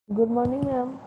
Good morning, ma'am.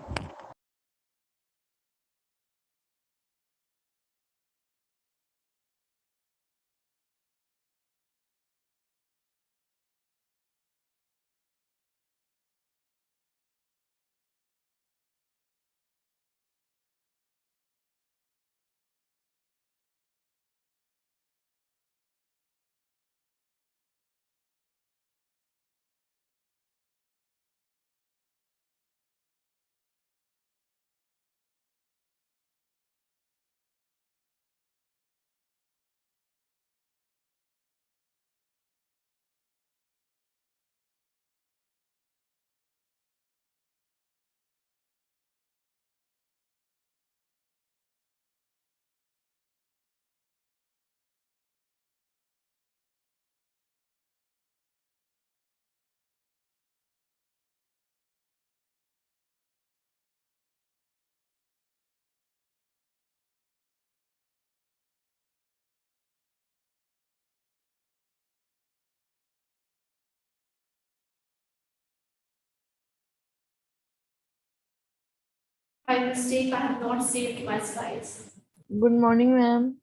By mistake, I have not saved my slides. Good morning, ma'am.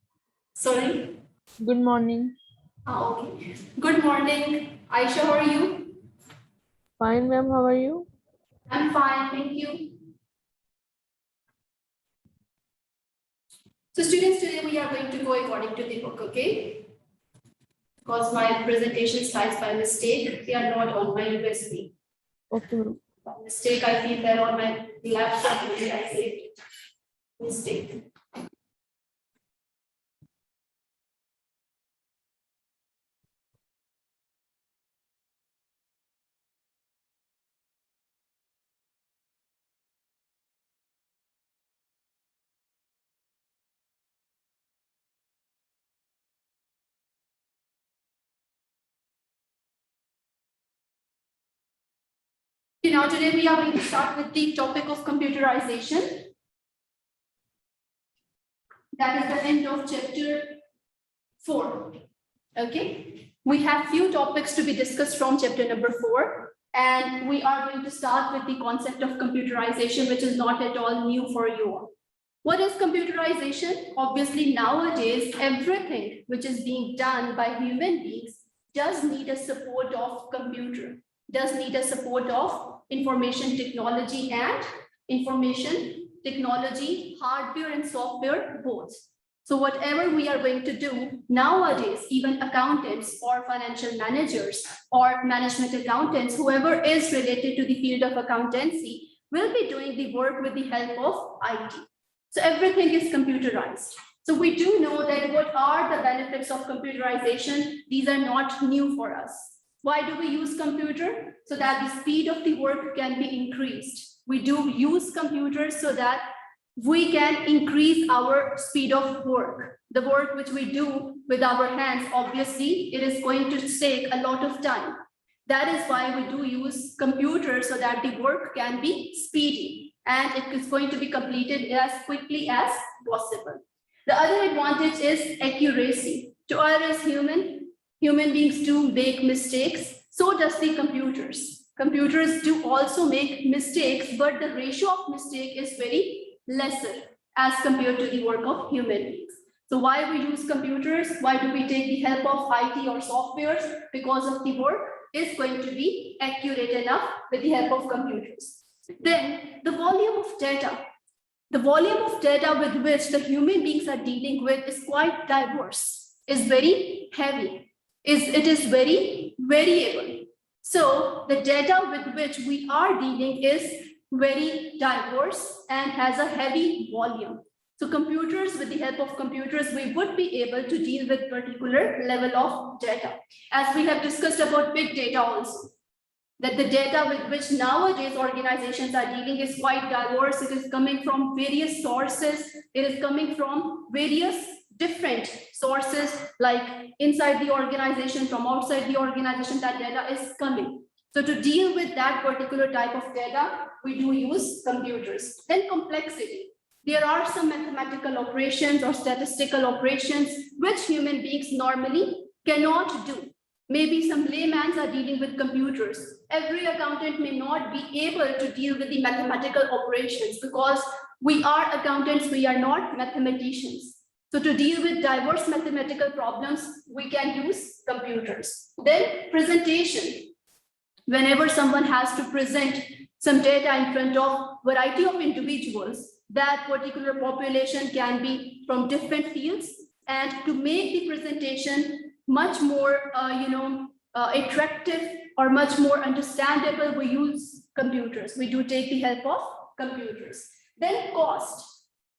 Sorry. Good morning. Okay. Good morning, Aisha. How are you? Fine, ma'am. How are you? I'm fine, thank you. So, students, today we are going to go according to the book, okay? Because my presentation slides by mistake, they are not on my USB. Okay, ma'am. By mistake, I feel they're on my laptop, which I saved. Mistake. Okay, now today we are going to start with the topic of computerization. That is the end of chapter 4. Okay, we have few topics to be discussed from chapter number 4, and we are going to start with the concept of computerization, which is not at all new for you all. What is computerization? Obviously, nowadays, everything which is being done by human beings does need a support of computer, does need a support of information technology and information technology, hardware and software both. So whatever we are going to do nowadays, even accountants or financial managers or management accountants, whoever is related to the field of accountancy will be doing the work with the help of IT. So everything is computerized. So we do know that what are the benefits of computerization? These are not new for us. Why do we use computer? So that the speed of the work can be increased. We do use computers so that we can increase our speed of work. The work which we do with our hands, obviously, it is going to take a lot of time. That is why we do use computers so that the work can be speedy and it is going to be completed as quickly as possible. The other advantage is accuracy. To us as human beings do make mistakes, so does the computers. Computers do also make mistakes, but the ratio of mistake is very lesser as compared to the work of human beings. So why we use computers? Why do we take the help of IT or softwares? Because of the work is going to be accurate enough with the help of computers. Then the volume of data. The volume of data with which the human beings are dealing with is quite diverse, is very heavy, it is very variable. So the data with which we are dealing is very diverse and has a heavy volume. So computers, with the help of computers, we would be able to deal with particular level of data. As we have discussed about big data also, that the data with which nowadays organizations are dealing is quite diverse. It is coming from various sources. It is coming from various different sources, like inside the organization, from outside the organization, that data is coming. So to deal with that particular type of data, we do use computers. Then complexity. There are some mathematical operations or statistical operations which human beings normally cannot do. Maybe some laymen are dealing with computers. Every accountant may not be able to deal with the mathematical operations because we are accountants, we are not mathematicians. So to deal with diverse mathematical problems, we can use computers. Then presentation. Whenever someone has to present some data in front of a variety of individuals, that particular population can be from different fields, and to make the presentation much more attractive or much more understandable, we use computers. We do take the help of computers. Then cost.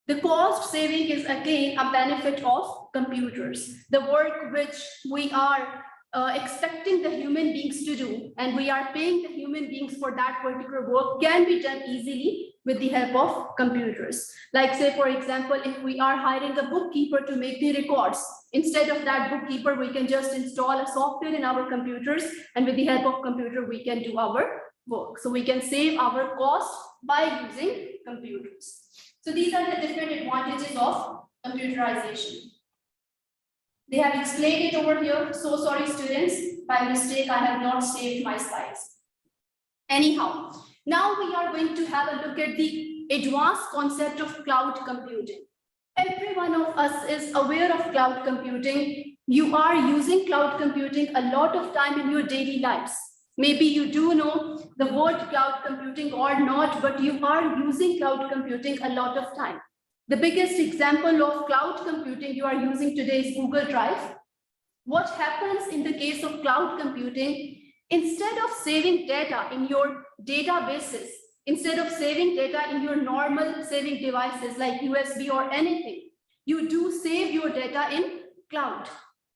The cost saving is again a benefit of computers. The work which we are expecting the human beings to do, and we are paying the human beings for that particular work, can be done easily with the help of computers. Like say, for example, if we are hiring a bookkeeper to make the records, instead of that bookkeeper, we can just install a software in our computers, and with the help of computer, we can do our work. So we can save our cost by using computers. So these are the different advantages of computerization. They have explained it over here. So sorry, students, by mistake, I have not saved my slides. Anyhow, now we are going to have a look at the advanced concept of cloud computing. Every one of us is aware of cloud computing. You are using cloud computing a lot of time in your daily lives. Maybe you do know the word cloud computing or not, but you are using cloud computing a lot of time. The biggest example of cloud computing you are using today is Google Drive. What happens in the case of cloud computing? Instead of saving data in your databases, instead of saving data in your normal saving devices like USB or anything, you do save your data in cloud.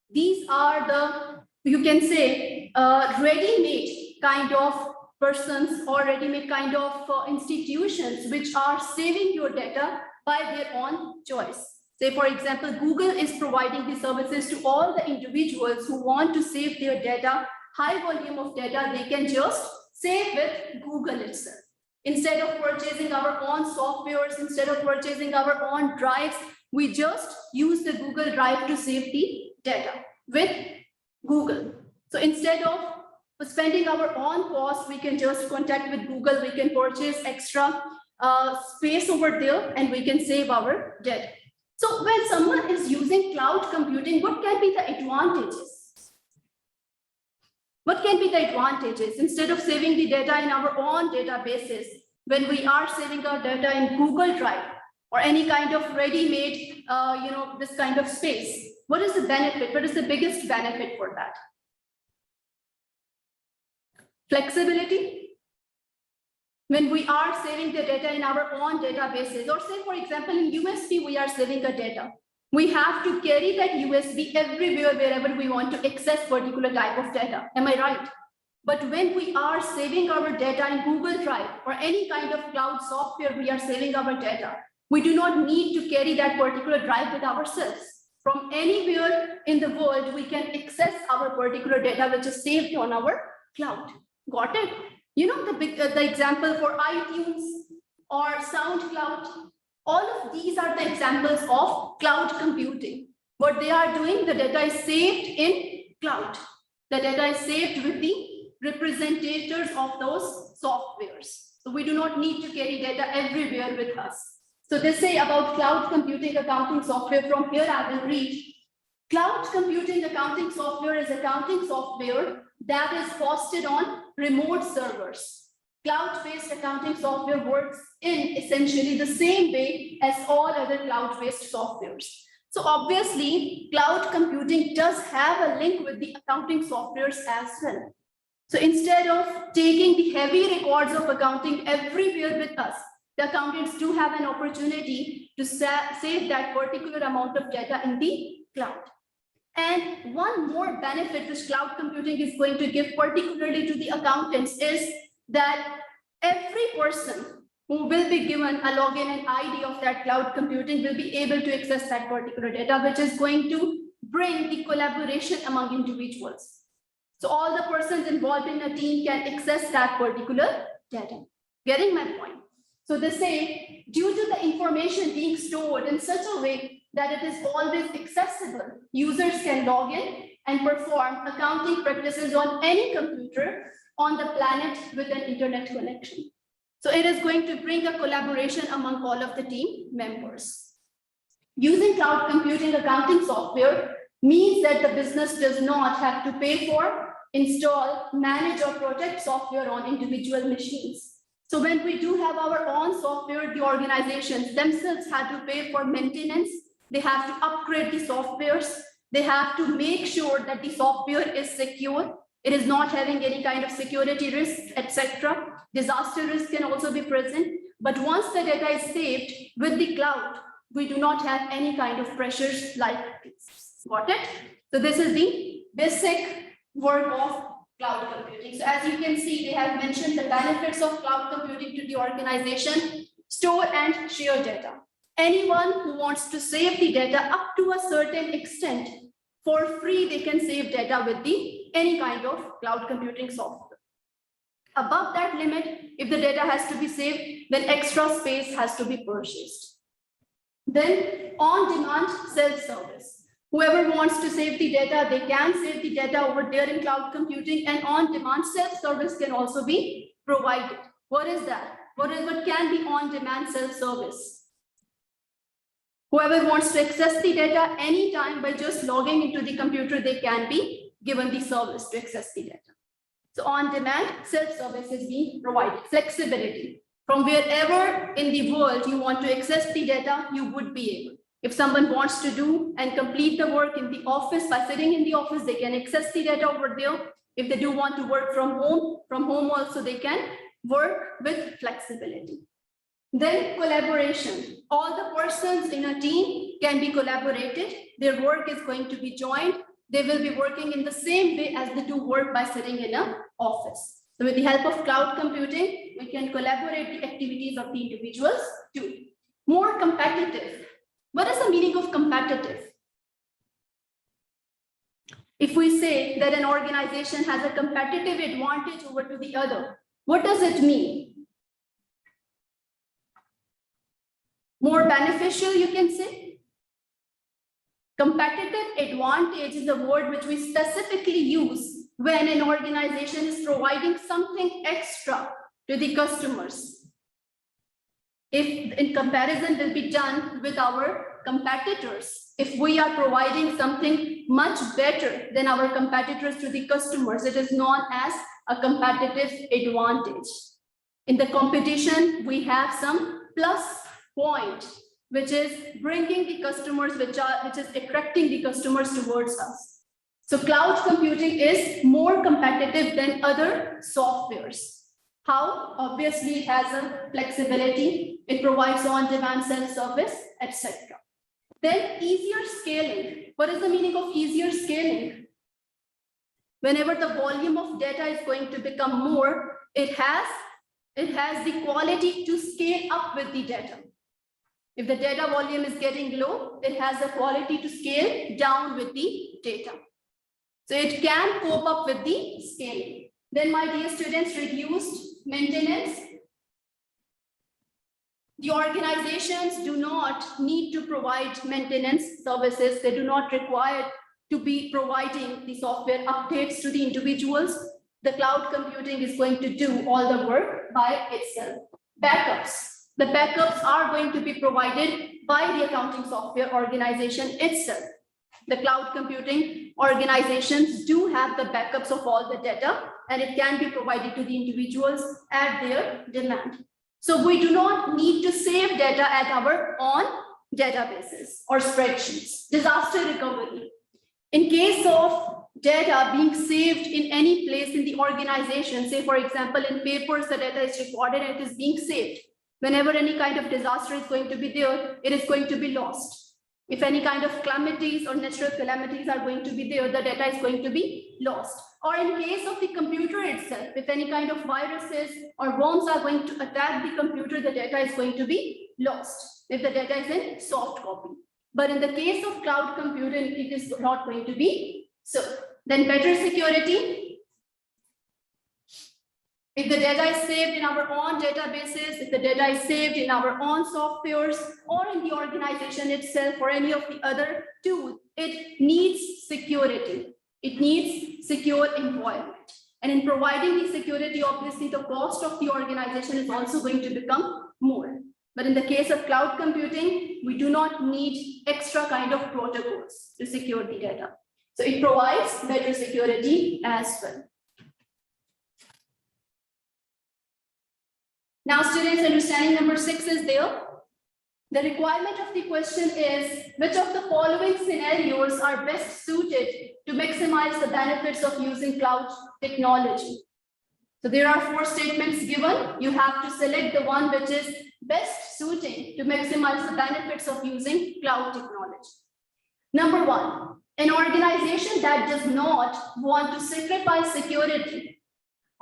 These are the, you can say, ready-made kind of persons or ready-made kind of institutions which are saving your data by their own choice. Say, for example, Google is providing the services to all the individuals who want to save their data, high volume of data, they can just save with Google itself. Instead of purchasing our own softwares, instead of purchasing our own drives, we just use the Google Drive to save the data with Google. So instead of spending our own cost, we can just contact with Google, we can purchase extra space over there, and we can save our data. So when someone is using cloud computing, what can be the advantages? What can be the advantages? Instead of saving the data in our own databases, when we are saving our data in Google Drive or any kind of ready-made, this kind of space, what is the benefit? What is the biggest benefit for that? Flexibility. When we are saving the data in our own databases, or say, for example, in USB, we are saving the data. We have to carry that USB everywhere, wherever we want to access particular type of data. Am I right? But when we are saving our data in Google Drive or any kind of cloud software, we are saving our data. We do not need to carry that particular drive with ourselves. From anywhere in the world, we can access our particular data, which is saved on our cloud. Got it? You know, the example for iTunes or SoundCloud, all of these are the examples of cloud computing. What they are doing, the data is saved in cloud. The data is saved with the representatives of those softwares. So we do not need to carry data everywhere with us. So they say about cloud computing accounting software. From here I will read. Cloud computing accounting software is accounting software that is hosted on remote servers. Cloud-based accounting software works in essentially the same way as all other cloud-based softwares. So obviously, cloud computing does have a link with the accounting softwares as well. So instead of taking the heavy records of accounting everywhere with us, the accountants do have an opportunity to save that particular amount of data in the cloud. And one more benefit which cloud computing is going to give particularly to the accountants is that every person who will be given a login and ID of that cloud computing will be able to access that particular data, which is going to bring the collaboration among individuals. So all the persons involved in a team can access that particular data. Getting my point? So they say, due to the information being stored in such a way that it is always accessible, users can log in and perform accounting practices on any computer on the planet with an internet connection. So it is going to bring a collaboration among all of the team members. Using cloud computing accounting software means that the business does not have to pay for, install, manage, or protect software on individual machines. So when we do have our own software, the organizations themselves have to pay for maintenance. They have to upgrade the softwares. They have to make sure that the software is secure. It is not having any kind of security risks, etc. Disaster risk can also be present. But once the data is saved with the cloud, we do not have any kind of pressures like this. Got it? So this is the basic work of cloud computing. So as you can see, they have mentioned the benefits of cloud computing to the organization: store and share data. Anyone who wants to save the data up to a certain extent for free, they can save data with any kind of cloud computing software. Above that limit, if the data has to be saved, then extra space has to be purchased. Then on-demand self-service. Whoever wants to save the data, they can save the data over there in cloud computing, and on-demand self-service can also be provided. What is that? What can be on-demand self-service? Whoever wants to access the data anytime by just logging into the computer, they can be given the service to access the data. So on-demand self-service is being provided. Flexibility. From wherever in the world you want to access the data, you would be able. If someone wants to do and complete the work in the office, by sitting in the office, they can access the data over there. If they do want to work from home also they can work with flexibility. Then collaboration. All the persons in a team can be collaborated. Their work is going to be joined. They will be working in the same way as they do work by sitting in an office. So with the help of cloud computing, we can collaborate the activities of the individuals too. More competitive. What is the meaning of competitive? If we say that an organization has a competitive advantage over to the other, what does it mean? More beneficial, you can say. Competitive advantage is a word which we specifically use when an organization is providing something extra to the customers. If in comparison will be done with our competitors, if we are providing something much better than our competitors to the customers, it is known as a competitive advantage. In the competition, we have some plus point, which is bringing the customers, which is attracting the customers towards us. So cloud computing is more competitive than other softwares. How? Obviously, it has a flexibility. It provides on-demand self-service, etc. Then easier scaling. What is the meaning of easier scaling? Whenever the volume of data is going to become more, it has the quality to scale up with the data. If the data volume is getting low, it has the quality to scale down with the data. So it can cope up with the scaling. Then, my dear students, reduced maintenance. The organizations do not need to provide maintenance services. They do not require to be providing the software updates to the individuals. The cloud computing is going to do all the work by itself. Backups. The backups are going to be provided by the accounting software organization itself. The cloud computing organizations do have the backups of all the data, and it can be provided to the individuals at their demand. So we do not need to save data at our own databases or spreadsheets. Disaster recovery. In case of data being saved in any place in the organization, say for example, in papers, the data is recorded and it is being saved. Whenever any kind of disaster is going to be there, it is going to be lost. If any kind of calamities or natural calamities are going to be there, the data is going to be lost. Or in case of the computer itself, if any kind of viruses or worms are going to attack the computer, the data is going to be lost if the data is in soft copy. But in the case of cloud computing, it is not going to be so. Then better security. If the data is saved in our own databases, if the data is saved in our own softwares or in the organization itself or any of the other tools, it needs security. It needs secure environment. And in providing the security, obviously the cost of the organization is also going to become more. But in the case of cloud computing, we do not need extra kind of protocols to secure the data. So it provides better security as well. Now, students, understanding number 6 is there. The requirement of the question is, which of the following scenarios are best suited to maximize the benefits of using cloud technology? So there are 4 statements given. You have to select the one which is best suiting to maximize the benefits of using cloud technology. Number 1, an organization that does not want to sacrifice security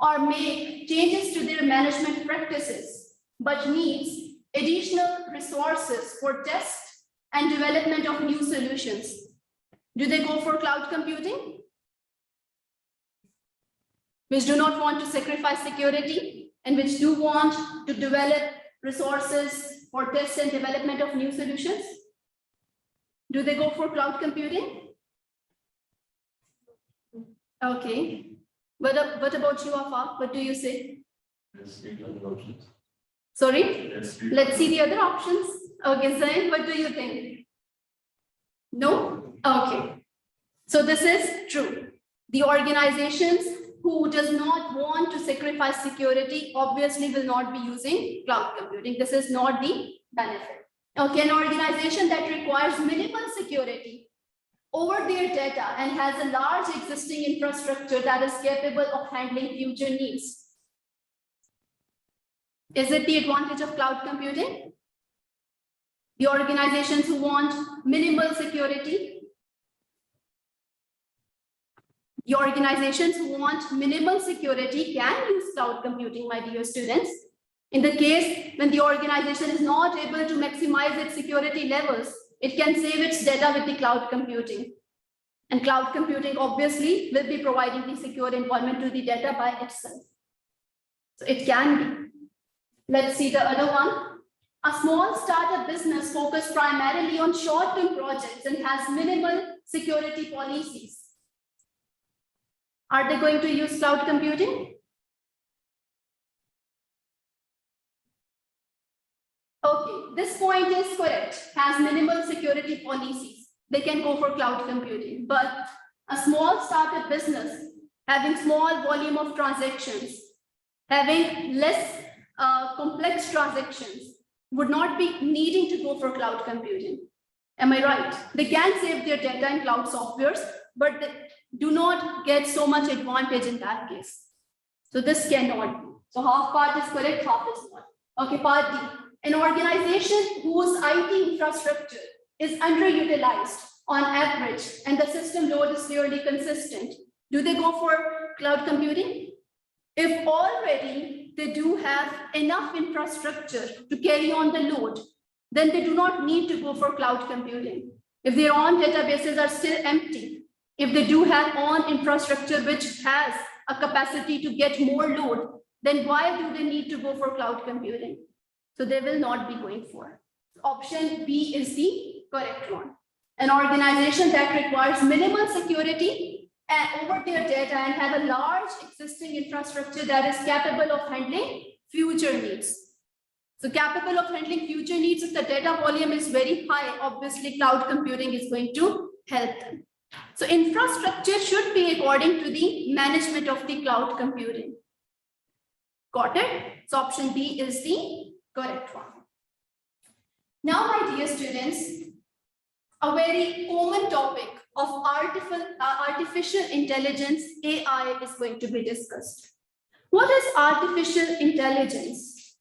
or make changes to their management practices, but needs additional resources for test and development of new solutions. Do they go for cloud computing? Which do not want to sacrifice security and which do want to develop resources for test and development of new solutions? Do they go for cloud computing? Okay. What about you, Afa? What do you say? Sorry? Let's see the other options. Okay, Zain, what do you think? No? Okay. So this is true. The organizations who does not want to sacrifice security obviously will not be using cloud computing. This is not the benefit. Okay, an organization that requires minimal security over their data and has a large existing infrastructure that is capable of handling future needs. Is it the advantage of cloud computing? The organizations who want minimal security. The organizations who want minimal security can use cloud computing, my dear students. In the case when the organization is not able to maximize its security levels, it can save its data with the cloud computing. And cloud computing obviously will be providing the secure environment to the data by itself. So it can be. Let's see the other one. A small startup business focused primarily on short-term projects and has minimal security policies. Are they going to use cloud computing? Okay, this point is correct. Has minimal security policies. They can go for cloud computing. But a small startup business having small volume of transactions, having less complex transactions would not be needing to go for cloud computing. Am I right? They can save their data in cloud softwares, but they do not get so much advantage in that case. So this cannot be. So half part is correct, half is not. Okay, part D. An organization whose IT infrastructure is underutilized on average and the system load is clearly consistent. Do they go for cloud computing? If already they do have enough infrastructure to carry on the load, then they do not need to go for cloud computing. If their own databases are still empty, if they do have own infrastructure which has a capacity to get more load, then why do they need to go for cloud computing? So they will not be going for. Option B is the correct one. An organization that requires minimal security over their data and have a large existing infrastructure that is capable of handling future needs. So capable of handling future needs, if the data volume is very high, obviously cloud computing is going to help them. So infrastructure should be according to the management of the cloud computing. Got it? So option B is the correct one. Now, my dear students, a very common topic of artificial intelligence, AI, is going to be discussed. What is artificial intelligence?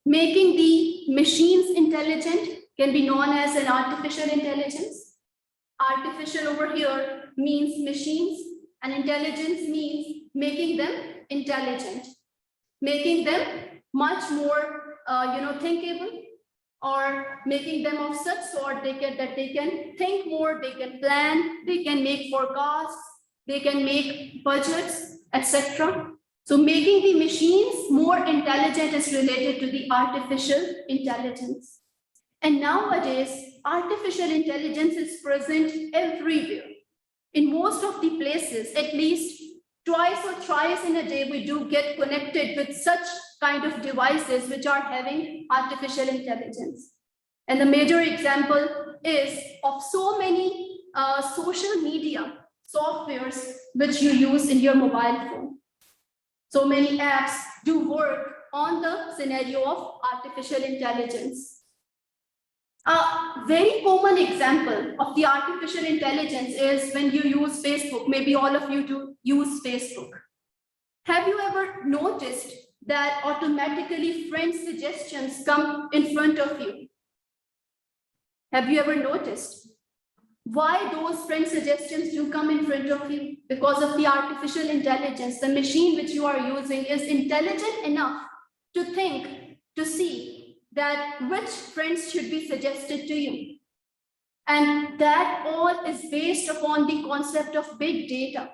Making the machines intelligent can be known as an artificial intelligence. Artificial over here means machines, and intelligence means making them intelligent, making them much more thinkable, or making them of such sort that they can think more, they can plan, they can make forecasts, they can make budgets, etc. So making the machines more intelligent is related to the artificial intelligence. And nowadays, artificial intelligence is present everywhere. In most of the places, at least twice or thrice in a day, we do get connected with such kind of devices which are having artificial intelligence. And the major example is of so many social media softwares which you use in your mobile phone. So many apps do work on the scenario of artificial intelligence. A very common example of the artificial intelligence is when you use Facebook. Maybe all of you do use Facebook. Have you ever noticed that automatically friend suggestions come in front of you? Have you ever noticed why those friend suggestions do come in front of you? Because of the artificial intelligence. The machine which you are using is intelligent enough to think, to see that which friends should be suggested to you. And that all is based upon the concept of big data.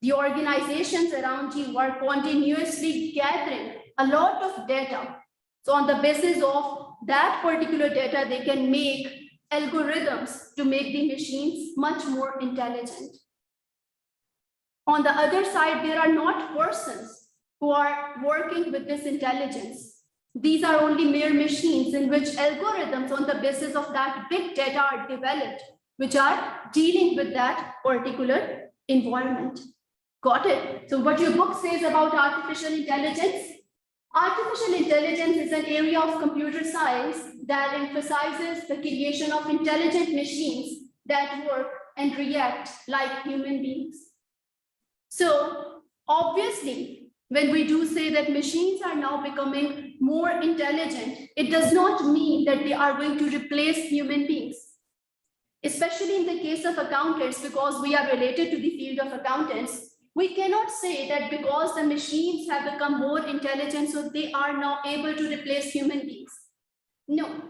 The organizations around you are continuously gathering a lot of data. So on the basis of that particular data, they can make algorithms to make the machines much more intelligent. On the other side, there are not persons who are working with this intelligence. These are only mere machines in which algorithms on the basis of that big data are developed, which are dealing with that particular environment. Got it? So what your book says about artificial intelligence? Artificial intelligence is an area of computer science that emphasizes the creation of intelligent machines that work and react like human beings. So obviously, when we do say that machines are now becoming more intelligent, it does not mean that they are going to replace human beings. Especially in the case of accountants, because we are related to the field of accountants, we cannot say that because the machines have become more intelligent, so they are now able to replace human beings. No.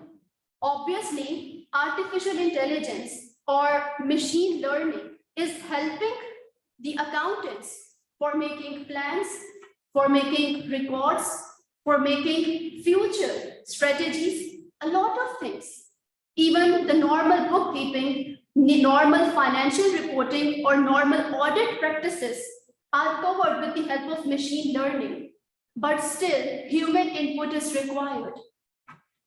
Obviously, artificial intelligence or machine learning is helping the accountants for making plans, for making records, for making future strategies, a lot of things. Even the normal bookkeeping, normal financial reporting, or normal audit practices are covered with the help of machine learning. But still, human input is required.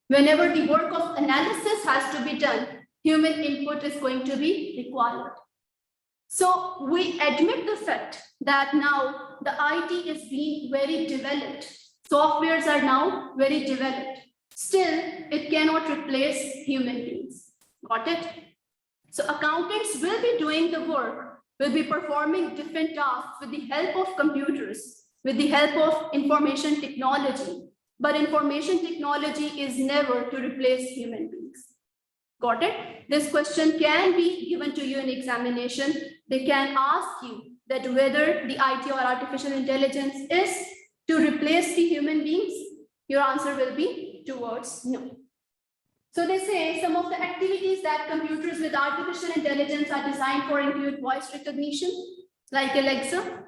Whenever the work of analysis has to be done, human input is going to be required. So we admit the fact that now the IT is being very developed. Softwares are now very developed. Still, it cannot replace human beings. Got it? So accountants will be doing the work, will be performing different tasks with the help of computers, with the help of information technology. But information technology is never to replace human beings. Got it? This question can be given to you in examination. They can ask you that whether the IT or artificial intelligence is to replace the human beings. Your answer will be towards no. So they say some of the activities that computers with artificial intelligence are designed for include voice recognition, like Alexa.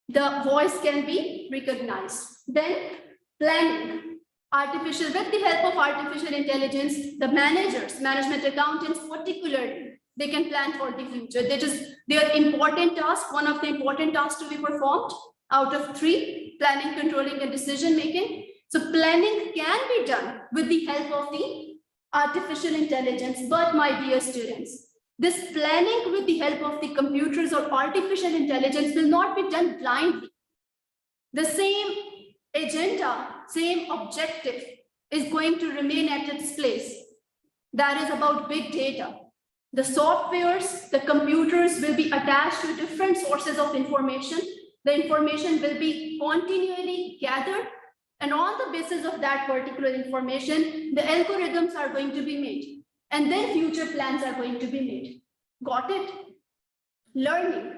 The voice can be recognized. Then planning. With the help of artificial intelligence, the managers, management accountants particularly, they can plan for the future. That is their important task, one of the important tasks to be performed out of 3, planning, controlling, and decision making. So planning can be done with the help of the artificial intelligence. But my dear students, this planning with the help of the computers or artificial intelligence will not be done blindly. The same agenda, same objective is going to remain at its place. That is about big data. The softwares, the computers will be attached to different sources of information. The information will be continually gathered, and on the basis of that particular information, the algorithms are going to be made, and then future plans are going to be made. Got it? Learning.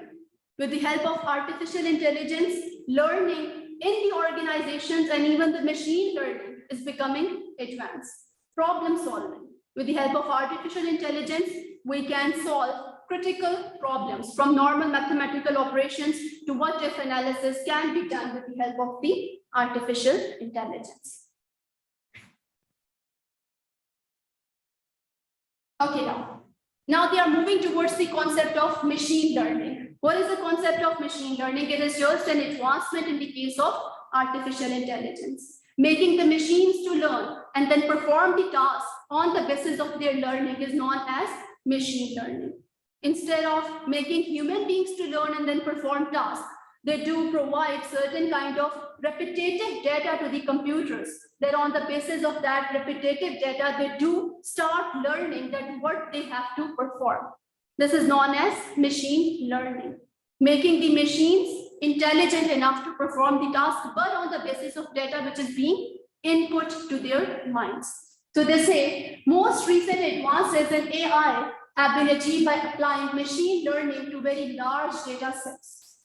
With the help of artificial intelligence, learning in the organizations and even the machine learning is becoming advanced. Problem solving. With the help of artificial intelligence, we can solve critical problems from normal mathematical operations to what if analysis can be done with the help of the artificial intelligence. Okay, now Now they are moving towards the concept of machine learning. What is the concept of machine learning? It is just an advancement in the case of artificial intelligence, making the machines to learn and then perform the task on the basis of their learning is known as machine learning. Instead of making human beings to learn and then perform tasks, they do provide certain kind of repetitive data to the computers. That on the basis of that repetitive data, they do start learning that what they have to perform. This is known as machine learning, making the machines intelligent enough to perform the task, but on the basis of data which is being input to their minds. So they say most recent advances in AI have been achieved by applying machine learning to very large data sets.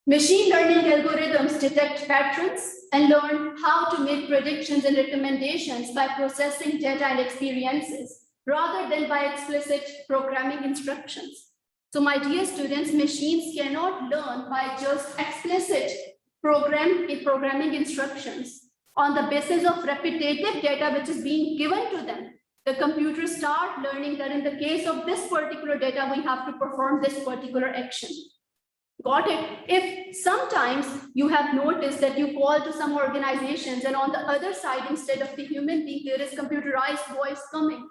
Machine learning algorithms detect patterns and learn how to make predictions and recommendations by processing data and experiences rather than by explicit programming instructions. So my dear students, machines cannot learn by just explicit programming instructions. On the basis of repetitive data which is being given to them, the computers start learning that in the case of this particular data, we have to perform this particular action. Got it? If sometimes you have noticed that you call to some organizations and on the other side, instead of the human being, there is computerized voice coming.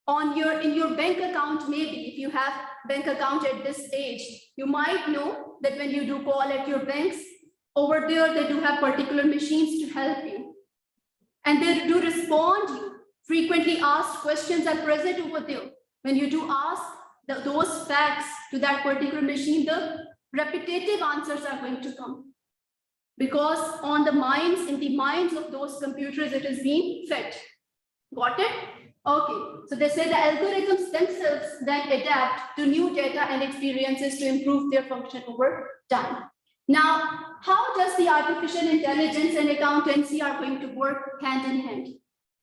In your bank account, maybe if you have bank account at this age, you might know that when you do call at your banks, over there, they do have particular machines to help you. And they do respond you. Frequently asked questions are present over there. When you do ask those facts to that particular machine, the repetitive answers are going to come. Because in the minds of those computers, it is being fed. Got it? Okay. So they say the algorithms themselves then adapt to new data and experiences to improve their function over time. Now, how does the artificial intelligence and accountancy are going to work hand in hand?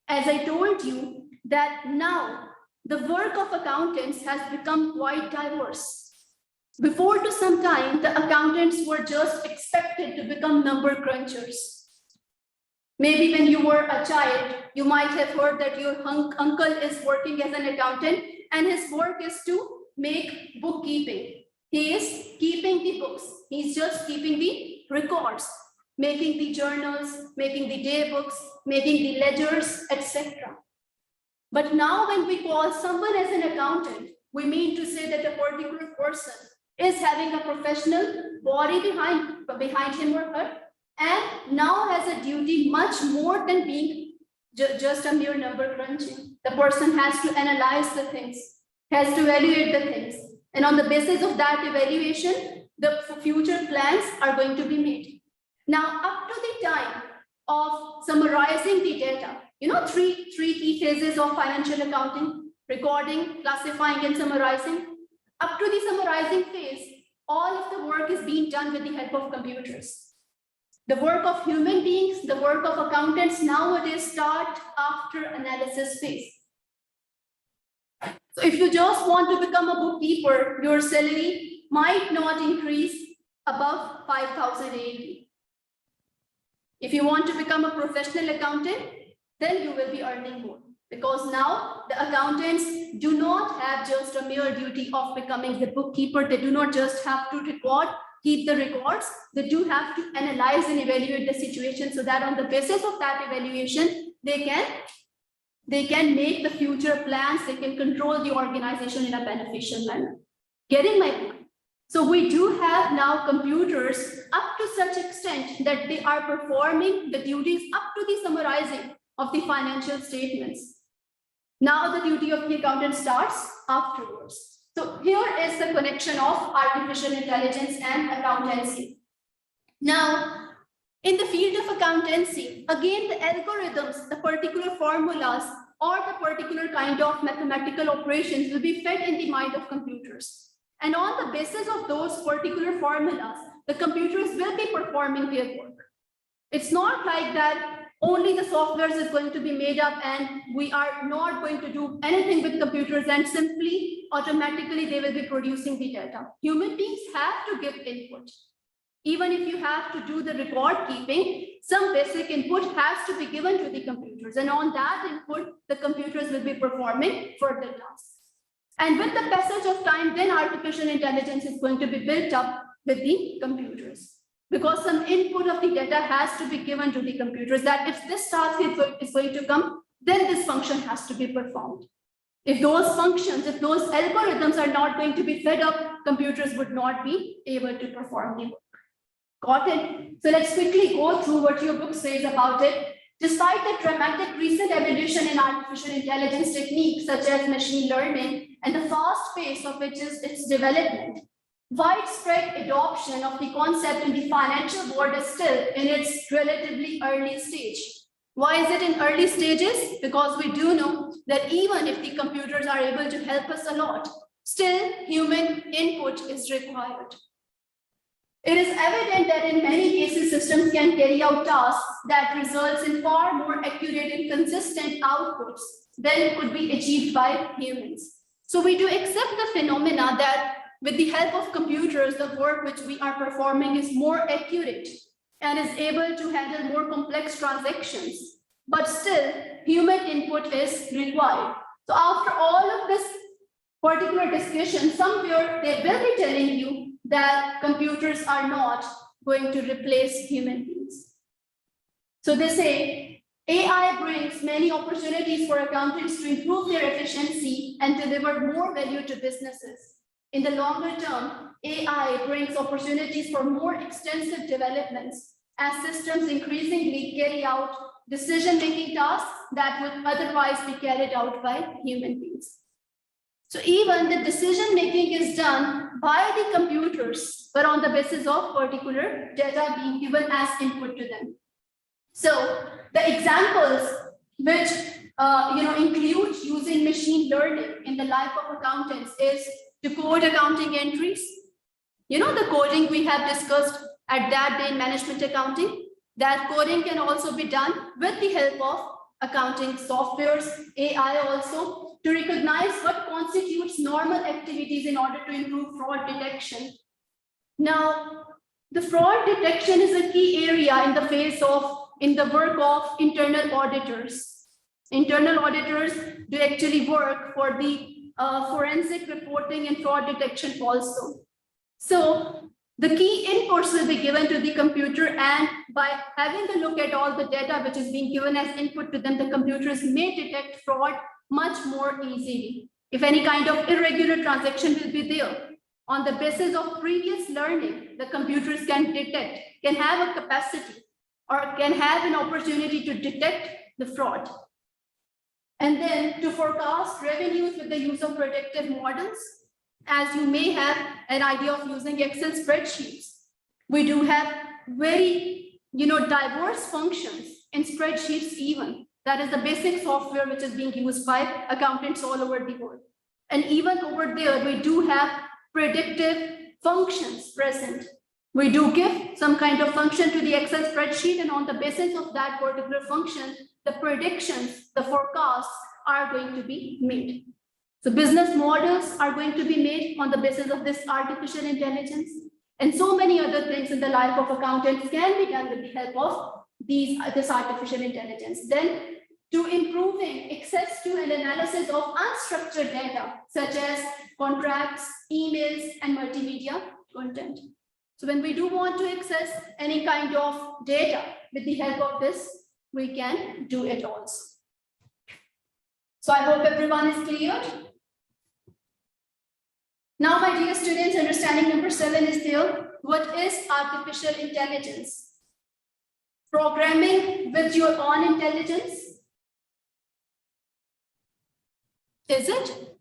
As I told you that now the work of accountants has become quite diverse. Before to some time, the accountants were just expected to become number crunchers. Maybe when you were a child, you might have heard that your uncle is working as an accountant and his work is to make bookkeeping. He is keeping the books. He's just keeping the records, making the journals, making the day books, making the ledgers, etc. But now when we call someone as an accountant, we mean to say that a particular person is having a professional body behind him or her, and now has a duty much more than being just a mere number crunching. The person has to analyze the things, has to evaluate the things. And on the basis of that evaluation, the future plans are going to be made. Now, up to the time of summarizing the data, you know, three key phases of financial accounting: recording, classifying, and summarizing. Up to the summarizing phase, all of the work is being done with the help of computers. The work of human beings, the work of accountants nowadays start after analysis phase. So if you just want to become a bookkeeper, your salary might not increase above 5,000 AED. If you want to become a professional accountant, then you will be earning more. Because now the accountants do not have just a mere duty of becoming the bookkeeper. They do not just have to keep the records. They do have to analyze and evaluate the situation so that on the basis of that evaluation, they can make the future plans. They can control the organization in a beneficial manner. Getting my point? So we do have now computers up to such extent that they are performing the duties up to the summarizing of the financial statements. Now the duty of the accountant starts afterwards. So here is the connection of artificial intelligence and accountancy. Now, in the field of accountancy, again, the algorithms, the particular formulas, or the particular kind of mathematical operations will be fed in the mind of computers. And on the basis of those particular formulas, the computers will be performing their work. It's not like that only the software is going to be made up and we are not going to do anything with computers and simply automatically they will be producing the data. Human beings have to give input. Even if you have to do the record keeping, some basic input has to be given to the computers. And on that input, the computers will be performing further tasks. And with the passage of time, then artificial intelligence is going to be built up with the computers. Because some input of the data has to be given to the computers, that if this task is going to come, then this function has to be performed. If those functions, if those algorithms are not going to be fed up, computers would not be able to perform the work. Got it? So let's quickly go through what your book says about it. Despite the dramatic recent evolution in artificial intelligence techniques such as machine learning and the fast pace of its development, widespread adoption of the concept in the financial world is still in its relatively early stage. Why is it in early stages? Because we do know that even if the computers are able to help us a lot, still human input is required. It is evident that in many cases, systems can carry out tasks that results in far more accurate and consistent outputs than could be achieved by humans. So we do accept the phenomena that with the help of computers, the work which we are performing is more accurate and is able to handle more complex transactions. But still, human input is required. So after all of this particular discussion, somewhere they will be telling you that computers are not going to replace human beings. So they say, AI brings many opportunities for accountants to improve their efficiency and deliver more value to businesses. In the longer term, AI brings opportunities for more extensive developments as systems increasingly carry out decision-making tasks that would otherwise be carried out by human beings. So even the decision-making is done by the computers, but on the basis of particular data being given as input to them. So the examples which include using machine learning in the life of accountants is to code accounting entries. You know, the coding we have discussed at that day in management accounting, that coding can also be done with the help of accounting softwares, AI also, to recognize what constitutes normal activities in order to improve fraud detection. Now, the fraud detection is a key area in the work of internal auditors. Internal auditors do actually work for the forensic reporting and fraud detection also. So the key inputs will be given to the computer, and by having a look at all the data which is being given as input to them, the computers may detect fraud much more easily. If any kind of irregular transaction will be there, on the basis of previous learning, the computers can have a capacity or can have an opportunity to detect the fraud. And then to forecast revenues with the use of predictive models, as you may have an idea of using Excel spreadsheets. We do have very diverse functions in spreadsheets even. That is the basic software which is being used by accountants all over the world. And even over there, we do have predictive functions present. We do give some kind of function to the Excel spreadsheet, and on the basis of that particular function, the predictions, the forecasts are going to be made. So business models are going to be made on the basis of this artificial intelligence. And so many other things in the life of accountants can be done with the help of this artificial intelligence. Then to improving access to and analysis of unstructured data, such as contracts, emails, and multimedia content. So when we do want to access any kind of data with the help of this, we can do it also. So I hope everyone is clear. Now, my dear students, understanding number 7 is there. What is artificial intelligence? Programming with your own intelligence? Is it?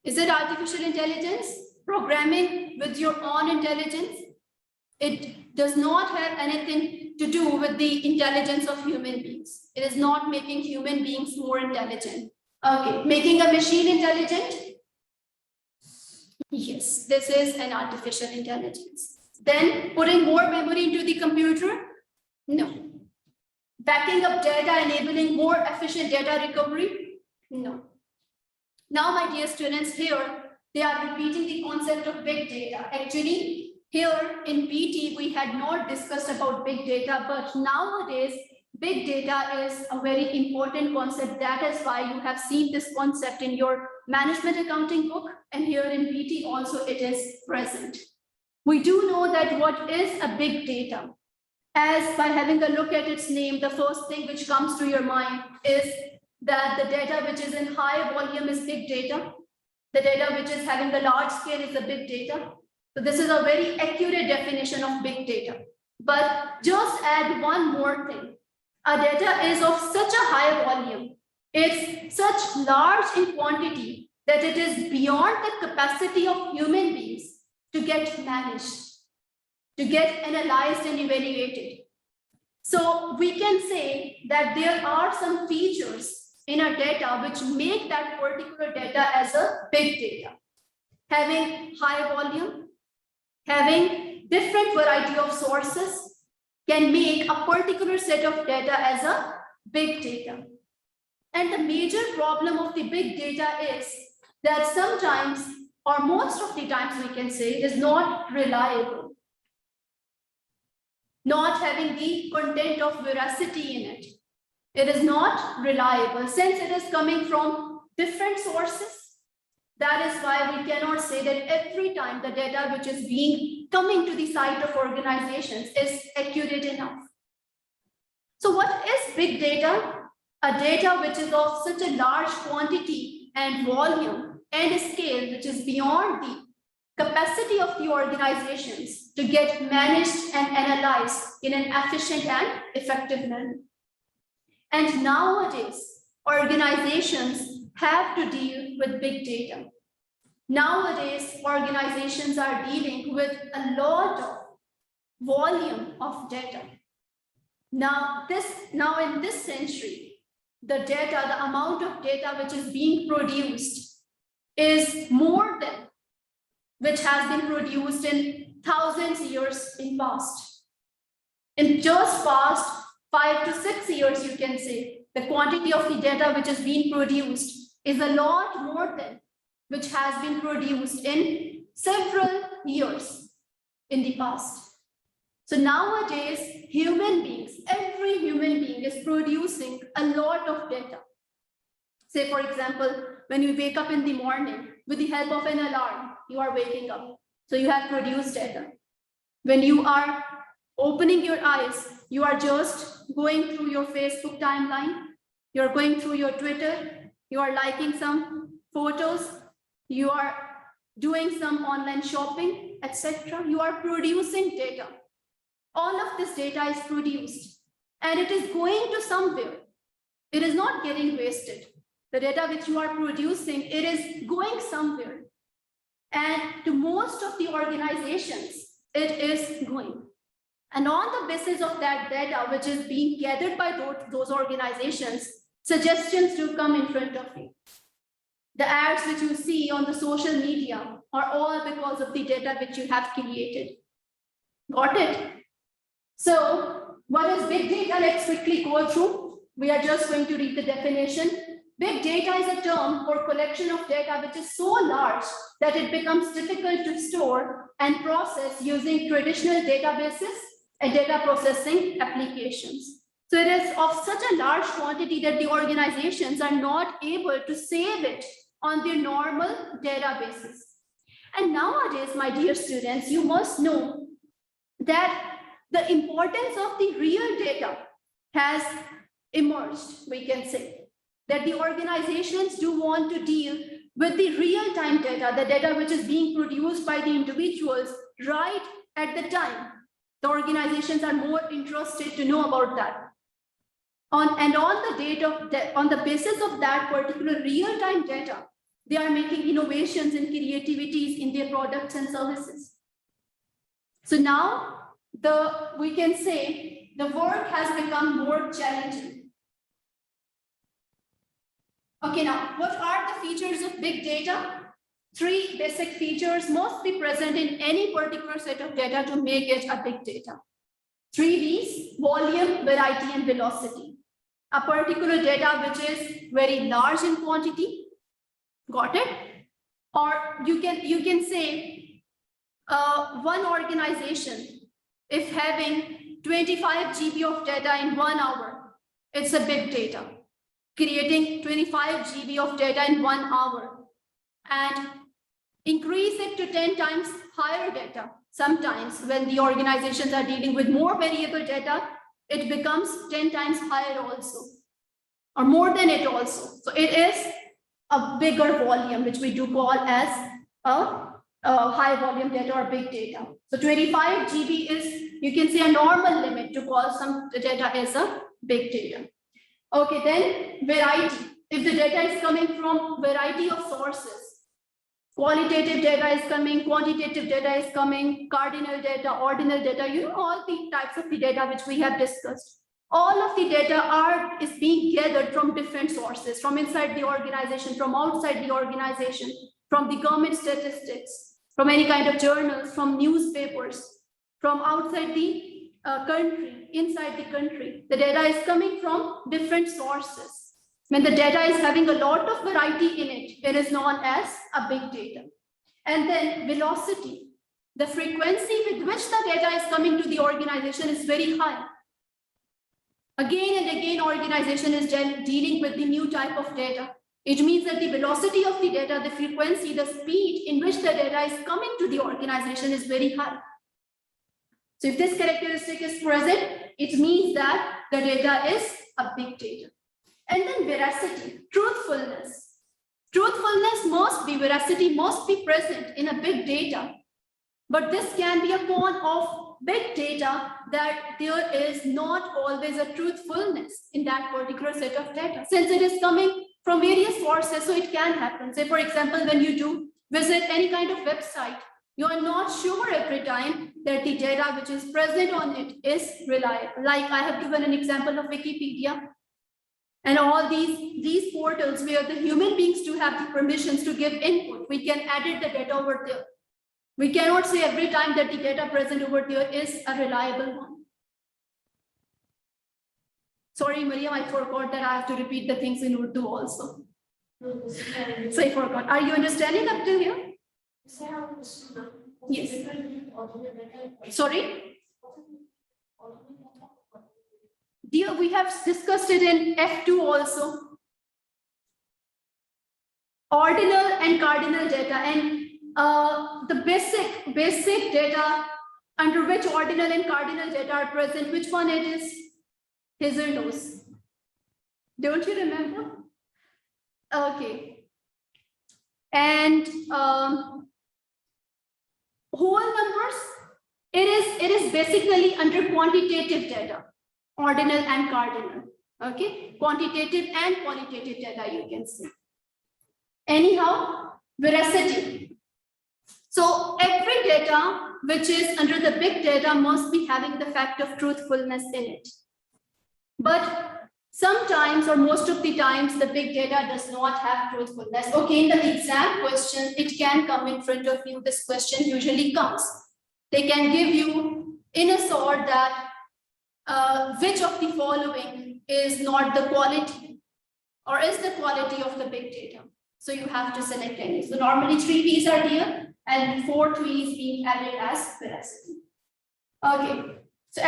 Is it artificial intelligence? Programming with your own intelligence? It does not have anything to do with the intelligence of human beings. It is not making human beings more intelligent. Okay, making a machine intelligent? Yes, this is an artificial intelligence. Then putting more memory into the computer? No. Backing up data, enabling more efficient data recovery? No. Now, my dear students, here they are repeating the concept of big data. Actually, Here in BT, we had not discussed about big data, but nowadays, big data is a very important concept. That is why you have seen this concept in your management accounting book, and here in BT also it is present. We do know that what is a big data. As by having a look at its name, the first thing which comes to your mind is that the data which is in high volume is big data. The data which is having the large scale is the big data. So this is a very accurate definition of big data. But just add one more thing. Our data is of such a high volume. It's such large in quantity that it is beyond the capacity of human beings to get managed, to get analyzed and evaluated. So we can say that there are some features in our data which make that particular data as a big data. Having high volume, having different variety of sources can make a particular set of data as a big data. And the major problem of the big data is that sometimes, or most of the times we can say, it is not reliable. Not having the content of veracity in it. It is not reliable since it is coming from different sources. That is why we cannot say that every time the data which is coming to the site of organizations is accurate enough. So what is big data? A data which is of such a large quantity and volume and scale which is beyond the capacity of the organizations to get managed and analyzed in an efficient and effective manner. And nowadays, organizations have to deal with big data. Nowadays, organizations are dealing with a lot of volume of data. Now in this century, the data, the amount of data which is being produced is more than which has been produced in thousands of years in past. In just past 5 to 6 years, you can say, the quantity of the data which is being produced is a lot more than which has been produced in several years in the past. So nowadays, human beings, every human being is producing a lot of data. Say, for example, when you wake up in the morning, with the help of an alarm, you are waking up. So you have produced data. When you are opening your eyes, you are just going through your Facebook timeline, you're going through your Twitter, you are liking some photos, you are doing some online shopping, etc. You are producing data. All of this data is produced and it is going to somewhere. It is not getting wasted. The data which you are producing, it is going somewhere. And to most of the organizations, it is going. And on the basis of that data, which is being gathered by those organizations, suggestions do come in front of you. The ads which you see on the social media are all because of the data which you have created. Got it? So what is big data? Let's quickly go through. We are just going to read the definition. Big data is a term for collection of data which is so large that it becomes difficult to store and process using traditional databases and data processing applications. So it is of such a large quantity that the organizations are not able to save it on their normal databases. And nowadays, my dear students, you must know that the importance of the real data has emerged, we can say. That the organizations do want to deal with the real-time data, the data which is being produced by the individuals right at the time. The organizations are more interested to know about that. On the basis of that particular real-time data, they are making innovations and creativities in their products and services. So now we can say the work has become more challenging. Okay, now what are the features of big data? 3 basic features must be present in any particular set of data to make it a big data. 3 V's: volume, variety, and velocity. A particular data which is very large in quantity. Got it? Or you can say one organization, if having 25 GB of data in 1 hour, it's a big data. Creating 25 GB of data in 1 hour and increase it to 10 times higher data. Sometimes when the organizations are dealing with more variable data, it becomes 10 times higher also, or more than it also. So it is a bigger volume, which we do call as a high volume data or big data. So 25 GB is, you can say, a normal limit to call some data as a big data. Okay, then variety. If the data is coming from variety of sources, qualitative data is coming, quantitative data is coming, cardinal data, ordinal data, you know, all the types of the data which we have discussed. All of the data is being gathered from different sources, from inside the organization, from outside the organization, from the government statistics, from any kind of journals, from newspapers, from outside the country, inside the country. The data is coming from different sources. When the data is having a lot of variety in it, it is known as a big data. And then velocity, the frequency with which the data is coming to the organization is very high. Again and again, organization is dealing with the new type of data. It means that the velocity of the data, the frequency, the speed in which the data is coming to the organization is very high. So if this characteristic is present, it means that the data is a big data. And then veracity, truthfulness. Veracity must be present in a big data. But this can be upon of big data that there is not always a truthfulness in that particular set of data. Since it is coming from various sources, so it can happen. Say, for example, when you do visit any kind of website, you are not sure every time that the data which is present on it is reliable. Like I have given an example of Wikipedia. And all these portals where the human beings do have the permissions to give input, we can edit the data over there. We cannot say every time that the data present over there is a reliable one. Sorry, Miriam, I forgot that I have to repeat the things in Urdu also. So I forgot. Are you understanding up to here? Yes. Sorry? Dear, we have discussed it in F2 also. Ordinal and cardinal data, and the basic data under which ordinal and cardinal data are present, which one it is? His or nose? Don't you remember? Okay. And whole numbers, it is basically under quantitative data, ordinal and cardinal. Okay, quantitative and qualitative data, you can see. Anyhow, veracity. So every data which is under the big data must be having the fact of truthfulness in it. But sometimes, or most of the times, the big data does not have truthfulness. Okay, in the exam question, it can come in front of you. This question usually comes. They can give you in a sort that which of the following is not the quality or is the quality of the big data. So you have to select any. So normally 3 V's are there and 4 V's being added as veracity. Okay. So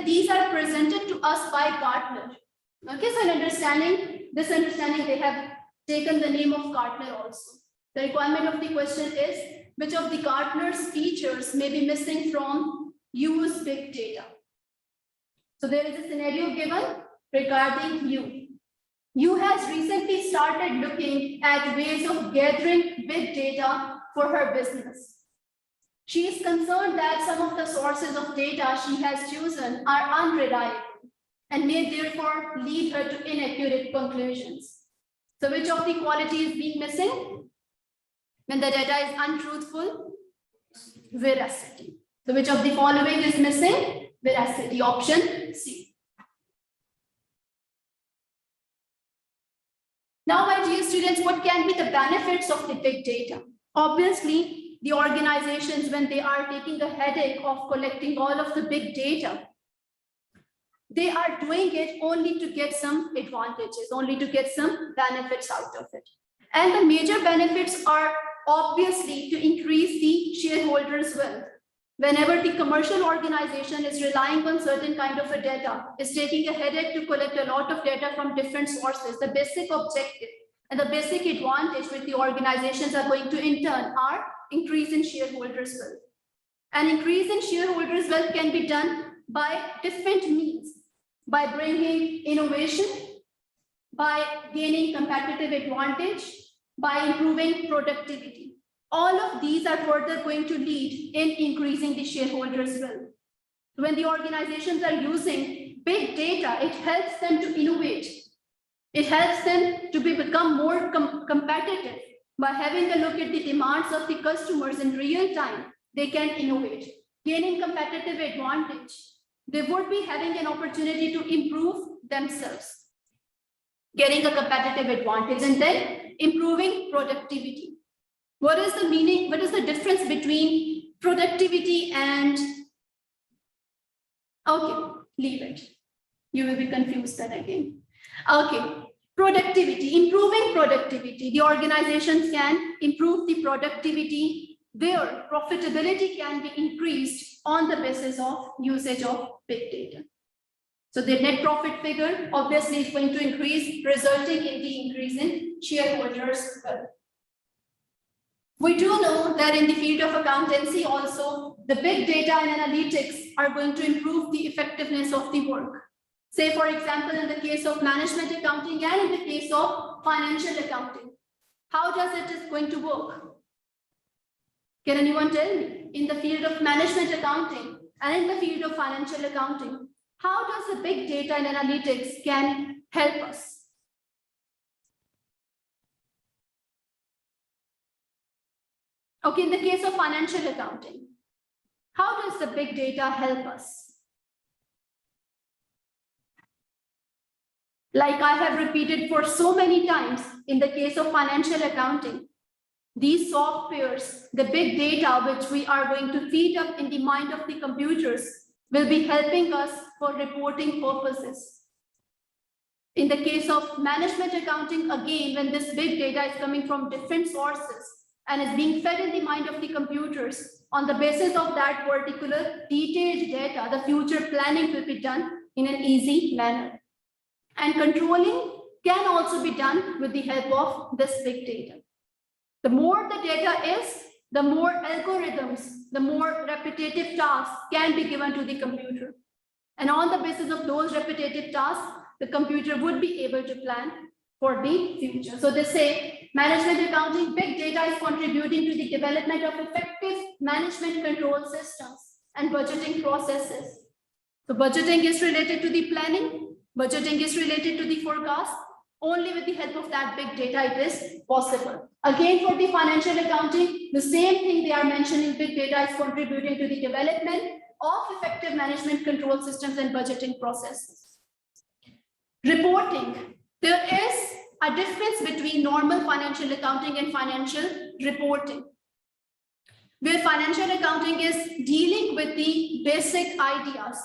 these are presented to us by Gartner. Okay, so in this understanding, they have taken the name of Gartner also. The requirement of the question is, which of the Gartner's features may be missing from use big data? So there is a scenario given regarding you. You has recently started looking at ways of gathering big data for her business. She is concerned that some of the sources of data she has chosen are unreliable and may therefore lead her to inaccurate conclusions. So which of the qualities is being missing? When the data is untruthful, veracity. So which of the following is missing? Veracity, option C. Now, my dear students, what can be the benefits of the big data? Obviously, the organizations, when they are taking a headache of collecting all of the big data, they are doing it only to get some advantages, only to get some benefits out of it. And the major benefits are obviously to increase the shareholders' wealth. Whenever the commercial organization is relying on certain kind of a data, is taking a headache to collect a lot of data from different sources, the basic objective and the basic advantage which the organizations are going to in turn are increase in shareholders' wealth. An increase in shareholders' wealth can be done by different means, by bringing innovation, by gaining competitive advantage, by improving productivity. All of these are further going to lead in increasing the shareholders' wealth. When the organizations are using big data, it helps them to innovate. It helps them to become more competitive. By having a look at the demands of the customers in real time, they can innovate, gaining competitive advantage. They would be having an opportunity to improve themselves, getting a competitive advantage, and then improving productivity. What is the meaning? What is the difference between productivity and, okay, leave it. You will be confused then again. Okay, productivity, improving productivity. The organizations can improve the productivity. Their profitability can be increased on the basis of usage of big data. So the net profit figure obviously is going to increase, resulting in the increase in shareholders' wealth. We do know that in the field of accountancy also, the big data and analytics are going to improve the effectiveness of the work. Say, for example, in the case of management accounting and in the case of financial accounting. How does it is going to work? Can anyone tell me? In the field of management accounting and in the field of financial accounting, how does the big data and analytics can help us? Okay, in the case of financial accounting, how does the big data help us? Like I have repeated for so many times, in the case of financial accounting, these softwares, the big data which we are going to feed up in the mind of the computers will be helping us for reporting purposes. In the case of management accounting, again, when this big data is coming from different sources and is being fed in the mind of the computers, on the basis of that particular detailed data, the future planning will be done in an easy manner. And controlling can also be done with the help of this big data. The more the data is, the more algorithms, the more repetitive tasks can be given to the computer. And on the basis of those repetitive tasks, the computer would be able to plan for the future. So they say management accounting, big data is contributing to the development of effective management control systems and budgeting processes. So budgeting is related to the planning, budgeting is related to the forecast. Only with the help of that big data it is possible. Again, for the financial accounting, the same thing they are mentioning, big data is contributing to the development of effective management control systems and budgeting processes. Reporting. There is a difference between normal financial accounting and financial reporting, where financial accounting is dealing with the basic ideas.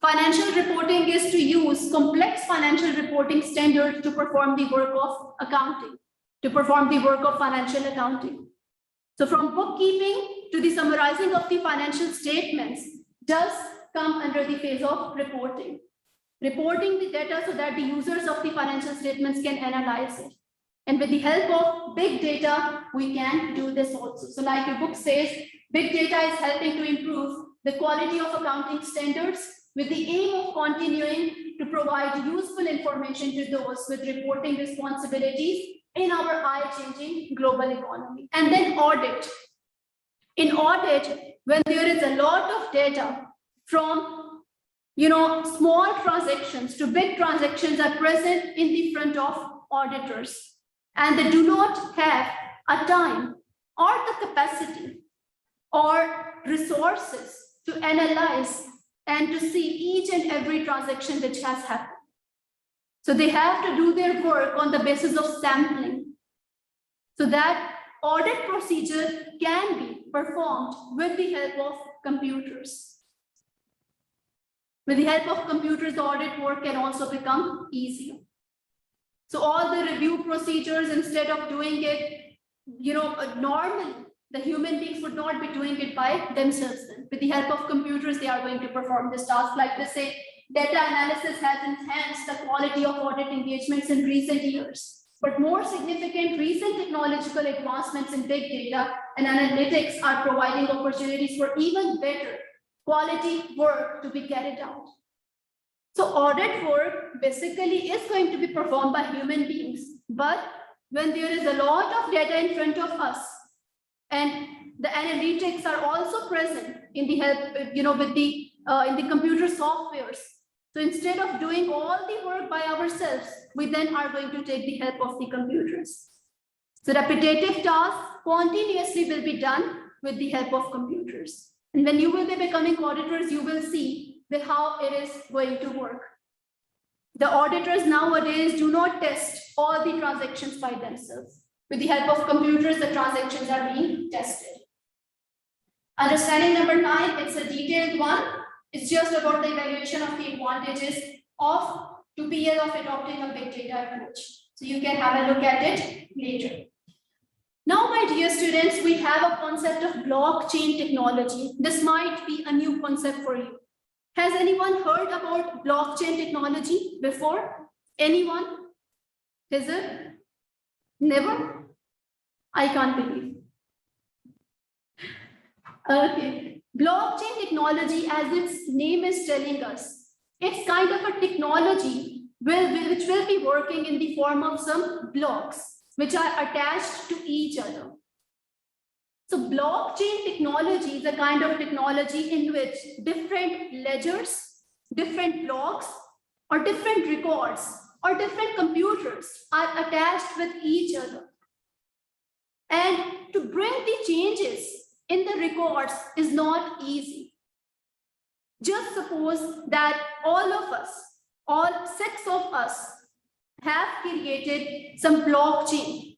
Financial reporting is to use complex financial reporting standards to perform the work of accounting, to perform the work of financial accounting. So from bookkeeping to the summarizing of the financial statements does come under the phase of reporting. Reporting the data so that the users of the financial statements can analyze it. And with the help of big data, we can do this also. So like your book says, big data is helping to improve the quality of accounting standards with the aim of continuing to provide useful information to those with reporting responsibilities in our eye-changing global economy. And then audit. In audit, when there is a lot of data from small transactions to big transactions are present in the front of auditors, and they do not have a time or the capacity or resources to analyze and to see each and every transaction which has happened. So they have to do their work on the basis of sampling, so that audit procedure can be performed with the help of computers. With the help of computers, the audit work can also become easier. So all the review procedures, instead of doing it normally the human beings would not be doing it by themselves. Then. With the help of computers, they are going to perform this task. Like they say, data analysis has enhanced the quality of audit engagements in recent years. But more significant, recent technological advancements in big data and analytics are providing opportunities for even better quality work to be carried out. So audit work basically is going to be performed by human beings. But when there is a lot of data in front of us, and the analytics are also present in the help, with the in the computer softwares. So instead of doing all the work by ourselves, we then are going to take the help of the computers. So repetitive tasks continuously will be done with the help of computers. And when you will be becoming auditors, you will see how it is going to work. The auditors nowadays do not test all the transactions by themselves. With the help of computers, the transactions are being tested. Understanding number 9, it's a detailed one. It's just about the evaluation of the advantages of 2PL of adopting a big data approach. So you can have a look at it later. Now, my dear students, we have a concept of blockchain technology. This might be a new concept for you. Has anyone heard about blockchain technology before? Anyone? Is it? Never? I can't believe. Okay. Blockchain technology, as its name is telling us, it's kind of a technology which will be working in the form of some blocks which are attached to each other. So blockchain technology is a kind of technology in which different ledgers, different blocks, or different records, or different computers are attached with each other. And to bring the changes in the records is not easy. Just suppose that all of us, all 6 of us, have created some blockchain.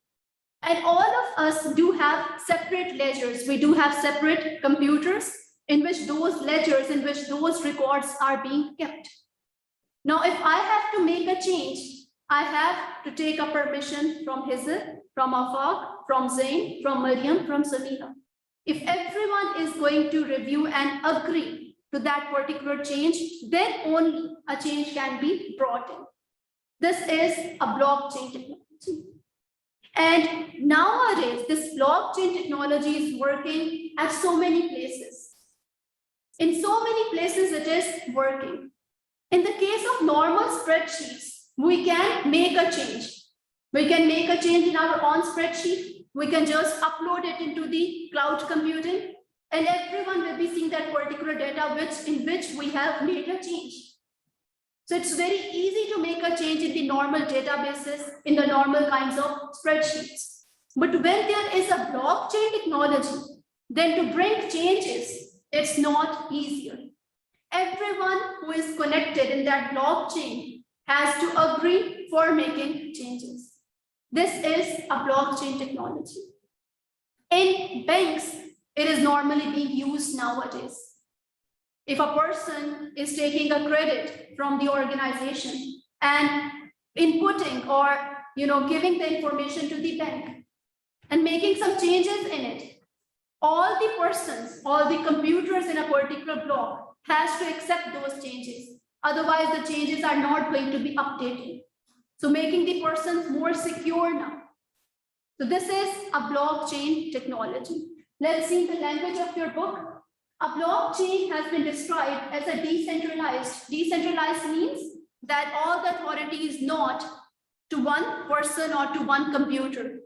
And all of us do have separate ledgers. We do have separate computers in which those ledgers, in which those records are being kept. Now, if I have to make a change, I have to take a permission from Hizr, from Afaq, from Zain, from Maryam, from Samira. If everyone is going to review and agree to that particular change, then only a change can be brought in. This is a blockchain technology. And nowadays, this blockchain technology is working at so many places. In so many places, it is working. In the case of normal spreadsheets, we can make a change. We can make a change in our own spreadsheet. We can just upload it into the cloud computing, and everyone will be seeing that particular data in which we have made a change. So it's very easy to make a change in the normal databases, in the normal kinds of spreadsheets. But when there is a blockchain technology, then to bring changes, it's not easier. Everyone who is connected in that blockchain has to agree for making changes. This is a blockchain technology. In banks, it is normally being used nowadays. If a person is taking a credit from the organization and inputting or giving the information to the bank and making some changes in it, all the persons, all the computers in a particular block has to accept those changes. Otherwise, the changes are not going to be updated. So making the persons more secure now. So this is a blockchain technology. Let's see the language of your book. A blockchain has been described as a decentralized. Decentralized means that all the authority is not to one person or to one computer.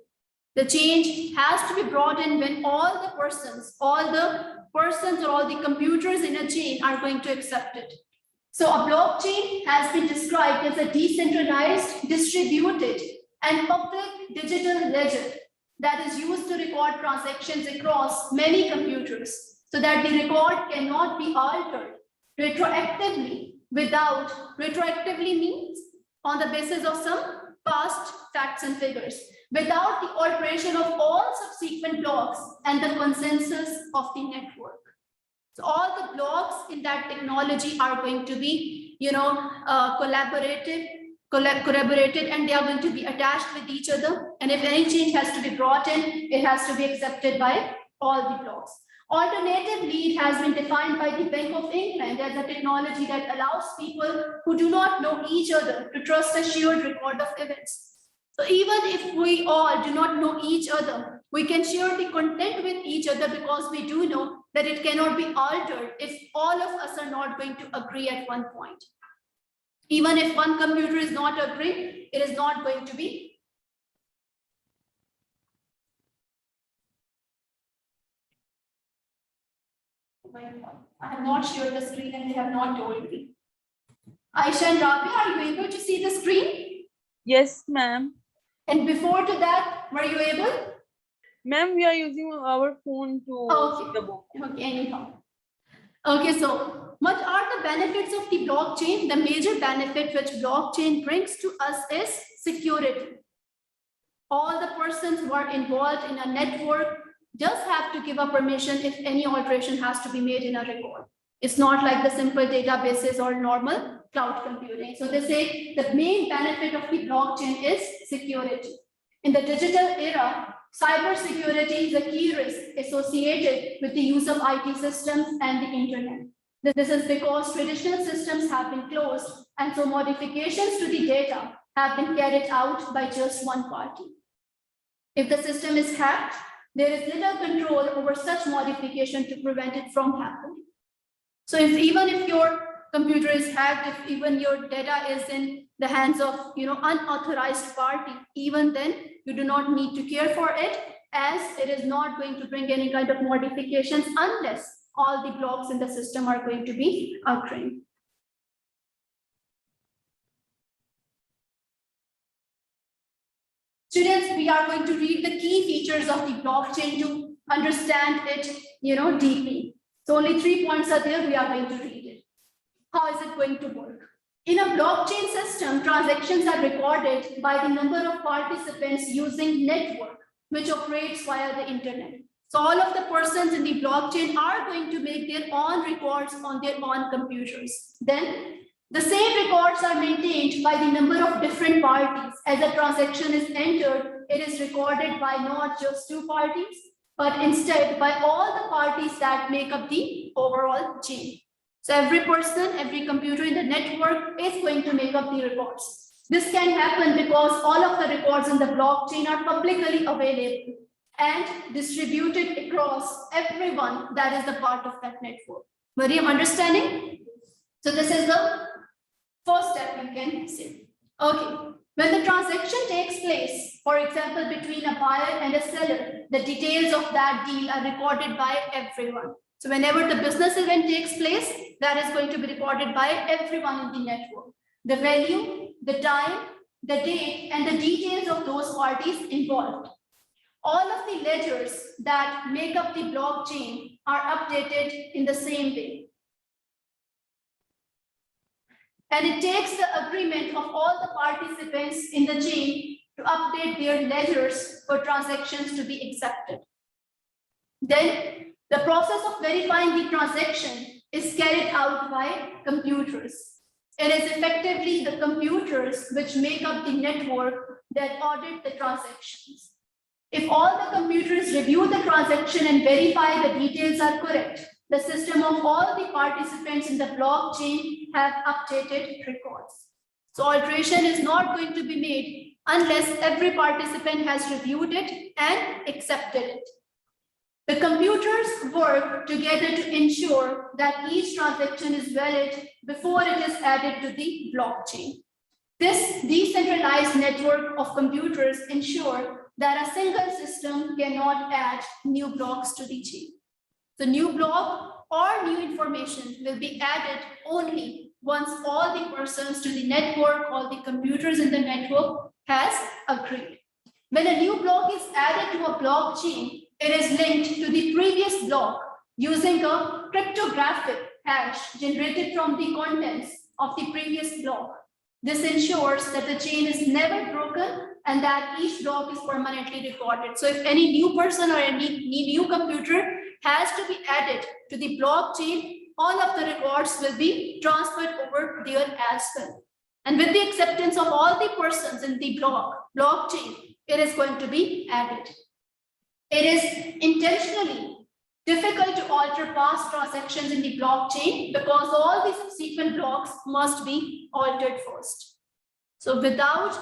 The change has to be brought in when all the persons or all the computers in a chain are going to accept it. So a blockchain has been described as a decentralized, distributed, and public digital ledger that is used to record transactions across many computers, so that the record cannot be altered retroactively retroactively means on the basis of some past facts and figures, without the alteration of all subsequent blocks and the consensus of the network. So all the blocks in that technology are going to be, collaborative, collaborated, and they are going to be attached with each other. And if any change has to be brought in, it has to be accepted by all the blocks. Alternatively, it has been defined by the Bank of England as a technology that allows people who do not know each other to trust a shared record of events. So even if we all do not know each other, we can share the content with each other because we do know that it cannot be altered if all of us are not going to agree at one point. Even if one computer is not agreeing, it is not going to be. I have not shared the screen and they have not told me. Aisha and Rabia, are you able to see the screen? Yes, ma'am. And before to that, were you able? Ma'am, we are using our phone to see the book. Okay, anyhow. Okay, so what are the benefits of the blockchain? The major benefit which blockchain brings to us is security. All the persons who are involved in a network just have to give a permission if any alteration has to be made in a record. It's not like the simple databases or normal cloud computing. So they say the main benefit of the blockchain is security. In the digital era, cybersecurity is a key risk associated with the use of IT systems and the internet. This is because traditional systems have been closed, and so modifications to the data have been carried out by just one party. If the system is hacked, there is little control over such modification to prevent it from happening. So even if your computer is hacked, if even your data is in the hands of unauthorized party, even then you do not need to care for it, as it is not going to bring any kind of modifications unless all the blocks in the system are going to be occurring. Students, we are going to read the key features of the blockchain to understand it, deeply. So only 3 points are there. We are going to read it. How is it going to work? In a blockchain system, transactions are recorded by the number of participants using network, which operates via the internet. So all of the persons in the blockchain are going to make their own records on their own computers. Then the same records are maintained by the number of different parties. As a transaction is entered, it is recorded by not just 2 parties, but instead by all the parties that make up the overall chain. So every person, every computer in the network is going to make up the records. This can happen because all of the records in the blockchain are publicly available and distributed across everyone that is the part of that network. Mariam, understanding? So this is the first step you can say. Okay, when the transaction takes place, for example, between a buyer and a seller, the details of that deal are recorded by everyone. So whenever the business event takes place, that is going to be recorded by everyone in the network. The value, the time, the date, and the details of those parties involved. All of the ledgers that make up the blockchain are updated in the same way. And it takes the agreement of all the participants in the chain to update their ledgers for transactions to be accepted. Then the process of verifying the transaction is carried out by computers. It is effectively the computers which make up the network that audit the transactions. If all the computers review the transaction and verify the details are correct, the system of all the participants in the blockchain have updated records. So alteration is not going to be made unless every participant has reviewed it and accepted it. The computers work together to ensure that each transaction is valid before it is added to the blockchain. This decentralized network of computers ensure that a single system cannot add new blocks to the chain. The new block or new information will be added only once all the persons to the network, all the computers in the network has agreed. When a new block is added to a blockchain, it is linked to the previous block using a cryptographic hash generated from the contents of the previous block. This ensures that the chain is never broken and that each block is permanently recorded. So if any new person or any new computer has to be added to the blockchain, all of the records will be transferred over there as well. And with the acceptance of all the persons in the blockchain, it is going to be added. It is intentionally difficult to alter past transactions in the blockchain because all the subsequent blocks must be altered first. So without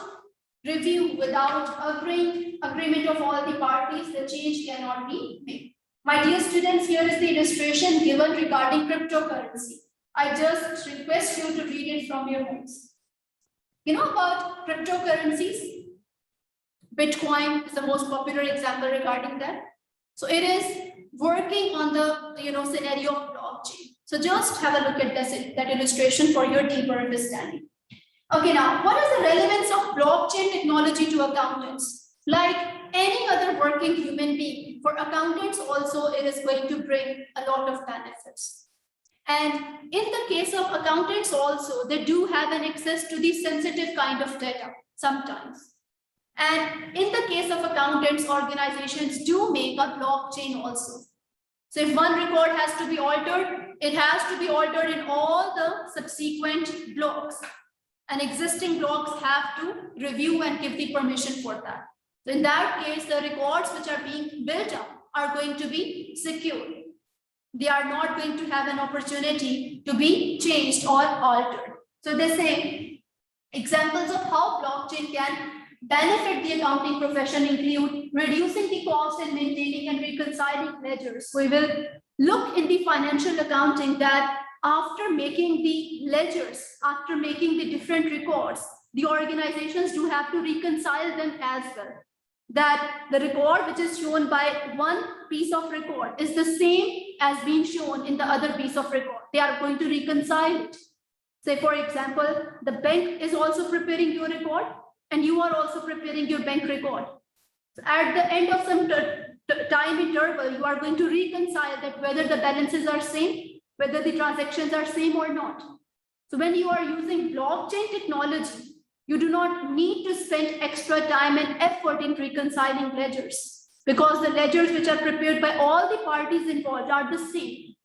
review, without agreement of all the parties, the change cannot be made. My dear students, here is the illustration given regarding cryptocurrency. I just request you to read it from your homes. You know about cryptocurrencies? Bitcoin is the most popular example regarding that. So it is working on the scenario of blockchain. So just have a look at that illustration for your deeper understanding. Okay, now what is the relevance of blockchain technology to accountants? Like any other working human being, for accountants also it is going to bring a lot of benefits. And in the case of accountants also, they do have an access to the sensitive kind of data sometimes. And in the case of accountants, organizations do make a blockchain also. So if one record has to be altered, it has to be altered in all the subsequent blocks. And existing blocks have to review and give the permission for that. So in that case, the records which are being built up are going to be secure. They are not going to have an opportunity to be changed or altered. So they say examples of how blockchain can benefit the accounting profession include reducing the cost in maintaining and reconciling ledgers. We will look in the financial accounting that after making the ledgers, after making the different records, the organizations do have to reconcile them as well. That the record which is shown by one piece of record is the same as being shown in the other piece of record. They are going to reconcile it. Say, for example, the bank is also preparing your record and you are also preparing your bank record. So at the end of some time interval, you are going to reconcile that whether the balances are same, whether the transactions are same or not. So when you are using blockchain technology, you do not need to spend extra time and effort in reconciling ledgers because the ledgers which are prepared by all the parties involved are the same.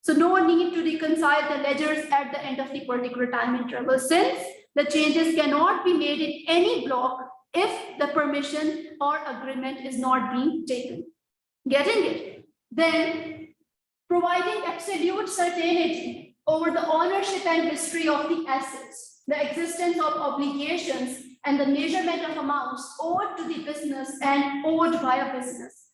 So no need to reconcile the ledgers at the end of the particular time interval since the changes cannot be made in any block if the permission or agreement is not being taken. Getting it? Then providing absolute certainty over the ownership and history of the assets, the existence of obligations, and the measurement of amounts owed to the business and owed by a business.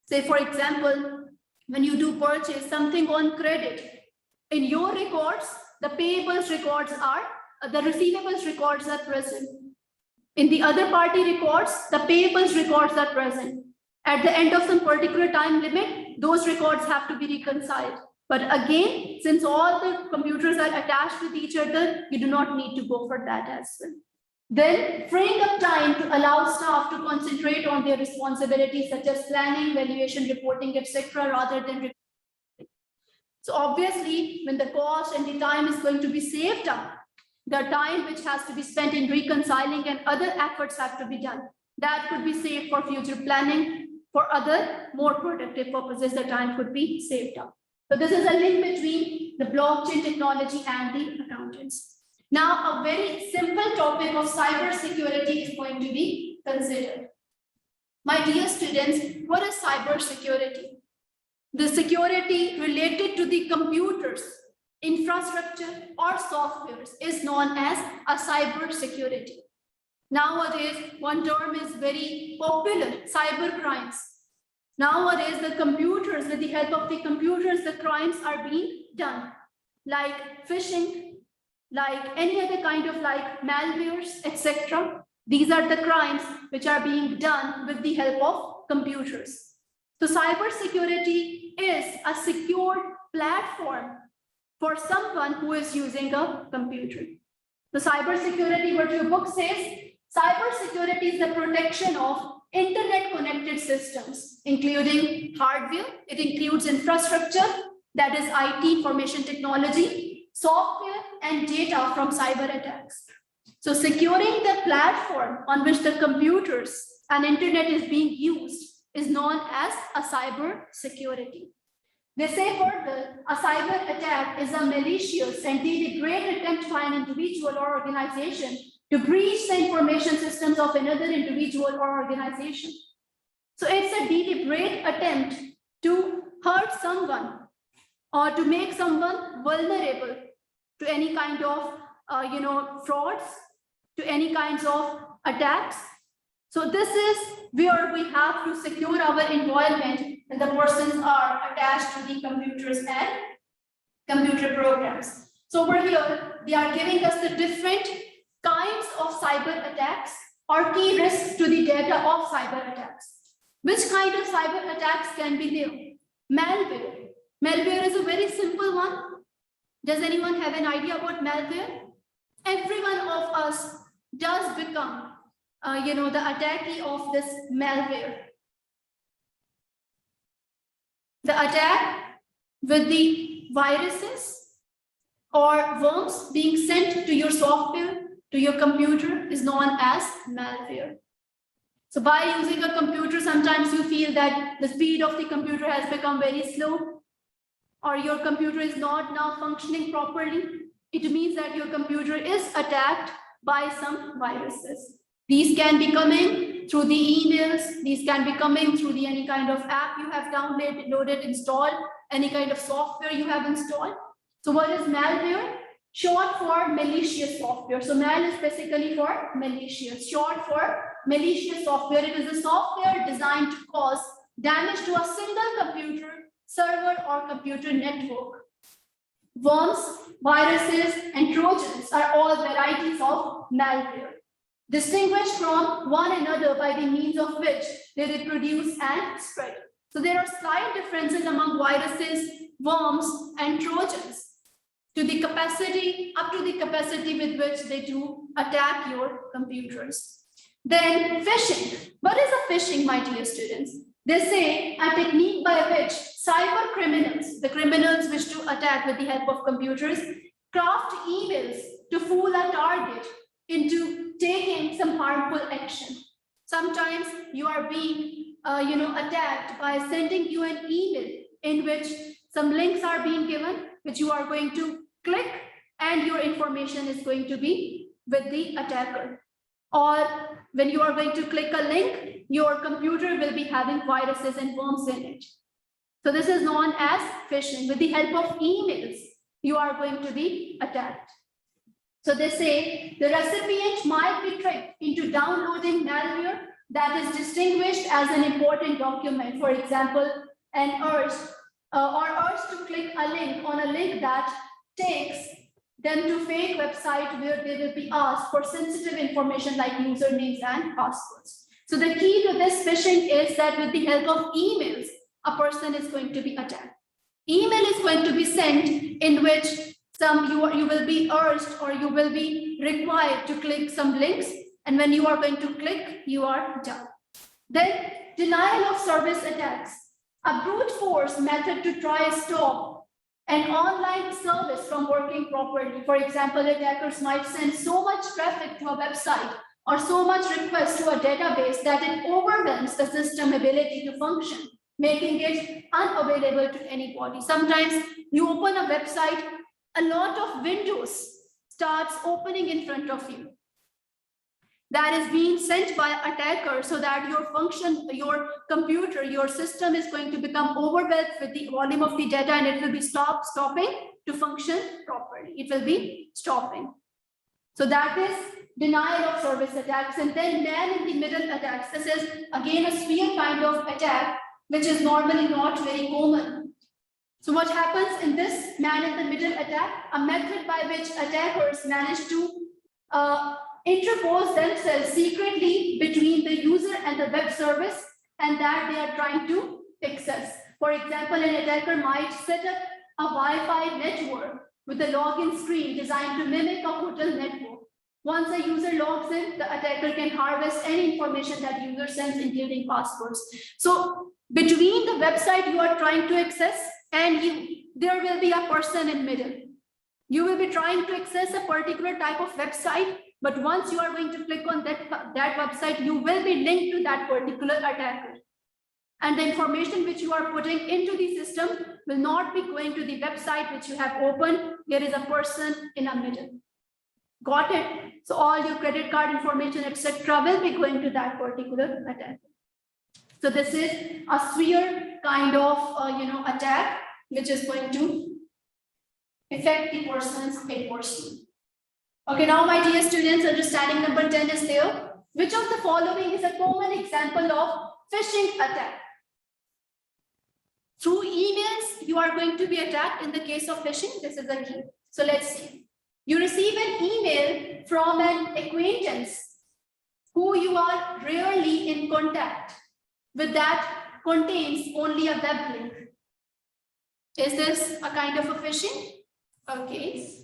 Say, for example, when you do purchase something on credit, in your records, the payables records are, the receivables records are present. In the other party records, the payables records are present. At the end of some particular time limit, those records have to be reconciled. But again, since all the computers are attached with each other, you do not need to go for that as well. Then freeing up time to allow staff to concentrate on their responsibilities such as planning, valuation, reporting, etc., rather than reporting. So obviously, when the cost and the time is going to be saved up, the time which has to be spent in reconciling and other efforts have to be done. That could be saved for future planning. For other more productive purposes, the time could be saved up. So this is a link between the blockchain technology and the accountants. Now, a very simple topic of cybersecurity is going to be considered. My dear students, what is cybersecurity? The security related to the computers, infrastructure, or softwares is known as a cybersecurity. Nowadays, one term is very popular, cyber crimes. Nowadays, the computers, with the help of the computers, the crimes are being done, like phishing, like any other kind of like malwares, etc. These are the crimes which are being done with the help of computers. So cybersecurity is a secured platform for someone who is using a computer. The cybersecurity, what your book says, cybersecurity is the protection of internet connected systems, including hardware. It includes infrastructure, that is IT, information technology, software, and data from cyber attacks. So securing the platform on which the computers and internet is being used is known as a cyber security. They say further, a cyber attack is a malicious and deliberate attempt by an individual or organization to breach the information systems of another individual or organization. So it's a deliberate attempt to hurt someone or to make someone vulnerable to any kind of frauds, to any kinds of attacks. So this is where we have to secure our environment and the persons are attached to the computers and computer programs. So over here, they are giving us the different kinds of cyber attacks or key risks to the data of cyber attacks. Which kind of cyber attacks can be there? Malware. Malware is a very simple one. Does anyone have an idea about malware? Every one of us does become the attackee of this malware. The attack with the viruses or worms being sent to your software, to your computer is known as malware. So by using a computer, sometimes you feel that the speed of the computer has become very slow, or your computer is not now functioning properly. It means that your computer is attacked by some viruses. These can be coming through the emails. These can be coming through any kind of app you have downloaded, installed, any kind of software you have installed. So what is malware? Short for malicious software. So mal is basically for malicious. Short for malicious software. It is a software designed to cause damage to a single computer, server, or computer network. Worms, viruses, and Trojans are all varieties of malware, distinguished from one another by the means of which they reproduce and spread. So there are slight differences among viruses, worms, and Trojans to the capacity, up to the capacity with which they do attack your computers. Then phishing. What is a phishing, my dear students? They say a technique by which cyber criminals, the criminals wish to attack with the help of computers, craft emails to fool a target into taking some harmful action. Sometimes you are being attacked by sending you an email in which some links are being given, which you are going to click, and your information is going to be with the attacker. Or when you are going to click a link, your computer will be having viruses and worms in it. So this is known as phishing. With the help of emails, you are going to be attacked. So they say the recipient might be tricked into downloading malware that is distinguished as an important document. For example, an urge to click a link on a link that takes them to fake website where they will be asked for sensitive information like usernames and passwords. So the key to this phishing is that with the help of emails, a person is going to be attacked. Email is going to be sent in which you will be urged or you will be required to click some links, and when you are going to click, you are done. Then denial of service attacks, a brute force method to try to stop an online service from working properly. For example, attackers might send so much traffic to a website or so much requests to a database that it overwhelms the system ability to function, making it unavailable to anybody. Sometimes you open a website, a lot of windows starts opening in front of you. That is being sent by attackers so that your computer, your system is going to become overwhelmed with the volume of the data, and it will be stopping to function properly. It will be stopping. So that is denial of service attacks. And then man in the middle attacks. This is again a severe kind of attack, which is normally not very common. So what happens in this man in the middle attack? A method by which attackers manage to interpose themselves secretly between the user and the web service, and that they are trying to access. For example, an attacker might set up a Wi-Fi network with a login screen designed to mimic a hotel network. Once a user logs in, the attacker can harvest any information that user sends, including passwords. So between the website you are trying to access and there will be a person in middle. You will be trying to access a particular type of website, but once you are going to click on that website, you will be linked to that particular attacker. And the information which you are putting into the system will not be going to the website which you have opened. There is a person in the middle. Got it? So all your credit card information, etc., will be going to that particular attack. So this is a sphere kind of attack which is going to affect the person's person. Okay, now my dear students, understanding number 10 is there. Which of the following is a common example of phishing attack? Through emails, you are going to be attacked in the case of phishing. This is the key. So let's see. You receive an email from an acquaintance who you are rarely in contact with that contains only a web link. Is this a kind of a phishing? Okay.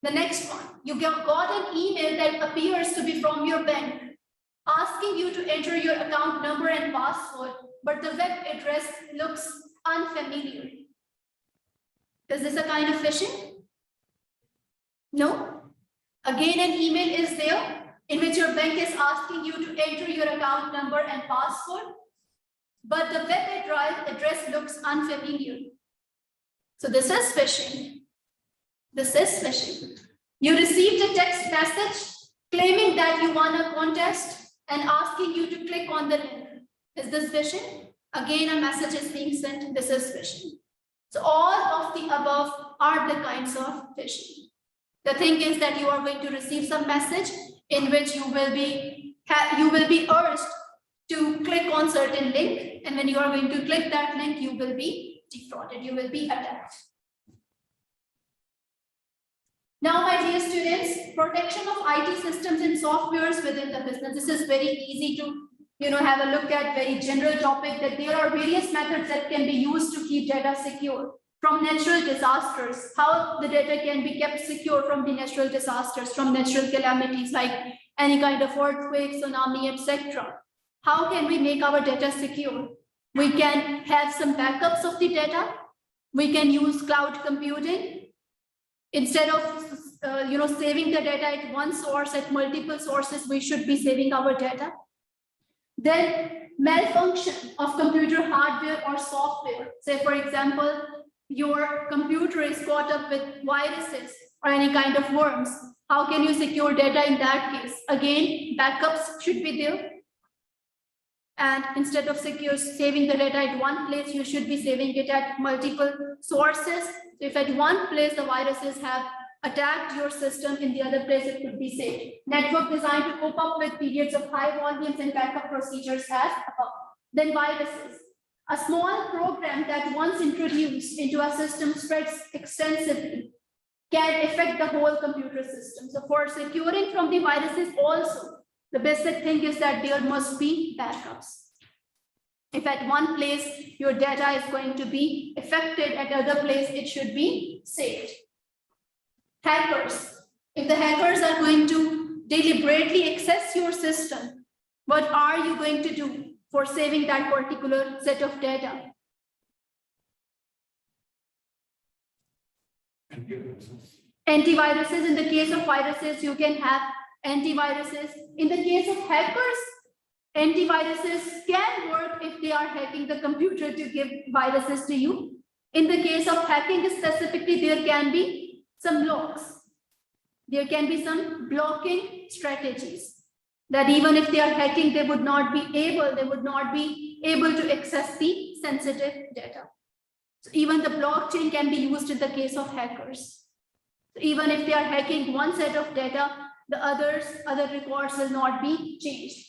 The next one, you got an email that appears to be from your bank asking you to enter your account number and password, but the web address looks unfamiliar. Is this a kind of phishing? No. Again, an email is there in which your bank is asking you to enter your account number and password, but the web address looks unfamiliar. So this is phishing. This is phishing. You received a text message claiming that you won a contest and asking you to click on the link. Is this phishing? Again, a message is being sent. This is phishing. So all of the above are the kinds of phishing. The thing is that you are going to receive some message in which you will be urged to click on certain link, and when you are going to click that link, you will be defrauded. You will be attacked. Now, my dear students, protection of IT systems and softwares within the business. This is very easy to have a look at, very general topic, that there are various methods that can be used to keep data secure. From natural disasters, how the data can be kept secure from the natural disasters, from natural calamities like any kind of earthquake, tsunami, etc. How can we make our data secure? We can have some backups of the data. We can use cloud computing. Instead of saving the data at one source, at multiple sources, we should be saving our data. Then malfunction of computer hardware or software. Say, for example, your computer is caught up with viruses or any kind of worms. How can you secure data in that case? Again, backups should be there. And instead of saving the data at one place, you should be saving it at multiple sources. So if at one place the viruses have attacked your system, in the other place it could be saved. Network designed to cope up with periods of high volumes and backup procedures as above. Then viruses. A small program that once introduced into a system spreads extensively, can affect the whole computer system. So for securing from the viruses also, the basic thing is that there must be backups. If at one place your data is going to be affected, at other place it should be saved. Hackers. If the hackers are going to deliberately access your system, what are you going to do for saving that particular set of data? Antiviruses. In the case of viruses, you can have antiviruses. In the case of hackers, antiviruses can work if they are hacking the computer to give viruses to you. In the case of hacking specifically, there can be some locks. There can be some blocking strategies that even if they are hacking, they would not be able to access the sensitive data. So even the blockchain can be used in the case of hackers. So even if they are hacking one set of data, the other records will not be changed.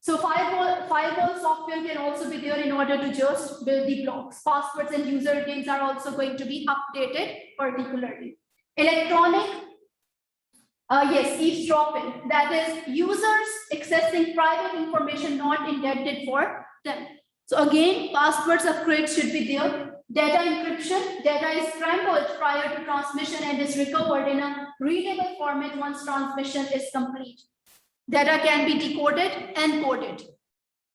So firewall software can also be there in order to just build the blocks. Passwords and usernames are also going to be updated particularly. Electronic, eavesdropping. That is users accessing private information not intended for them. So again, passwords upgrades should be there. Data encryption, data is scrambled prior to transmission and is recovered in a readable format once transmission is complete. Data can be decoded and coded.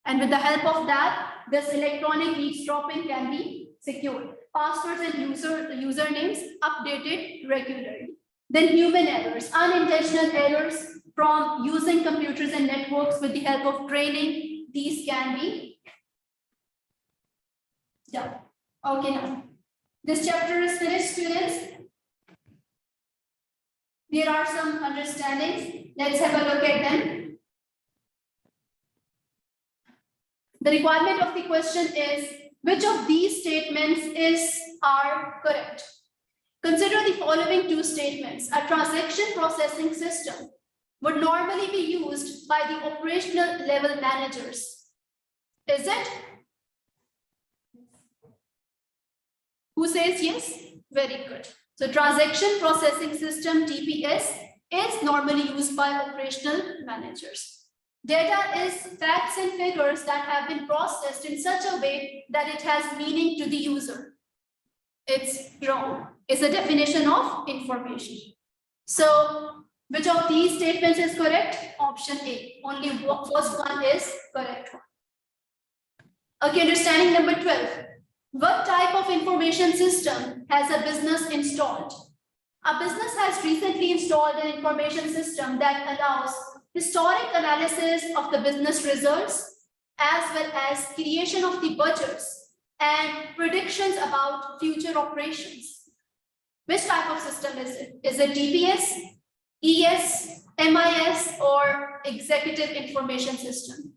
And with the help of that, this electronic eavesdropping can be secured. Passwords and usernames updated regularly. Then human errors, unintentional errors from using computers and networks with the help of training, these can be Done. Okay, now this chapter is finished, students. There are some understandings. Let's have a look at them. The requirement of the question is, which of these statements are correct? Consider the following two statements. A transaction processing system would normally be used by the operational level managers. Is it? Who says yes? Very good. So transaction processing system TPS is normally used by operational managers. Data is facts and figures that have been processed in such a way that it has meaning to the user. It's wrong. It's a definition of information. So which of these statements is correct? Option A. Only first one is correct one. Okay, understanding number 12. What type of information system has a business installed? A business has recently installed an information system that allows historic analysis of the business results, as well as creation of the budgets and predictions about future operations. Which type of system is it? Is it DPS, ES, MIS, or Executive Information System?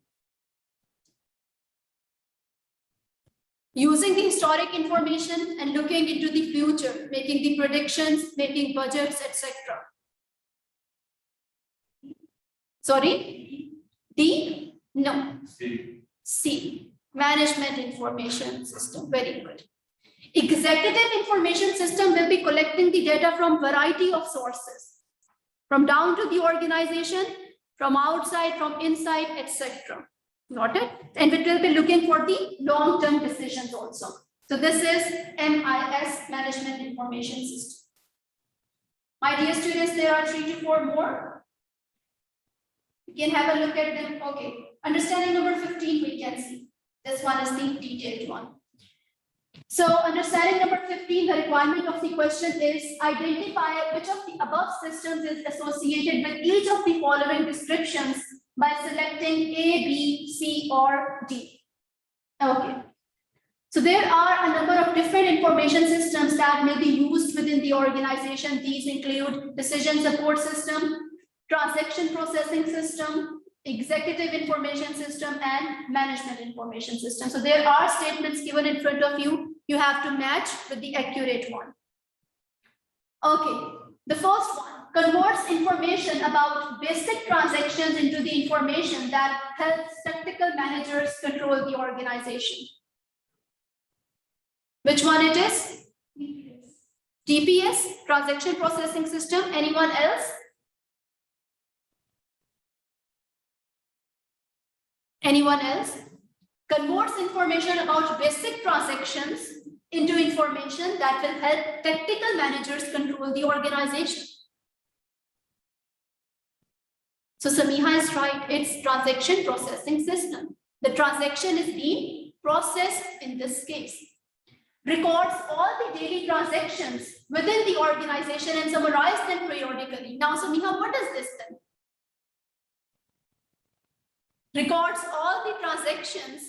Using the historic information and looking into the future, making the predictions, making budgets, etc. Sorry? D? No. C. Management Information System. Very good. Executive Information System will be collecting the data from variety of sources, from down to the organization, from outside, from inside, etc. Got it? And it will be looking for the long-term decisions also. So this is MIS, Management Information System. My dear students, there are 3 to 4 more. You can have a look at them. Okay. Understanding number 15, we can see. This one is the detailed one. So understanding number 15, the requirement of the question is identify which of the above systems is associated with each of the following descriptions by selecting A, B, C, or D. Okay. So there are a number of different information systems that may be used within the organization. These include decision support system, transaction processing system, executive information system, and management information system. So there are statements given in front of you. You have to match with the accurate one. Okay, the first one converts information about basic transactions into the information that helps technical managers control the organization. Which one it is? TPS, transaction processing system. Anyone else? Anyone else? Converts information about basic transactions into information that will help technical managers control the organization. So Samiha is right, it's transaction processing system. The transaction is being processed in this case. Records all the daily transactions within the organization and summarize them periodically. Now Samiha, what is this then? Records all the transactions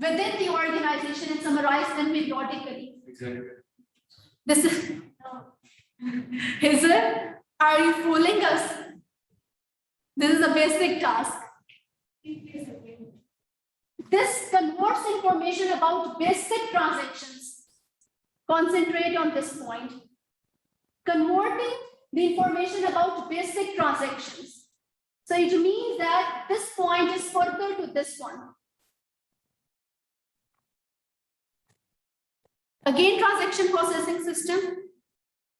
within the organization and summarize them periodically. Exactly. This is it? Are you fooling us? This is a basic task. This converts information about basic transactions. Concentrate on this point. Converting the information about basic transactions. So it means that this point is further to this one. Again, transaction processing system.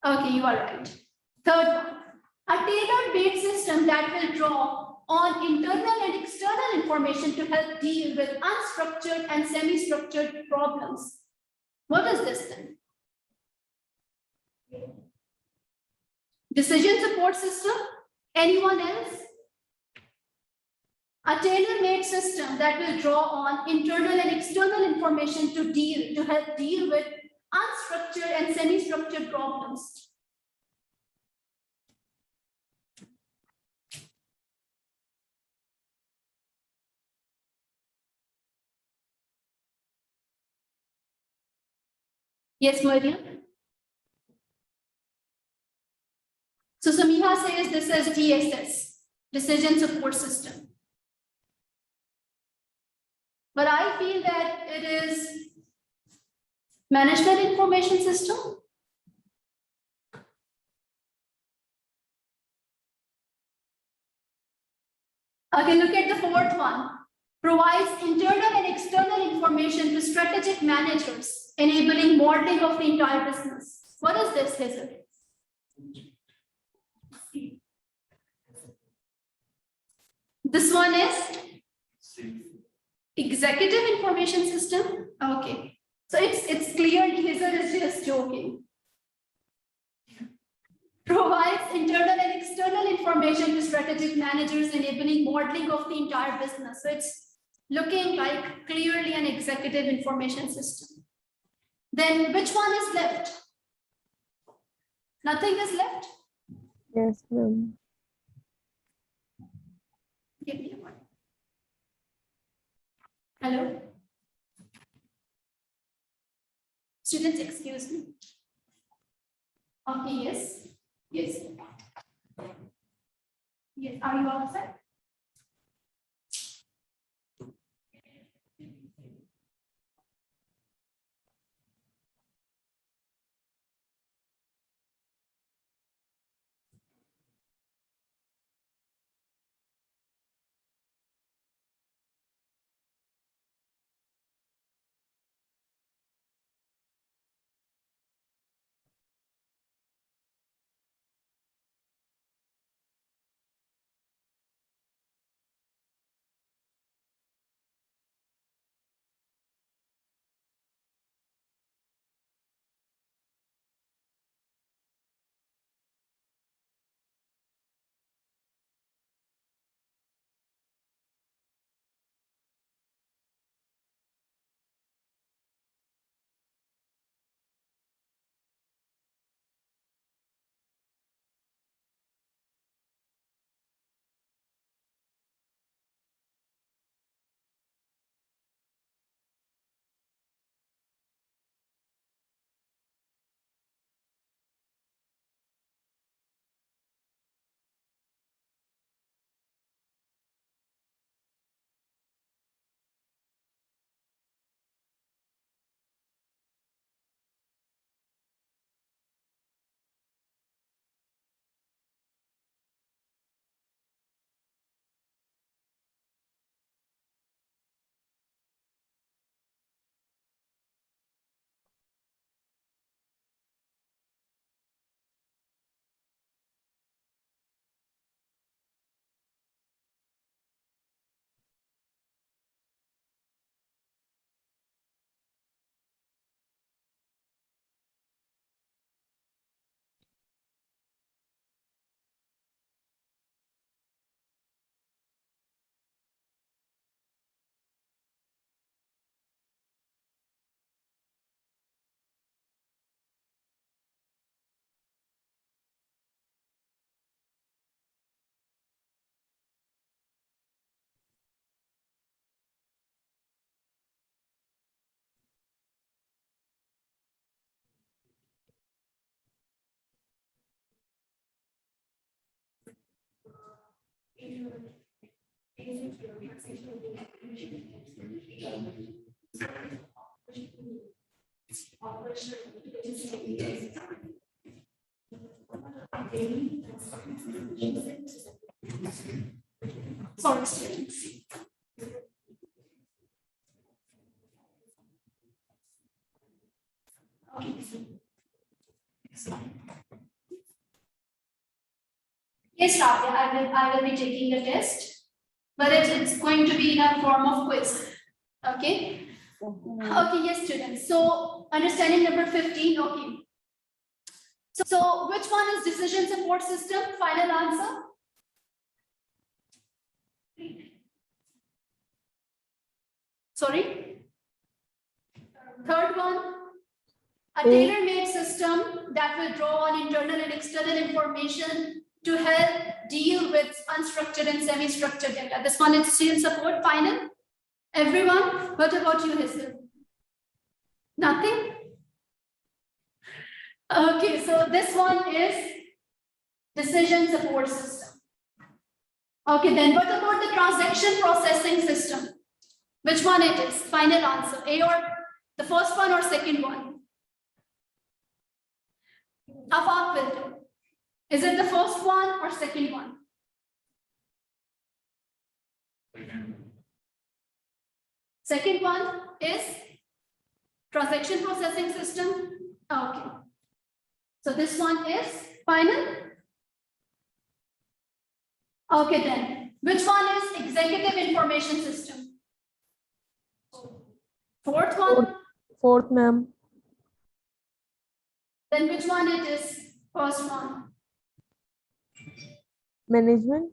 Okay, you are right. Third one, a tailor-made system that will draw on internal and external information to help deal with unstructured and semi-structured problems. What is this then? Decision support system? Anyone else? A tailor-made system that will draw on internal and external information to help deal with unstructured and semi-structured problems. Yes, Maria. So Samiha says this is DSS, Decision Support System. But I feel that it is Management Information System. Okay, look at the fourth one. Provides internal and external information to strategic managers, enabling modeling of the entire business. What is this, Hazel? This one is Executive Information System. Okay. So it's clear Hazel is just joking. Provides internal and external information to strategic managers, enabling modeling of the entire business. So it's looking like clearly an executive information system. Then which one is left? Nothing is left? Yes, ma'am. Give me a moment. Hello? Students, excuse me. Okay, yes. Yes. Yes, are you all set? Sorry, students. Yes, Ravya, I will be taking the test, but it's going to be in a form of quiz. Okay? Okay, yes, students. So understanding number 15, okay. So which one is decision support system? Final answer? Sorry? Third one? A tailor-made system that will draw on internal and external information to help deal with unstructured and semi-structured data. This one is decision support. Final? Everyone? What about you, Hazel? Nothing? Okay, so this one is decision support system. Okay, then what about the transaction processing system? Which one it is? Final answer. A or the first one or second one? Afaq will do. Is it the first one or second one? Second one is transaction processing system. Okay. So this one is final. Okay then. Which one is executive information system? Fourth one. Fourth, ma'am. Then which one it is? First one. Management.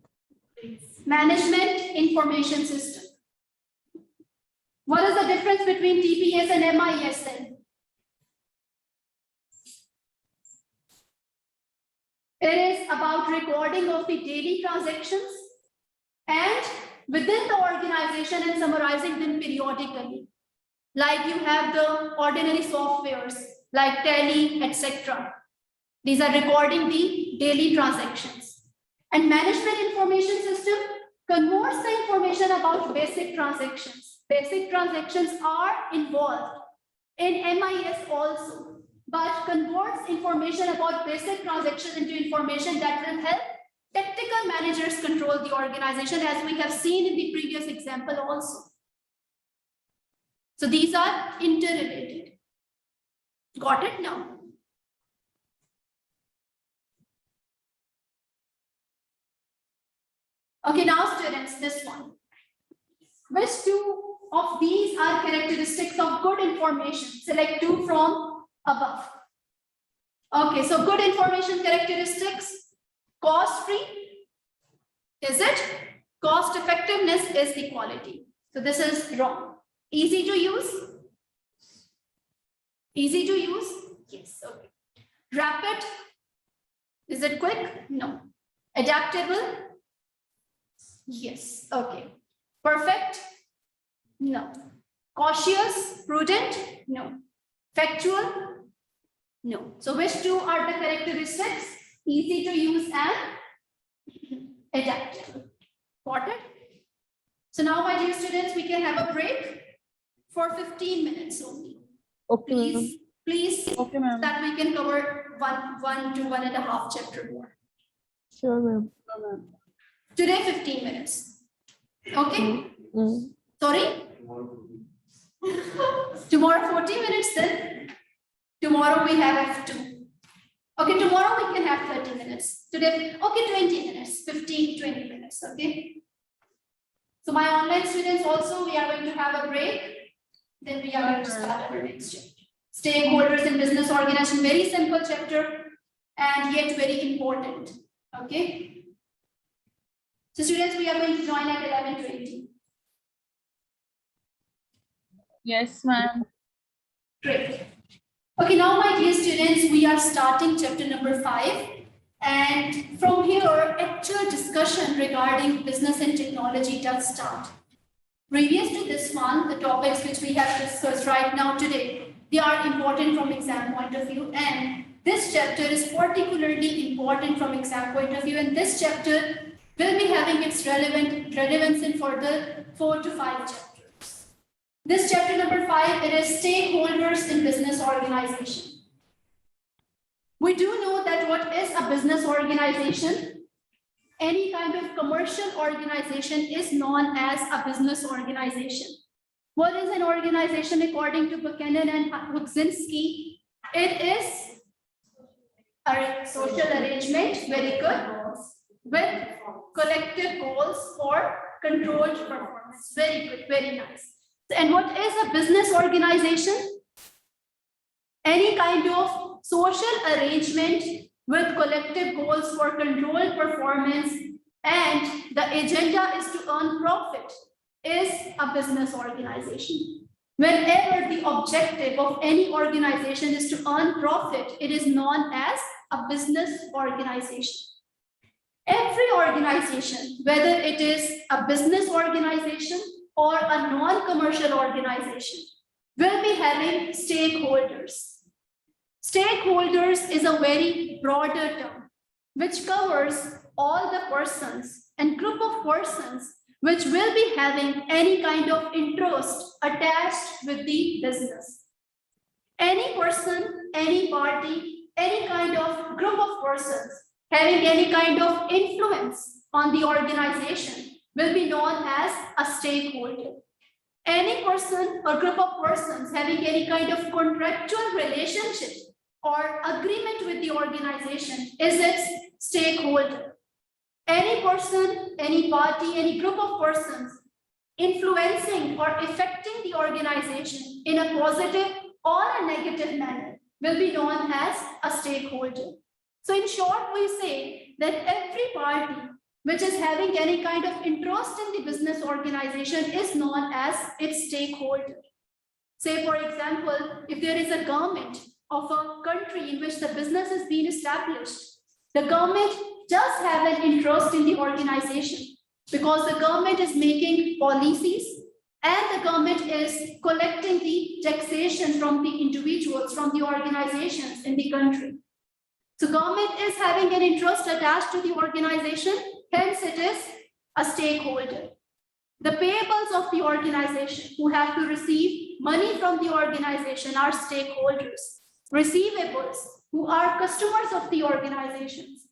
Management information system. What is the difference between TPS and MIS then? It is about recording of the daily transactions and within the organization and summarizing them periodically. Like you have the ordinary softwares like Tally, etc. These are recording the daily transactions. And management information system converts the information about basic transactions. Basic transactions are involved in MIS also, but converts information about basic transactions into information that will help technical managers control the organization, as we have seen in the previous example also. So these are interrelated. Got it now? Okay, now students, this one. Which two of these are characteristics of good information? Select two from above. Okay, so good information characteristics. Cost free. Is it? Cost effectiveness is the quality. So this is wrong. Easy to use. Easy to use. Yes. Okay. Rapid. Is it quick? No. Adaptable. Yes. Okay. Perfect? No. Cautious? Prudent? No. Factual? No. So which two are the characteristics? Easy to use and adaptable. Got it? So now, my dear students, we can have a break for 15 minutes only. Okay. Please, Okay, ma'am. that we can cover one to 1.5 chapter more. Sure, ma'am. Today, 15 minutes. Okay? Sorry? Tomorrow, 40 minutes then. Tomorrow we have F2. Okay, tomorrow we can have 30 minutes. Today, okay, 20 minutes, 15, 20 minutes, okay? So my online students also, we are going to have a break. Then we are going to start our next chapter. Stakeholders in business organization, very simple chapter and yet very important, okay? So students, we are going to join at 11:20. Yes, ma'am. Great. Okay, now my dear students, we are starting chapter number 5. And from here, actual discussion regarding business and technology does start. Previous to this one, the topics which we have discussed right now today, they are important from exam point of view. And this chapter is particularly important from exam point of view. And this chapter will be having its relevance in further 4 to 5 chapters. This chapter number 5, it is stakeholders in business organization. We do know that what is a business organization? Any kind of commercial organization is known as a business organization. What is an organization according to Buchanan and Hudzinski? It is a social arrangement, very good, with collective goals for controlled performance. Very good, very nice. And what is a business organization? Any kind of social arrangement with collective goals for controlled performance, and the agenda is to earn profit, is a business organization. Whenever the objective of any organization is to earn profit, it is known as a business organization. Every organization, whether it is a business organization or a non-commercial organization, will be having stakeholders. Stakeholders is a very broader term, which covers all the persons and group of persons which will be having any kind of interest attached with the business. Any person, any party, any kind of group of persons having any kind of influence on the organization will be known as a stakeholder. Any person or group of persons having any kind of contractual relationship or agreement with the organization is its stakeholder. Any person, any party, any group of persons influencing or affecting the organization in a positive or a negative manner will be known as a stakeholder. So in short, we say that every party which is having any kind of interest in the business organization is known as its stakeholder. Say, for example, if there is a government of a country in which the business is being established, the government does have an interest in the organization because the government is making policies and the government is collecting the taxation from the individuals, from the organizations in the country. So government is having an interest attached to the organization, hence it is a stakeholder. The payables of the organization who have to receive money from the organization are stakeholders. Receivables who are customers of the organizations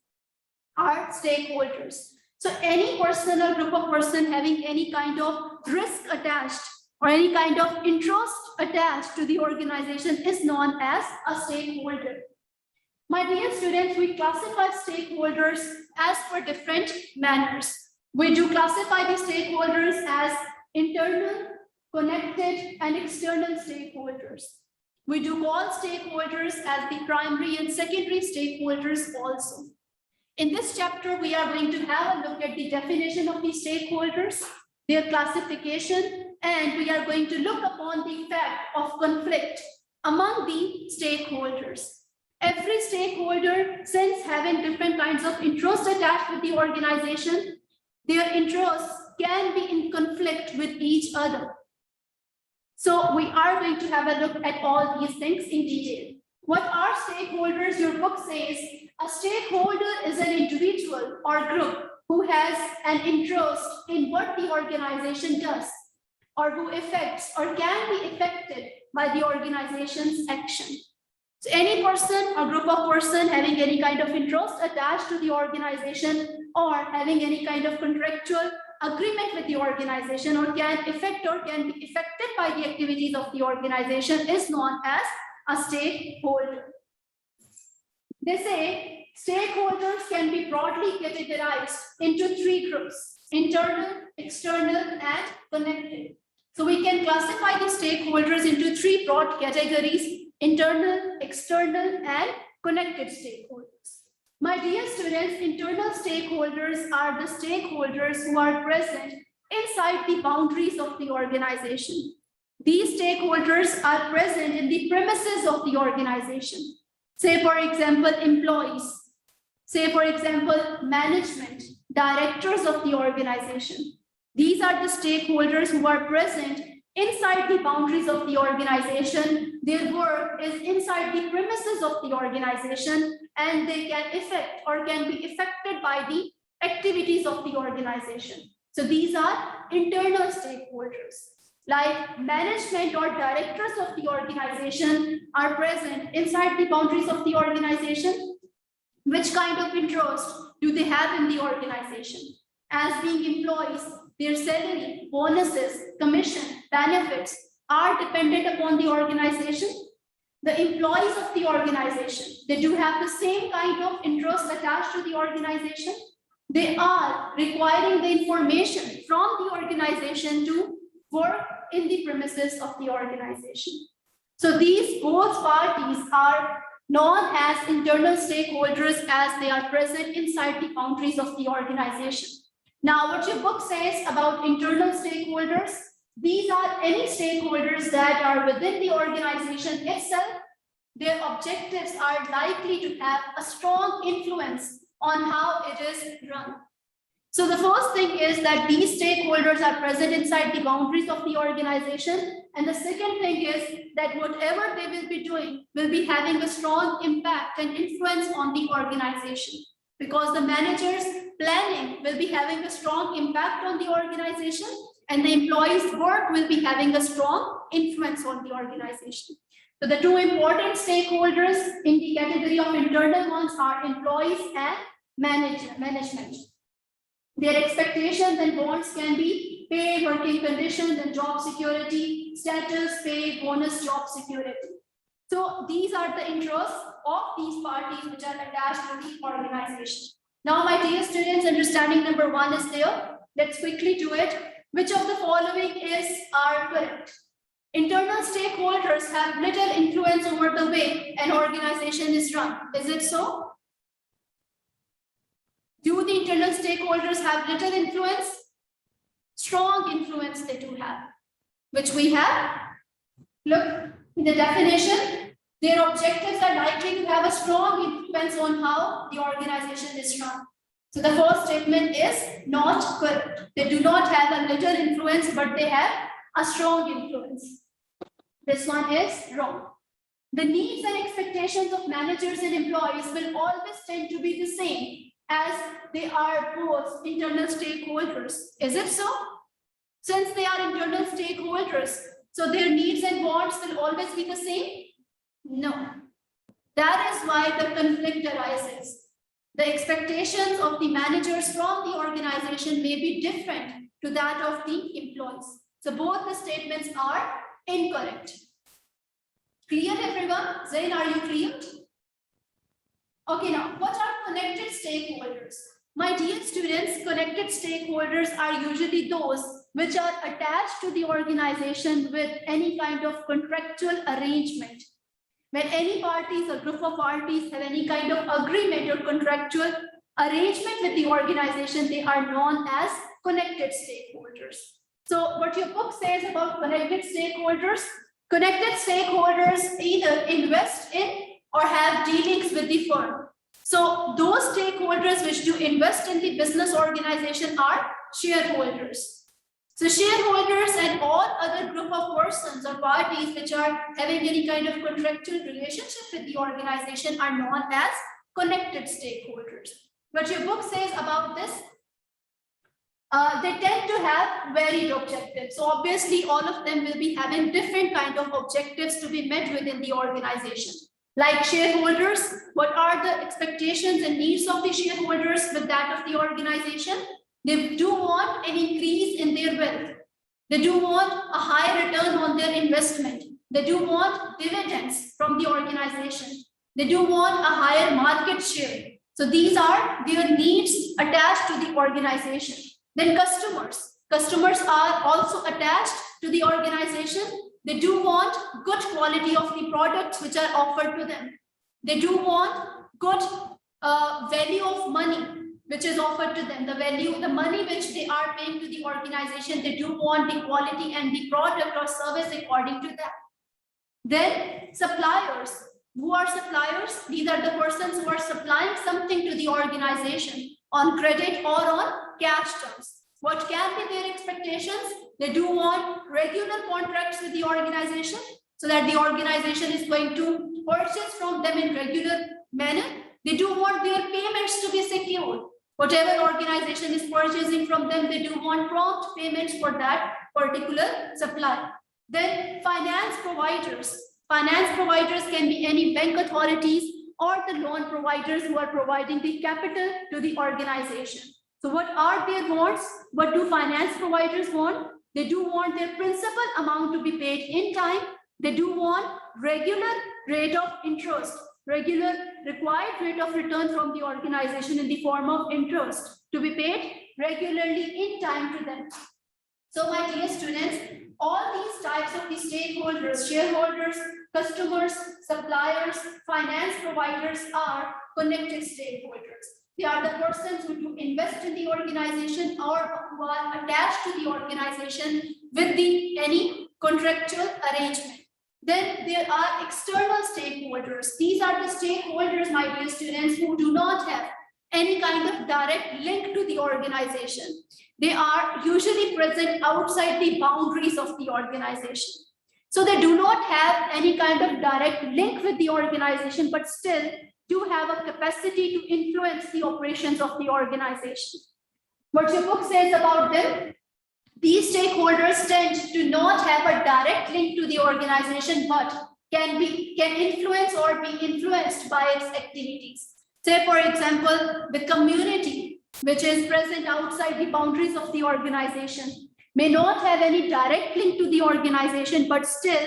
are stakeholders. So any person or group of person having any kind of risk attached or any kind of interest attached to the organization is known as a stakeholder. My dear students, we classify stakeholders as per different manners. We do classify the stakeholders as internal, connected, and external stakeholders. We do call stakeholders as the primary and secondary stakeholders also. In this chapter, we are going to have a look at the definition of the stakeholders, their classification, and we are going to look upon the fact of conflict among the stakeholders. Every stakeholder, since having different kinds of interests attached with the organization, their interests can be in conflict with each other. So we are going to have a look at all these things in detail. What are stakeholders? Your book says a stakeholder is an individual or group who has an interest in what the organization does or who affects or can be affected by the organization's action. So any person or group of person having any kind of interest attached to the organization or having any kind of contractual agreement with the organization or can affect or can be affected by the activities of the organization is known as a stakeholder. They say stakeholders can be broadly categorized into three groups: internal, external, and connected. So we can classify the stakeholders into three broad categories: internal, external, and connected stakeholders. My dear students, internal stakeholders are the stakeholders who are present inside the boundaries of the organization. These stakeholders are present in the premises of the organization. Say, for example, employees. Say, for example, management, directors of the organization. These are the stakeholders who are present inside the boundaries of the organization. Their work is inside the premises of the organization, and they can affect or can be affected by the activities of the organization. So these are internal stakeholders. Like management or directors of the organization are present inside the boundaries of the organization. Which kind of interest do they have in the organization? As being employees, their salary, bonuses, commission, benefits are dependent upon the organization. The employees of the organization, they do have the same kind of interest attached to the organization. They are requiring the information from the organization to work in the premises of the organization. So these both parties are known as internal stakeholders as they are present inside the boundaries of the organization. Now, what your book says about internal stakeholders, these are any stakeholders that are within the organization itself. Their objectives are likely to have a strong influence on how it is run. So the first thing is that these stakeholders are present inside the boundaries of the organization. And the second thing is that whatever they will be doing will be having a strong impact and influence on the organization, because the manager's planning will be having a strong impact on the organization and the employees' work will be having a strong influence on the organization. So the two important stakeholders in the category of internal ones are employees and management. Their expectations and wants can be pay, working conditions, and job security, status, pay, bonus, job security. So these are the interests of these parties which are attached to the organization. Now, my dear students, understanding number 1 is there. Let's quickly do it. Which of the following are correct? Internal stakeholders have little influence over the way an organization is run. Is it so? Do the internal stakeholders have little influence? Strong influence they do have, which we have. Look, in the definition, their objectives are likely to have a strong influence on how the organization is run. So the first statement is not correct. They do not have a little influence, but they have a strong influence. This one is wrong. The needs and expectations of managers and employees will always tend to be the same, as they are both internal stakeholders. Is it so? Since they are internal stakeholders, so their needs and wants will always be the same? No. That is why the conflict arises. The expectations of the managers from the organization may be different to that of the employees. So both the statements are incorrect. Clear, everyone? Zain, are you clear? Okay, now, what are connected stakeholders? My dear students, connected stakeholders are usually those which are attached to the organization with any kind of contractual arrangement. When any parties or group of parties have any kind of agreement or contractual arrangement with the organization, they are known as connected stakeholders. So what your book says about connected stakeholders either invest in or have dealings with the firm. So those stakeholders which do invest in the business organization are shareholders. So shareholders and all other group of persons or parties which are having any kind of contractual relationship with the organization are known as connected stakeholders. What your book says about this, they tend to have varied objectives. So obviously all of them will be having different kind of objectives to be met within the organization. Like shareholders, what are the expectations and needs of the shareholders with that of the organization? They do want an increase in their wealth. They do want a high return on their investment. They do want dividends from the organization. They do want a higher market share. So these are their needs attached to the organization. Then customers. Customers are also attached to the organization. They do want good quality of the products which are offered to them. They do want good value of money which is offered to them. The money which they are paying to the organization, they do want the quality and the product or service according to that. Then suppliers. Who are suppliers? These are the persons who are supplying something to the organization on credit or on cash terms. What can be their expectations? They do want regular contracts with the organization so that the organization is going to purchase from them in regular manner. They do want their payments to be secured. Whatever organization is purchasing from them, they do want prompt payments for that particular supply. Then finance providers. Finance providers can be any bank authorities or the loan providers who are providing the capital to the organization. So what are their wants? What do finance providers want? They do want their principal amount to be paid in time. They do want regular rate of interest, regular required rate of return from the organization in the form of interest to be paid regularly in time to them. So my dear students, all these types of the stakeholders, shareholders, customers, suppliers, finance providers are connected stakeholders. They are the persons who do invest in the organization or who are attached to the organization with any contractual arrangement. Then there are external stakeholders. These are the stakeholders, my dear students, who do not have any kind of direct link to the organization. They are usually present outside the boundaries of the organization. So they do not have any kind of direct link with the organization, but still do have a capacity to influence the operations of the organization. What your book says about them? These stakeholders tend to not have a direct link to the organization, but can influence or be influenced by its activities. Say, for example, the community, which is present outside the boundaries of the organization, may not have any direct link to the organization, but still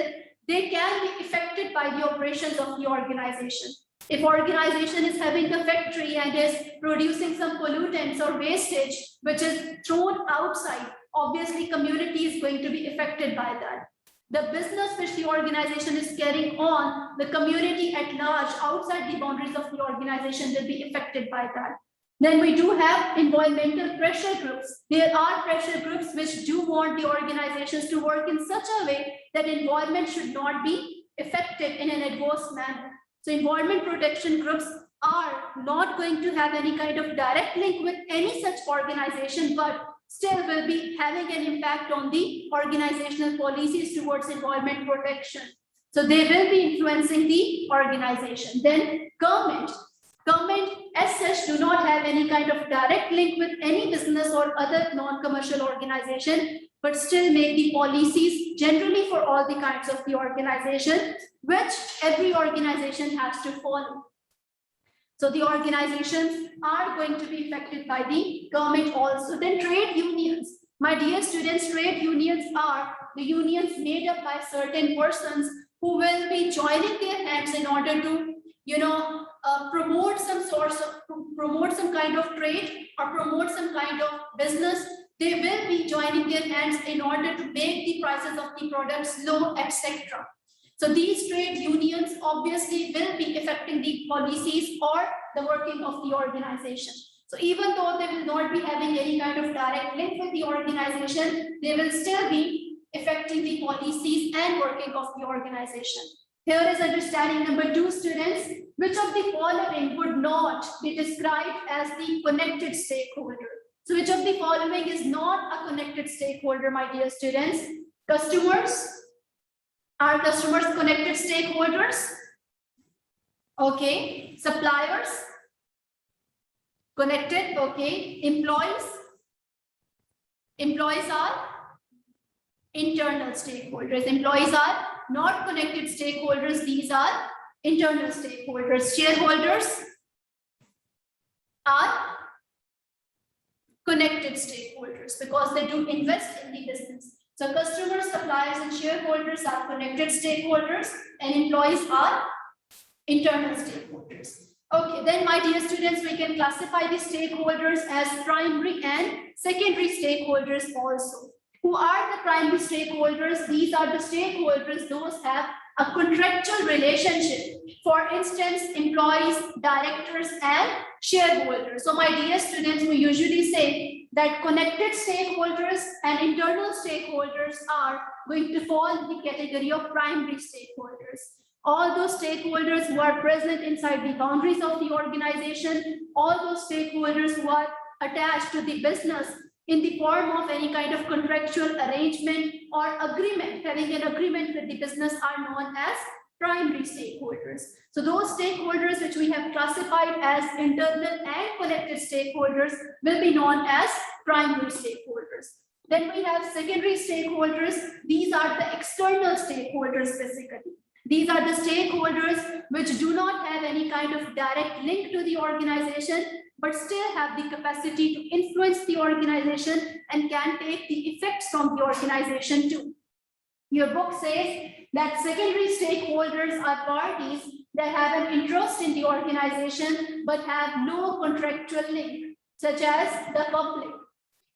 they can be affected by the operations of the organization. If organization is having a factory and is producing some pollutants or wastage, which is thrown outside, obviously community is going to be affected by that. The business which the organization is carrying on, the community at large outside the boundaries of the organization will be affected by that. Then we do have environmental pressure groups. There are pressure groups which do want the organizations to work in such a way that environment should not be affected in an adverse manner. So environment protection groups are not going to have any kind of direct link with any such organization, but still will be having an impact on the organizational policies towards environment protection. So they will be influencing the organization. Then government as such do not have any kind of direct link with any business or other non-commercial organization, but still make the policies generally for all the kinds of the organization, which every organization has to follow. So the organizations are going to be affected by the government also. Then trade unions. My dear students, trade unions are the unions made up by certain persons who will be joining their hands in order to, promote some kind of trade or promote some kind of business. They will be joining their hands in order to make the prices of the products low, etc. So these trade unions obviously will be affecting the policies or the working of the organization. So even though they will not be having any kind of direct link with the organization, they will still be affecting the policies and working of the organization. Here is understanding number 2, students. Which of the following would not be described as the connected stakeholder? So which of the following is not a connected stakeholder, my dear students? Customers. Are customers connected stakeholders? Okay. Suppliers? Connected. Okay. Employees? Employees are internal stakeholders. Employees are not connected stakeholders. These are internal stakeholders. Shareholders are connected stakeholders because they do invest in the business. So customers, suppliers, and shareholders are connected stakeholders, and employees are internal stakeholders. Okay, then my dear students, we can classify the stakeholders as primary and secondary stakeholders also. Who are the primary stakeholders? These are the stakeholders, those have a contractual relationship. For instance, employees, directors, and shareholders. So my dear students, we usually say that connected stakeholders and internal stakeholders are going to fall in the category of primary stakeholders. All those stakeholders who are present inside the boundaries of the organization, all those stakeholders who are attached to the business in the form of any kind of contractual arrangement or agreement, having an agreement with the business, are known as primary stakeholders. So those stakeholders which we have classified as internal and connected stakeholders will be known as primary stakeholders. Then we have secondary stakeholders. These are the external stakeholders basically. These are the stakeholders which do not have any kind of direct link to the organization, but still have the capacity to influence the organization and can take the effects from the organization too. Your book says that secondary stakeholders are parties that have an interest in the organization but have no contractual link, such as the public.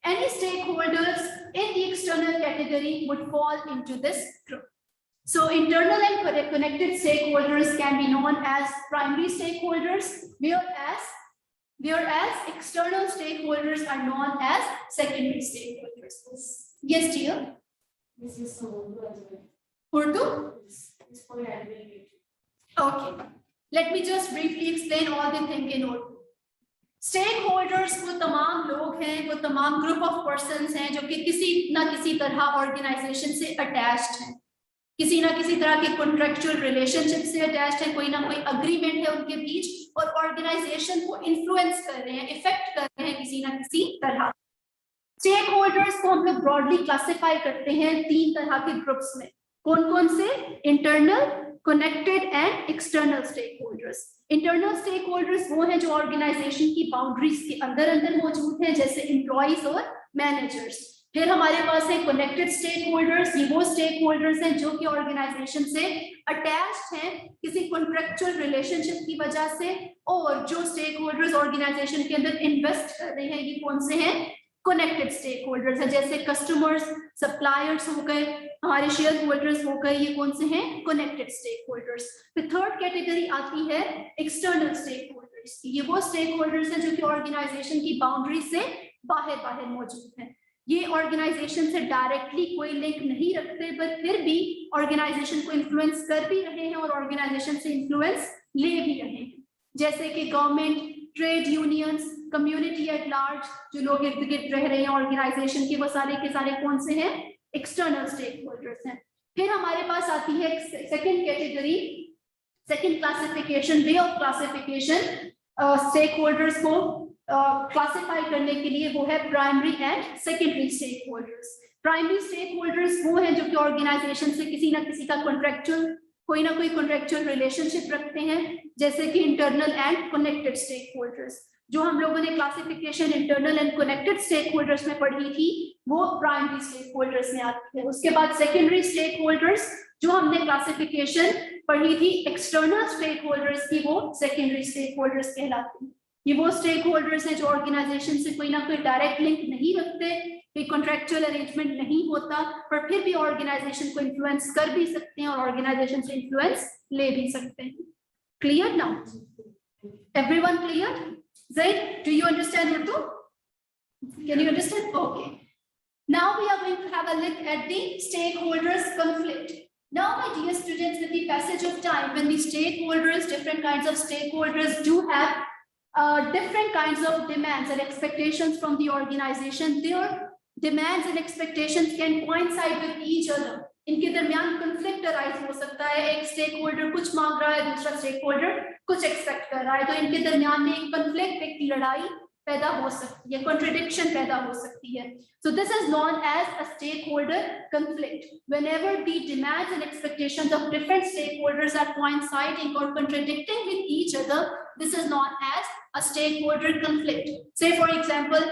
Any stakeholders in the external category would fall into this group. So internal and connected stakeholders can be known as primary stakeholders, whereas external stakeholders are known as secondary stakeholders. Yes, dear? This is Urdu? It's for admin. Okay. Let me just briefly explain all the thing in Urdu. Stakeholders वो तमाम लोग हैं, वो तमाम group of persons हैं जो कि किसी ना किसी तरह ऑर्गेनाइजेशन से अटैच्ड हैं, किसी ना किसी तरह के कॉन्ट्रेक्चुअल रिलेशनशिप से अटैच्ड है, कोई ना कोई अग्रीमेंट है उनके बीच और ऑर्गेनाइजेशन को इन्फ्लुएंस कर रहे हैं, इफेक्ट कर रहे हैं किसी ना किसी तरह। स्टेक होल्डर्स को हम लोग ब्रॉडली क्लासिफाई करते हैं 3 तरह के ग्रुप्स में। कौन कौन से? Internal, connected and external stakeholders. Internal stakeholders वो हैं जो ऑर्गेनाइजेशन की बाउंड्रीज के अंदर मौजूद हैं, जैसे एम्प्लॉइज और मैनेजर्स। फिर हमारे पास है कनेक्टेड स्टेक होल्डर्स, ये वो स्टेक होल्डर्स हैं जो कि ऑर्गेनाइजेशन से अटैच्ड हैं किसी कॉन्ट्रेक्चुअल रिलेशनशिप की वजह से, और जो स्टेक होल्डर्स ऑर्गेनाइजेशन के अंदर इन्वेस्ट कर रहे हैं ये कौन से हैं? कनेक्टेड स्टेक होल्डर्स है, जैसे कस्टमर्स, सप्लायर्स हो गए, हमारे शेयर होल्डर्स हो गए, ये कौन से हैं? Connected stakeholders. फिर थर्ड कैटेगरी आती है एक्सटर्नल स्टेक होल्डर्स। ये वो स्टेक होल्डर्स हैं जो कि ऑर्गेनाइजेशन की बाउंड्री से बाहर मौजूद हैं। ये ऑर्गेनाइजेशन से डायरेक्टली कोई लिंक नहीं रखते, पर फिर भी ऑर्गेनाइजेशन को इन्फ्लुएंस कर भी रहे हैं और ऑर्गेनाइजेशन से इन्फ्लुएंस ले भी रहे हैं, जैसे कि government, trade unions, community at large, जो लोग इर्द गिर्द रह रहे हैं ऑर्गेनाइजेशन के, वो सारे के सारे कौन से हैं? एक्सटर्नल स्टेक होल्डर्स हैं। फिर हमारे पास आती है second category, second classification, way of classification stakeholders को क्लासिफाई करने के लिए, वो है primary and secondary stakeholders. Primary stakeholders वो हैं जो कि ऑर्गेनाइजेशन से किसी ना किसी का कॉन्ट्रेक्चुअल, कोई ना कोई कॉन्ट्रेक्चुअल रिलेशनशिप रखते हैं, जैसे कि internal and connected stakeholders. जो हम लोगों ने classification internal and connected stakeholders में पढ़ी थी वो प्राइमरी स्टेक होल्डर्स में आती है। उसके बाद सेकेंडरी स्टेक होल्डर्स, जो हमने क्लासिफिकेशन पढ़ी थी एक्सटर्नल स्टेक होल्डर्स की, वो सेकेंडरी स्टेक होल्डर्स कहलाते हैं। ये वो स्टेक होल्डर्स हैं जो ऑर्गेनाइजेशन से कोई ना कोई डायरेक्ट लिंक नहीं रखते, कोई कॉन्ट्रेक्चुअल अरेंजमेंट नहीं होता, पर फिर भी ऑर्गेनाइजेशन को इन्फ्लुएंस कर भी सकते हैं और ऑर्गेनाइजेशन से इन्फ्लुएंस ले भी सकते हैं। Clear now? Everyone clear? Zaid, do you understand Urdu? Can you understand? Okay. Now we are going to have a look at the stakeholders conflict. Now, my dear students, with the passage of time, when the stakeholders, different kinds of stakeholders do have different kinds of demands and expectations from the organization, their demands and expectations can coincide with each other. इनके दरमियान conflict arise हो सकता है, एक stake holder कुछ मांग रहा है, दूसरा स्टेक होल्डर कुछ एक्सपेक्ट कर रहा है, तो इनके दरमियान में एक कन्फ्लिक्ट, एक लड़ाई पैदा हो सकती है, कॉन्ट्रडिक्शन पैदा हो सकती है। So this is known as a stakeholder conflict. Whenever the demands and expectations of different stakeholders are coinciding or contradicting with each other, this is known as a stakeholder conflict. Say for example,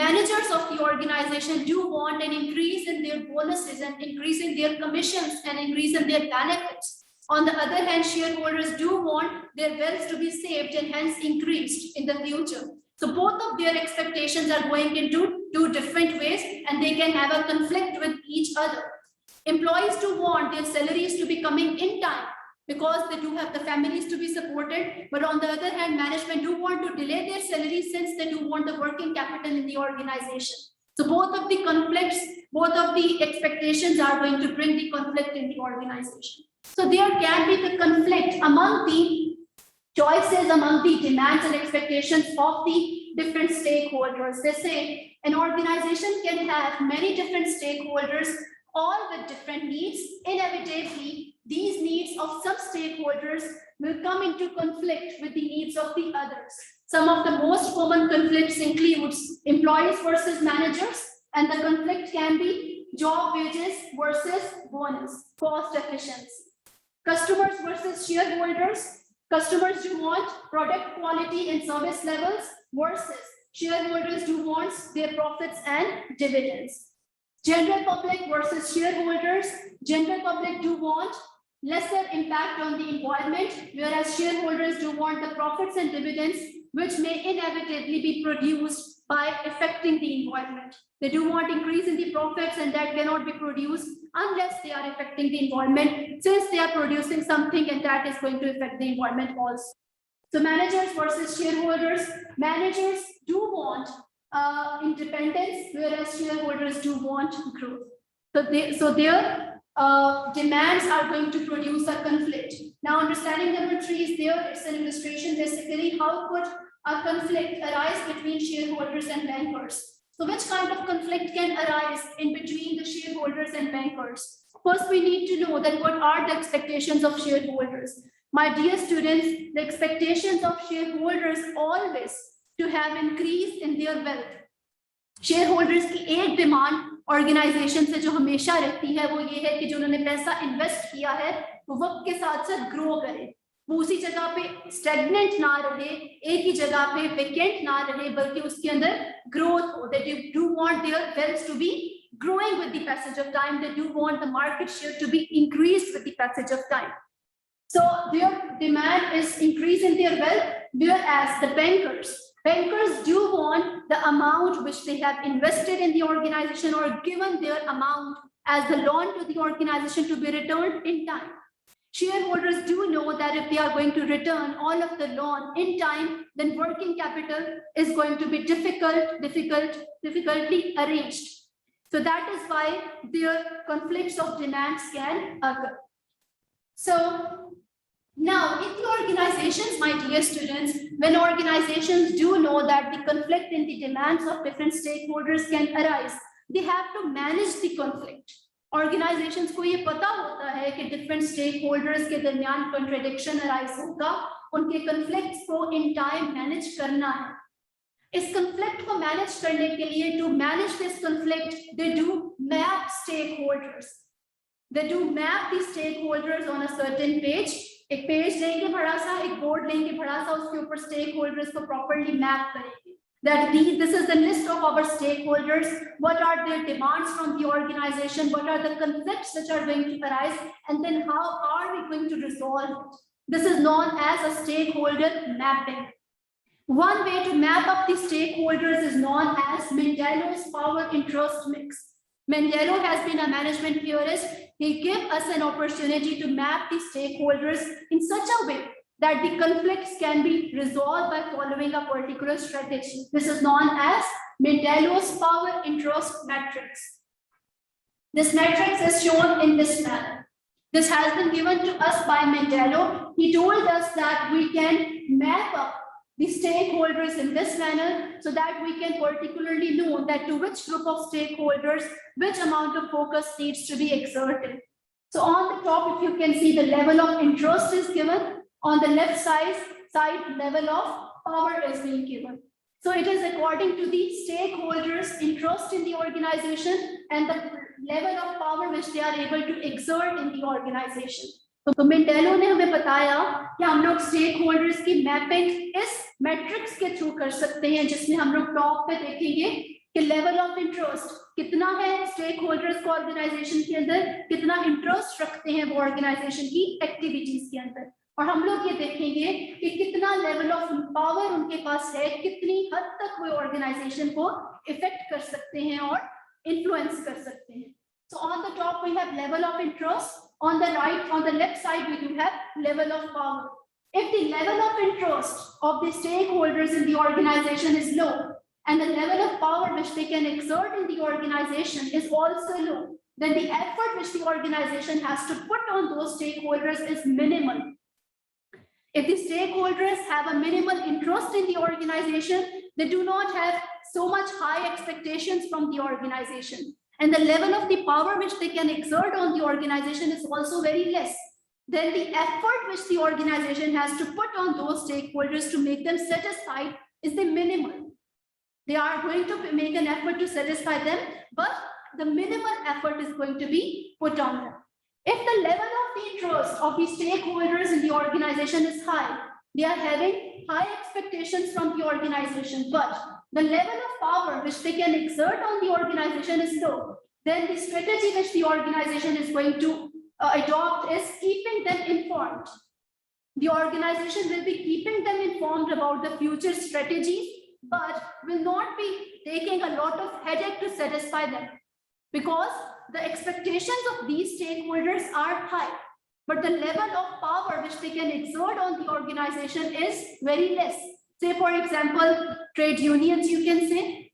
managers of the organization do want an increase in their bonuses and increase in their commissions and increase in their benefits. On the other hand, shareholders do want their wealth to be saved and hence increased in the future. So both of their expectations are going into two different ways and they can have a conflict with each other. Employees do want their salaries to be coming in time because they do have the families to be supported. But on the other hand, management do want to delay their salaries since they do want the working capital in the organization. So both of the conflicts, both of the expectations are going to bring the conflict in the organization. So there can be the conflict among the choices, among the demands and expectations of the different stakeholders. They say an organization can have many different stakeholders, all with different needs. Inevitably, these needs of some stakeholders will come into conflict with the needs of the others. Some of the most common conflicts include employees versus managers, and the conflict can be job wages versus bonus, cost efficiency. Customers versus shareholders. Customers do want product quality and service levels versus shareholders do want their profits and dividends. General public versus shareholders. General public do want lesser impact on the environment, whereas shareholders do want the profits and dividends, which may inevitably be produced by affecting the environment. They do want increase in the profits and that cannot be produced unless they are affecting the environment, since they are producing something and that is going to affect the environment also. So managers versus shareholders. Managers do want independence, whereas shareholders do want growth. So their demands are going to produce a conflict. Now understanding number 3 is there. It's an illustration basically how could a conflict arise between shareholders and bankers. So which kind of conflict can arise in between the shareholders and bankers? First, we need to know that what are the expectations of shareholders. My dear students, the expectations of shareholders always to have increase in their wealth. Shareholders की एक demand organisation से जो हमेशा रहती है वो ये है कि जो उन्होंने पैसा इन्वेस्ट किया है वो वक्त के साथ साथ ग्रो करे, वो उसी जगह पे स्टेगनेंट ना रहे, एक ही जगह पे वेकेंट ना रहे, बल्कि उसके अंदर ग्रोथ हो. That you do want their wealth to be growing with the passage of time. They do want the market share to be increased with the passage of time. So their demand is increase in their wealth, whereas the bankers do want the amount which they have invested in the organization or given their amount as the loan to the organization to be returned in time. Shareholders do know that if they are going to return all of the loan in time, then working capital is going to be difficultly arranged. So that is why their conflicts of demands can occur. So now in the organizations, my dear students, when organizations do know that the conflict in the demands of different stakeholders can arise, they have to manage the conflict. Organizations को ये पता होता है कि different stakeholders के दरमियान contradiction arise होगा, उनके conflicts को in time manage करना है. इस conflict को manage करने के लिए to manage this conflict, they do map stakeholders. They do map the stakeholders on a certain page. एक पेज लेंगे बड़ा सा, एक बोर्ड लेंगे बड़ा सा, उसके ऊपर stakeholders को properly map करेंगे. That this is the list of our stakeholders. What are their demands from the organization? What are the conflicts which are going to arise? And then how are we going to resolve it? This is known as a stakeholder mapping. One way to map up the stakeholders is known as Mendelow's power interest mix. Mendello has been a management theorist. He gave us an opportunity to map the stakeholders in such a way that the conflicts can be resolved by following a particular strategy. This is known as Mendelow's power interest matrix. This matrix is shown in this manner. This has been given to us by Mendello. He told us that we can map up the stakeholders in this manner so that we can particularly know that to which group of stakeholders, which amount of focus needs to be exerted. So on the top, if you can see, the level of interest is given. On the left side, level of power is being given. So it is according to the stakeholders' interest in the organization and the level of power which they are able to exert in the organization. तो मेंडेलो ने हमें बताया कि हम लोग stakeholders की mapping इस matrix के थ्रू कर सकते हैं, जिसमें हम लोग टॉप पे देखेंगे कि लेवल ऑफ इंटरेस्ट कितना है stakeholders को ऑर्गेनाइजेशन के अंदर, कितना इंटरेस्ट रखते हैं वो ऑर्गेनाइजेशन की एक्टिविटीज के अंदर, और हम लोग ये देखेंगे कि कितना लेवल ऑफ पावर उनके पास है, कितनी हद तक वो ऑर्गेनाइजेशन को इफेक्ट कर सकते हैं और इन्फ्लुएंस कर सकते हैं. So on the top we have level of interest, on the right, on the left side we do have level of power. If the level of interest of the stakeholders in the organization is low and the level of power which they can exert in the organization is also low, then the effort which the organization has to put on those stakeholders is minimal. If the stakeholders have a minimal interest in the organization, they do not have so much high expectations from the organization. And the level of the power which they can exert on the organization is also very less. Then the effort which the organization has to put on those stakeholders to make them satisfied is the minimal. They are going to make an effort to satisfy them, but the minimal effort is going to be put on them. If the level of the interest of the stakeholders in the organization is high, they are having high expectations from the organization, but the level of power which they can exert on the organization is low, then the strategy which the organization is going to adopt is keeping them informed. The organization will be keeping them informed about the future strategies, but will not be taking a lot of headache to satisfy them, because the expectations of these stakeholders are high, but the level of power which they can exert on the organization is very less. Say, for example, trade unions, you can say.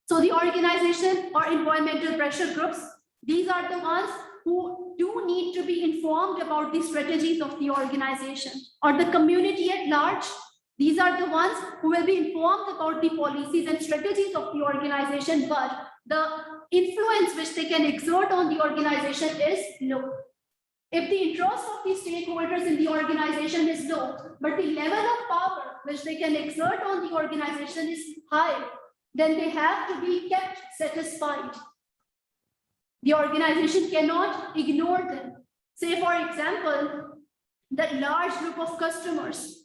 So the organization or environmental pressure groups, these are the ones who do need to be informed about the strategies of the organization, or the community at large. These are the ones who will be informed about the policies and strategies of the organization, but the influence which they can exert on the organization is low. If the interest of the stakeholders in the organization is low, but the level of power which they can exert on the organization is high, then they have to be kept satisfied. The organization cannot ignore them. Say, for example, that large group of customers,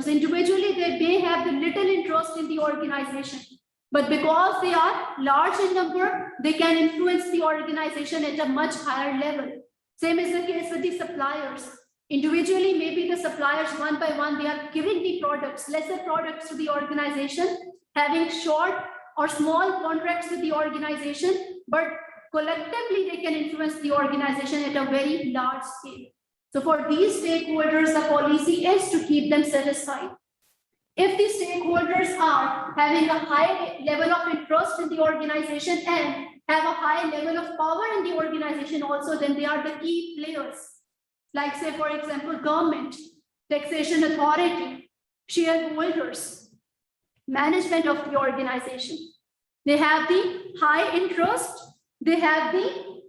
individually they may have the little interest in the organization, but because they are large in number, they can influence the organization at a much higher level. Same is the case with the suppliers. Individually, maybe the suppliers one by one, they are giving the products, lesser products to the organization, having short or small contracts with the organization, but collectively they can influence the organization at a very large scale. So for these stakeholders, the policy is to keep them satisfied. If the stakeholders are having a high level of interest in the organization and have a high level of power in the organization also, then they are the key players. Like, say, for example, government, taxation authority, shareholders, management of the organization. They have the high interest, they have the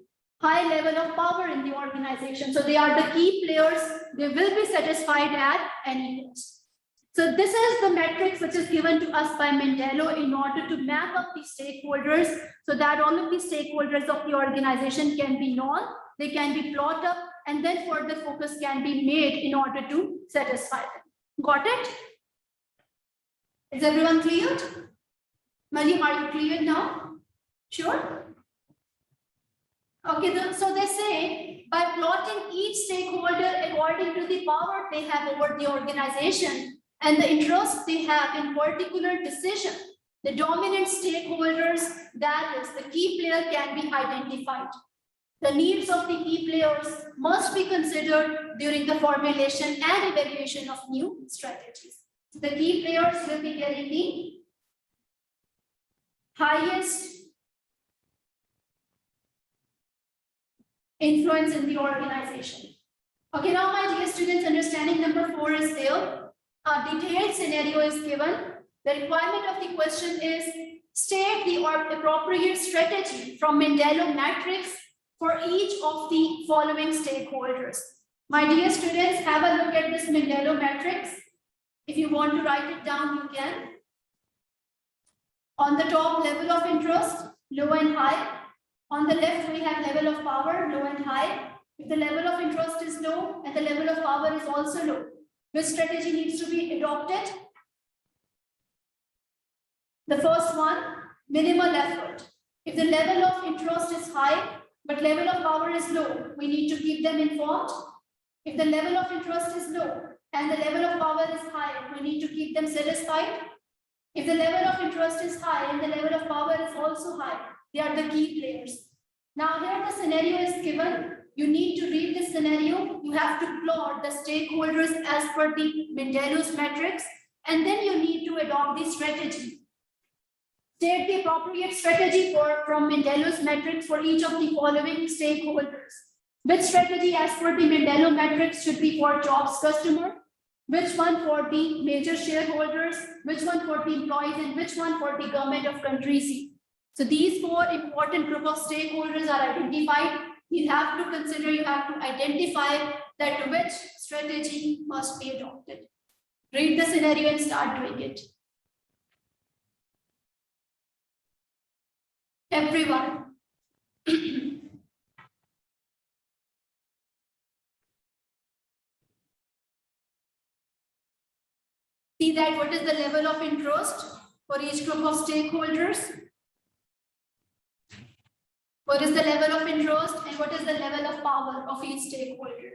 high level of power in the organization. So they are the key players. They will be satisfied at any cost. So this is the matrix which is given to us by Mendello in order to map up the stakeholders so that all of the stakeholders of the organization can be known, they can be plotted up, and then further focus can be made in order to satisfy them. Got it? Is everyone cleared? Mariam, are you cleared now? Sure? Okay, so they say by plotting each stakeholder according to the power they have over the organization and the interest they have in particular decision, the dominant stakeholders, that is, the key player, can be identified. The needs of the key players must be considered during the formulation and evaluation of new strategies. The key players will be getting the highest influence in the organization. Okay, now my dear students, understanding number 4 is there. A detailed scenario is given. The requirement of the question is state the appropriate strategy from Mendello matrix for each of the following stakeholders. My dear students, have a look at this Mendello matrix. If you want to write it down, you can. On the top, level of interest, low and high. On the left, we have level of power, low and high. If the level of interest is low and the level of power is also low, which strategy needs to be adopted? The first one, minimal effort. If the level of interest is high, but level of power is low, we need to keep them informed. If the level of interest is low and the level of power is high, we need to keep them satisfied. If the level of interest is high and the level of power is also high, they are the key players. Now here the scenario is given. You need to read this scenario. You have to plot the stakeholders as per the Mendello's matrix, and then you need to adopt the strategy. State the appropriate strategy from Mendello's matrix for each of the following stakeholders. Which strategy as per the Mendello matrix should be for jobs customer? Which one for the major shareholders? Which one for the employees? And which one for the government of country C? So these 4 important group of stakeholders are identified. You have to consider, you have to identify that which strategy must be adopted. Read the scenario and start doing it. Everyone. See that what is the level of interest for each group of stakeholders? What is the level of interest and what is the level of power of each stakeholder?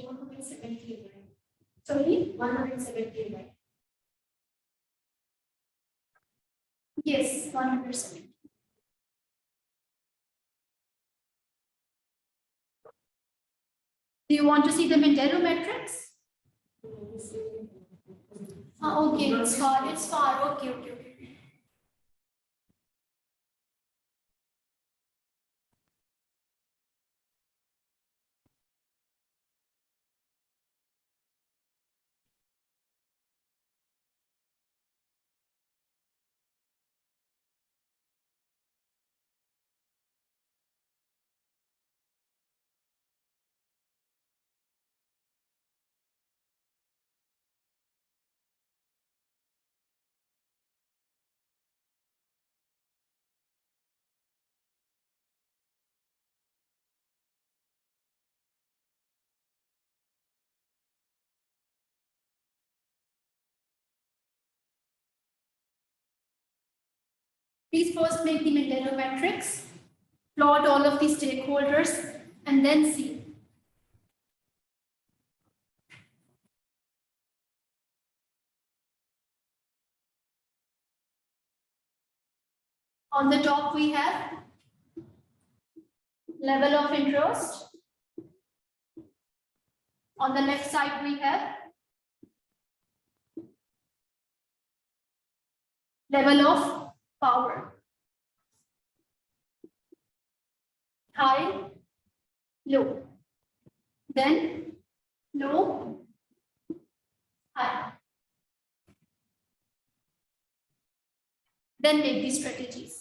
170, right? Sorry? 170, right? Yes, 100%. Do you want to see the Mendelo matrix? Okay, it's far. It's far. Okay, okay, okay. Please first make the Mendelo matrix, plot all of the stakeholders, and then see. On the top, we have level of interest. On the left side, we have level of power. High, low. Then low, high. Then make these strategies.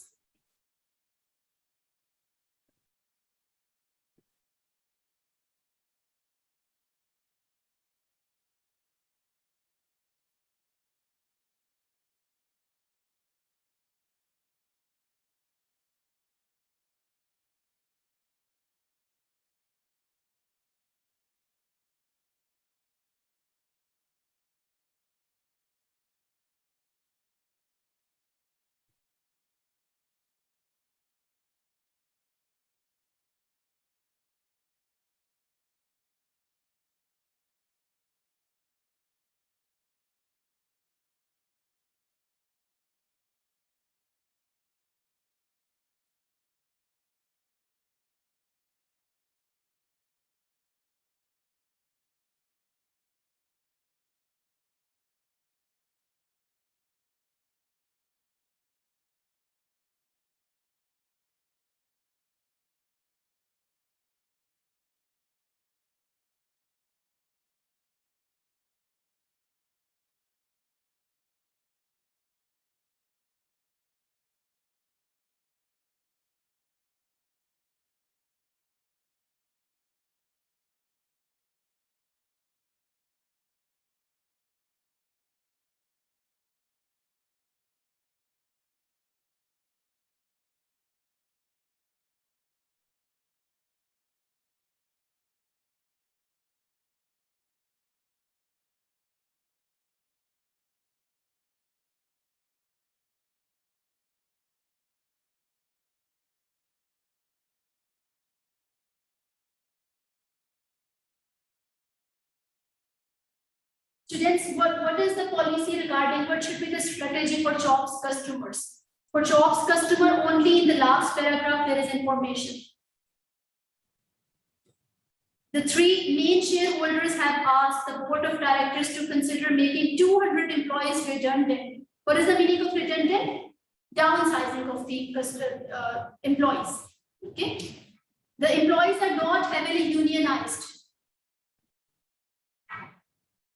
Students, what is the policy regarding what should be the strategy for jobs customers? For jobs customer, only in the last paragraph there is information. The three main shareholders have asked the board of directors to consider making 200 employees redundant. What is the meaning of redundant? Downsizing of the employees. Okay. The employees are not heavily unionized.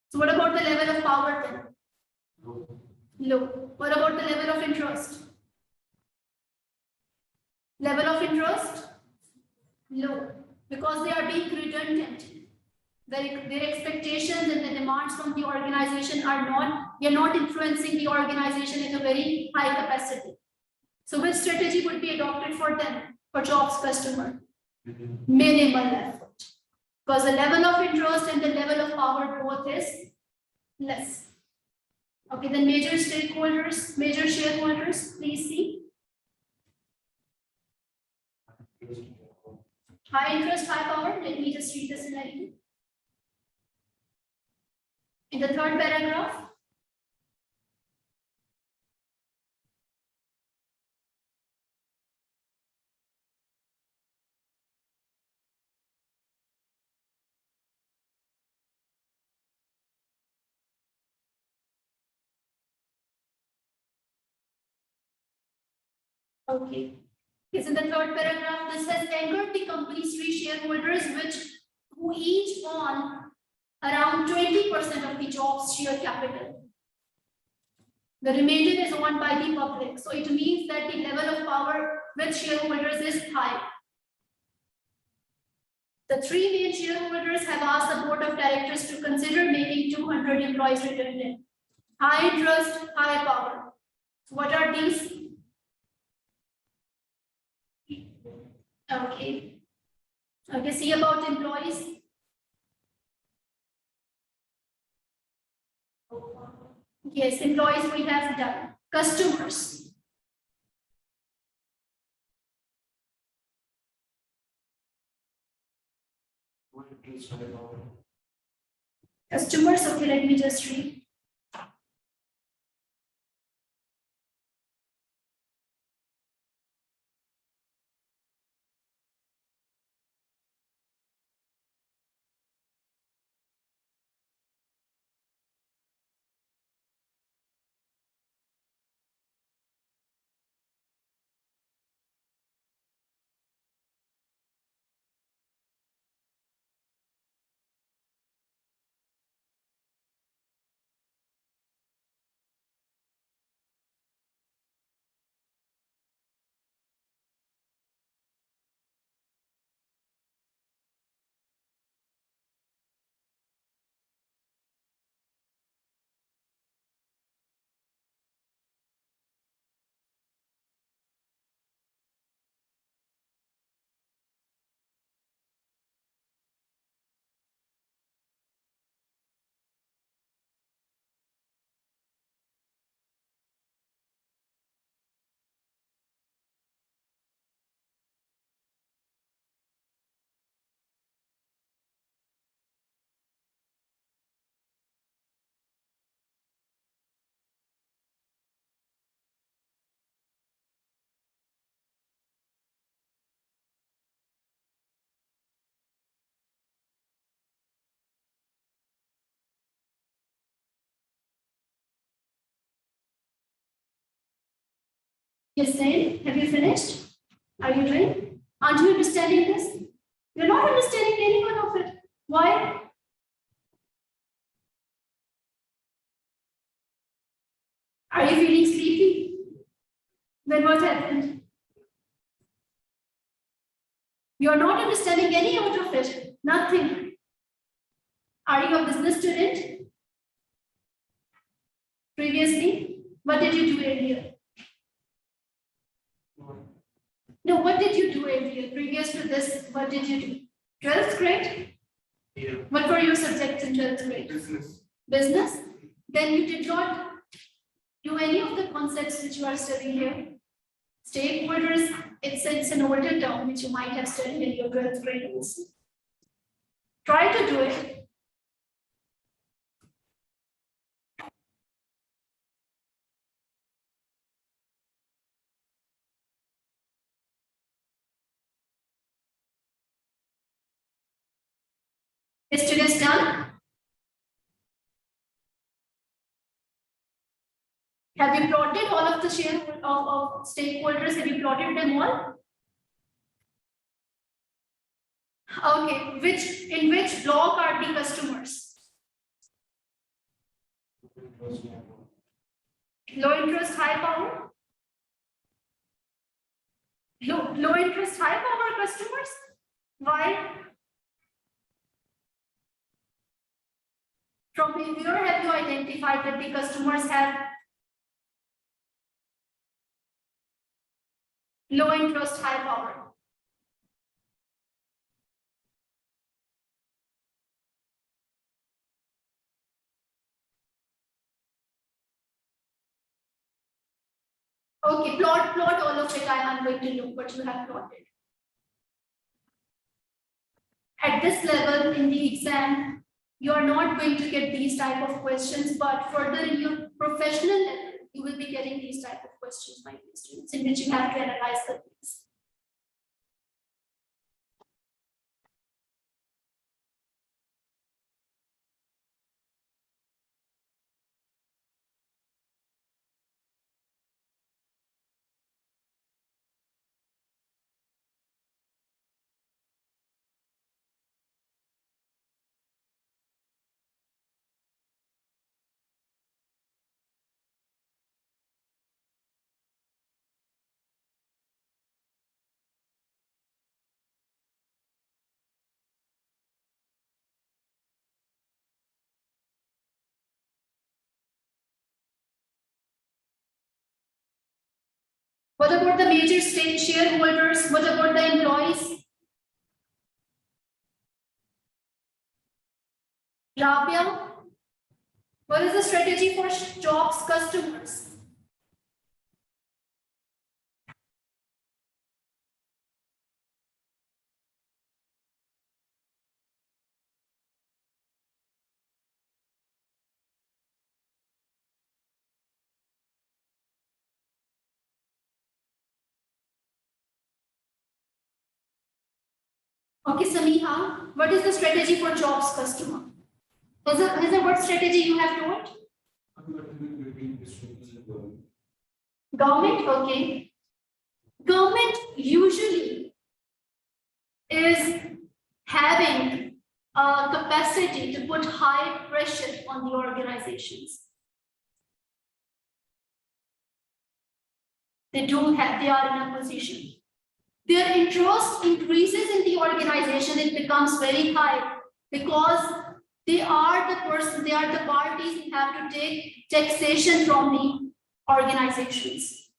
So what about the level of power then? Low. What about the level of interest? Level of interest? Low. Because they are being redundant. Their expectations and the demands from the organization are not, we are not influencing the organization at a very high capacity. So which strategy would be adopted for them, for jobs customer? Minimal effort. Because the level of interest and the level of power both is less. Okay, then major stakeholders, major shareholders, please see. High interest, high power. Let me just read the scenario. In the third paragraph, okay. Yes, in the third paragraph, this has anchored the company's three shareholders, who each own around 20% of the job's share capital. The remainder is owned by the public. So it means that the level of power with shareholders is high. The three main shareholders have asked the board of directors to consider making 200 employees redundant. High trust, high power. What are these? Okay. Okay, see about employees. Yes, employees we have done. Customers. Customers, okay, let me just read. Yes, Nail, have you finished? Are you doing? Aren't you understanding this? You're not understanding any one of it. Why? Are you feeling sleepy? Then what happened? You're not understanding any out of it. Nothing. Are you a business student? Previously? What did you do earlier? No, what did you do earlier? Previous to this, what did you do? 12th grade? Yeah. What were your subjects in 12th grade? Business. Business? Then you did not do any of the concepts which you are studying here. Stakeholders, it's an older term which you might have studied in your 12th grade also. Try to do it. Is students done? Have you plotted all of the share of stakeholders? Have you plotted them all? Okay, in which block are the customers? Low interest, high power? Low interest, high power customers? Why? From where have you identified that the customers have low interest, high power? Okay, plot all of it. I am going to look what you have plotted. At this level in the exam, you are not going to get these type of questions, but further in your professional level, you will be getting these type of questions, my dear students, in which you have to analyze the things. What about the major state shareholders? What about the employees? Rabia, what is the strategy for jobs customers? Okay, Samiha, what is the strategy for jobs customer? Is it what strategy you have told? Government, okay. Government usually is having a capacity to put high pressure on the organizations. They are in a position. Their interest increases in the organization, it becomes very high because they are the parties who have to take taxation from the organizations.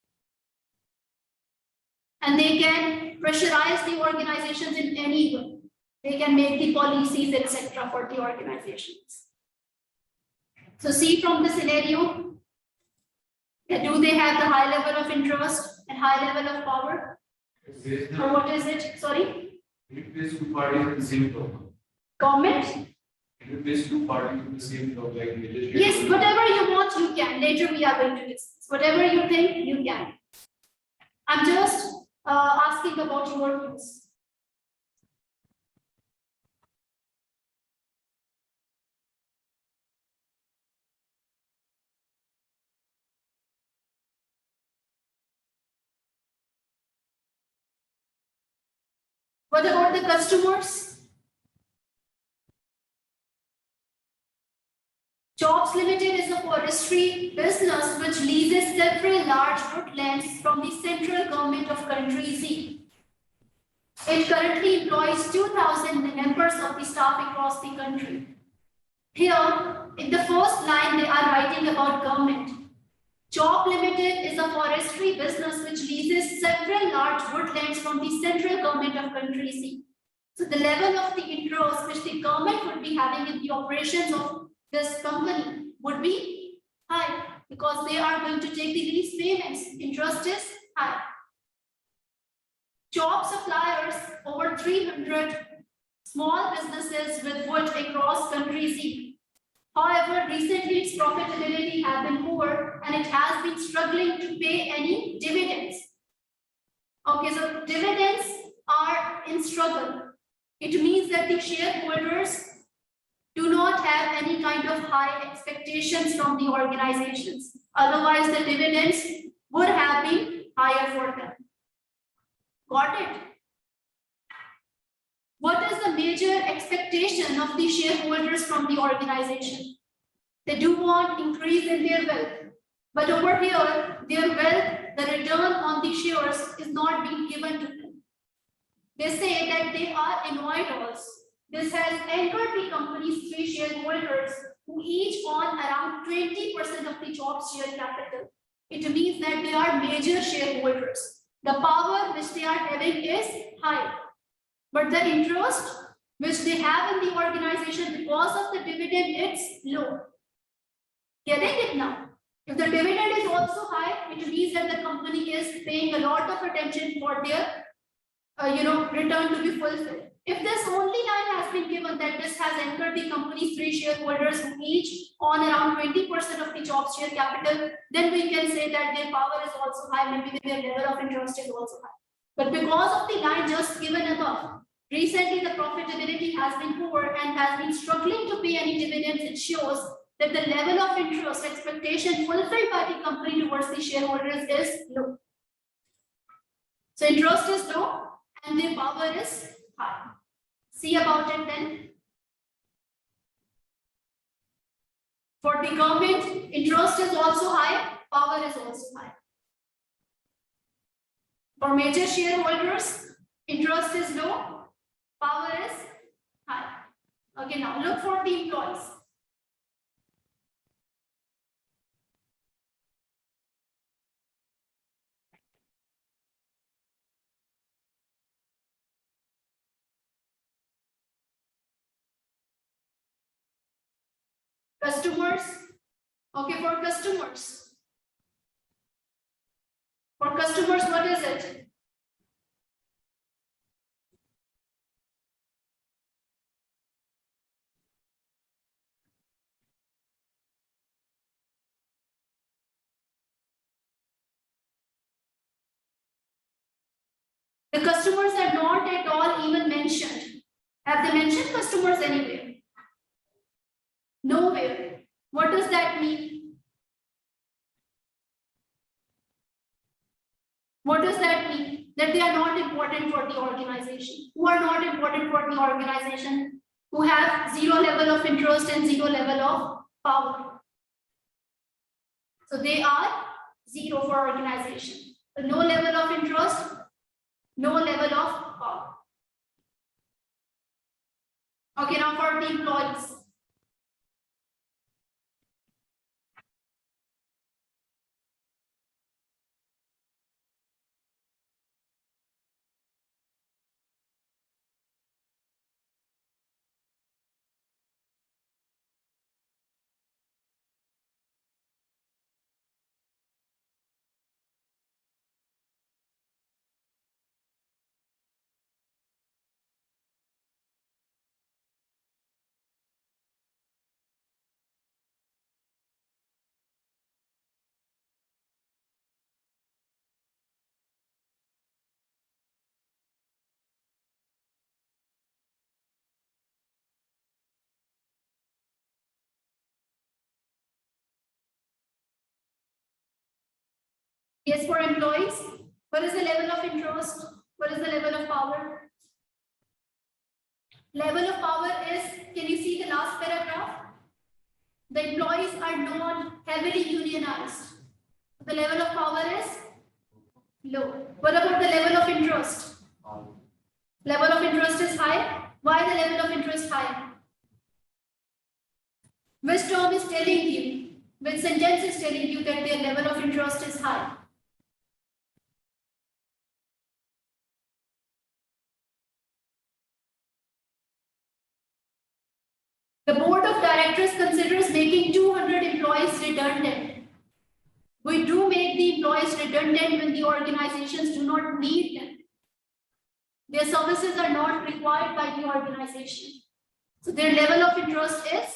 And they can pressurize the organizations in any way. They can make the policies, etc. for the organizations. So see from the scenario, do they have the high level of interest and high level of power? Or what is it? Sorry? Replace two parties in the same block. Comment? Replace two parties in the same block, like yes, whatever you want, you can. Later we are going to discuss. Whatever you think, you can. I'm just asking about your views. What about the customers? Jobs Limited is a forestry business which leases several large woodlands from the central government of country Z. It currently employs 2,000 members of the staff across the country. Here, in the first line, they are writing about government. Job Limited is a forestry business which leases several large woodlands from the central government of country C. So the level of the interest which the government would be having in the operations of this company would be high because they are going to take the lease payments. Interest is high. Job suppliers, over 300 small businesses with wood across country Z. However, recently its profitability has been poor and it has been struggling to pay any dividends. Okay, so dividends are in struggle. It means that the shareholders do not have any kind of high expectations from the organizations. Otherwise, the dividends would have been higher for them. Got it? What is the major expectation of the shareholders from the organization? They do want increase in their wealth. But over here, their wealth, the return on the shares is not being given to them. They say that they are annuitants. This has anchored the company's three shareholders who each own around 20% of the job's share capital. It means that they are major shareholders. The power which they are having is high. But the interest which they have in the organization because of the dividend, it's low. Getting it now? If the dividend is also high, it means that the company is paying a lot of attention for their return to be fulfilled. If this only line has been given that this has has anchored the company's three shareholders who each own around 20% of the job's share capital, then we can say that their power is also high, maybe their level of interest is also high. But because of the line just given above, recently the profitability has been poor and has been struggling to pay any dividends. It shows that the level of interest expectation fulfilled by the company towards the shareholders is low. So interest is low and their power is high. See about it then. For the government, interest is also high, power is also high. For major shareholders, interest is low, power is high. Okay, now look for the employees. Customers. Okay, for customers. For customers, what is it? The customers are not at all even mentioned. Have they mentioned customers anywhere? Nowhere. What does that mean? What does that mean? That they are not important for the organization. Who are not important for the organization? Who have zero level of interest and zero level of power. So they are zero for organization. So no level of interest, no level of power. Okay, now for the employees. Yes, for employees, what is the level of interest? What is the level of power? Level of power is, can you see the last paragraph? The employees are not heavily unionized. The level of power is low. What about the level of interest? Level of interest is high. Why the level of interest high? Which term is telling you? Which sentence is telling you that their level of interest is high? The board of directors considers making 200 employees redundant. We do make the employees redundant when the organizations do not need them. Their services are not required by the organization. So their level of interest is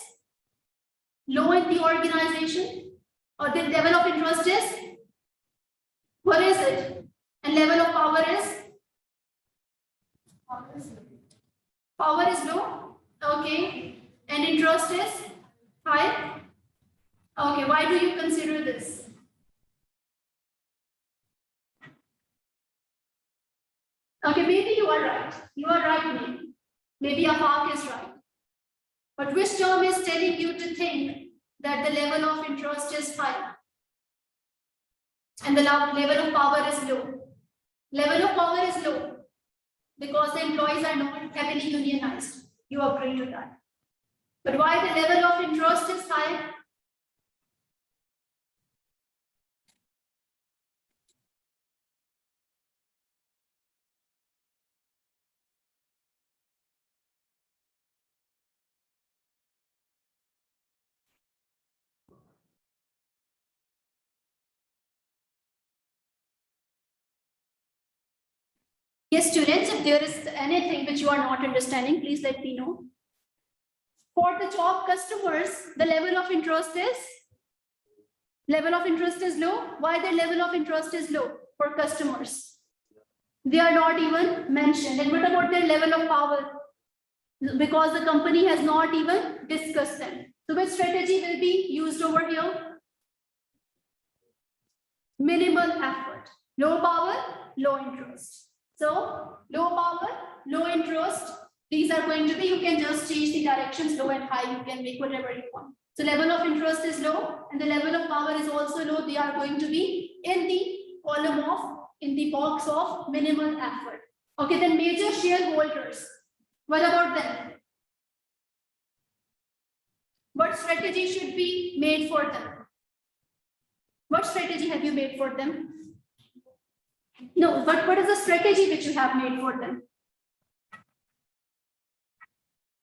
low in the organization, or their level of interest is, what is it? And level of power is? Power is low. Okay. And interest is high. Okay, why do you consider this? Okay, maybe you are right. You are right, maybe. Maybe Afaq is right. But which term is telling you to think that the level of interest is high and the level of power is low? Level of power is low because the employees are not heavily unionized. You agree to that. But why the level of interest is high? Yes, students, if there is anything which you are not understanding, please let me know. For the top customers, the level of interest is low. Why the level of interest is low for customers? They are not even mentioned. And what about their level of power? Because the company has not even discussed them. So which strategy will be used over here? Minimal effort. Low power, low interest. So low power, low interest. These are going to be, you can just change the directions low and high. You can make whatever you want. So level of interest is low and the level of power is also low. They are going to be in the column of, in the box of minimal effort. Okay, then major shareholders. What about them? What strategy should be made for them? What strategy have you made for them? No, but what is the strategy which you have made for them?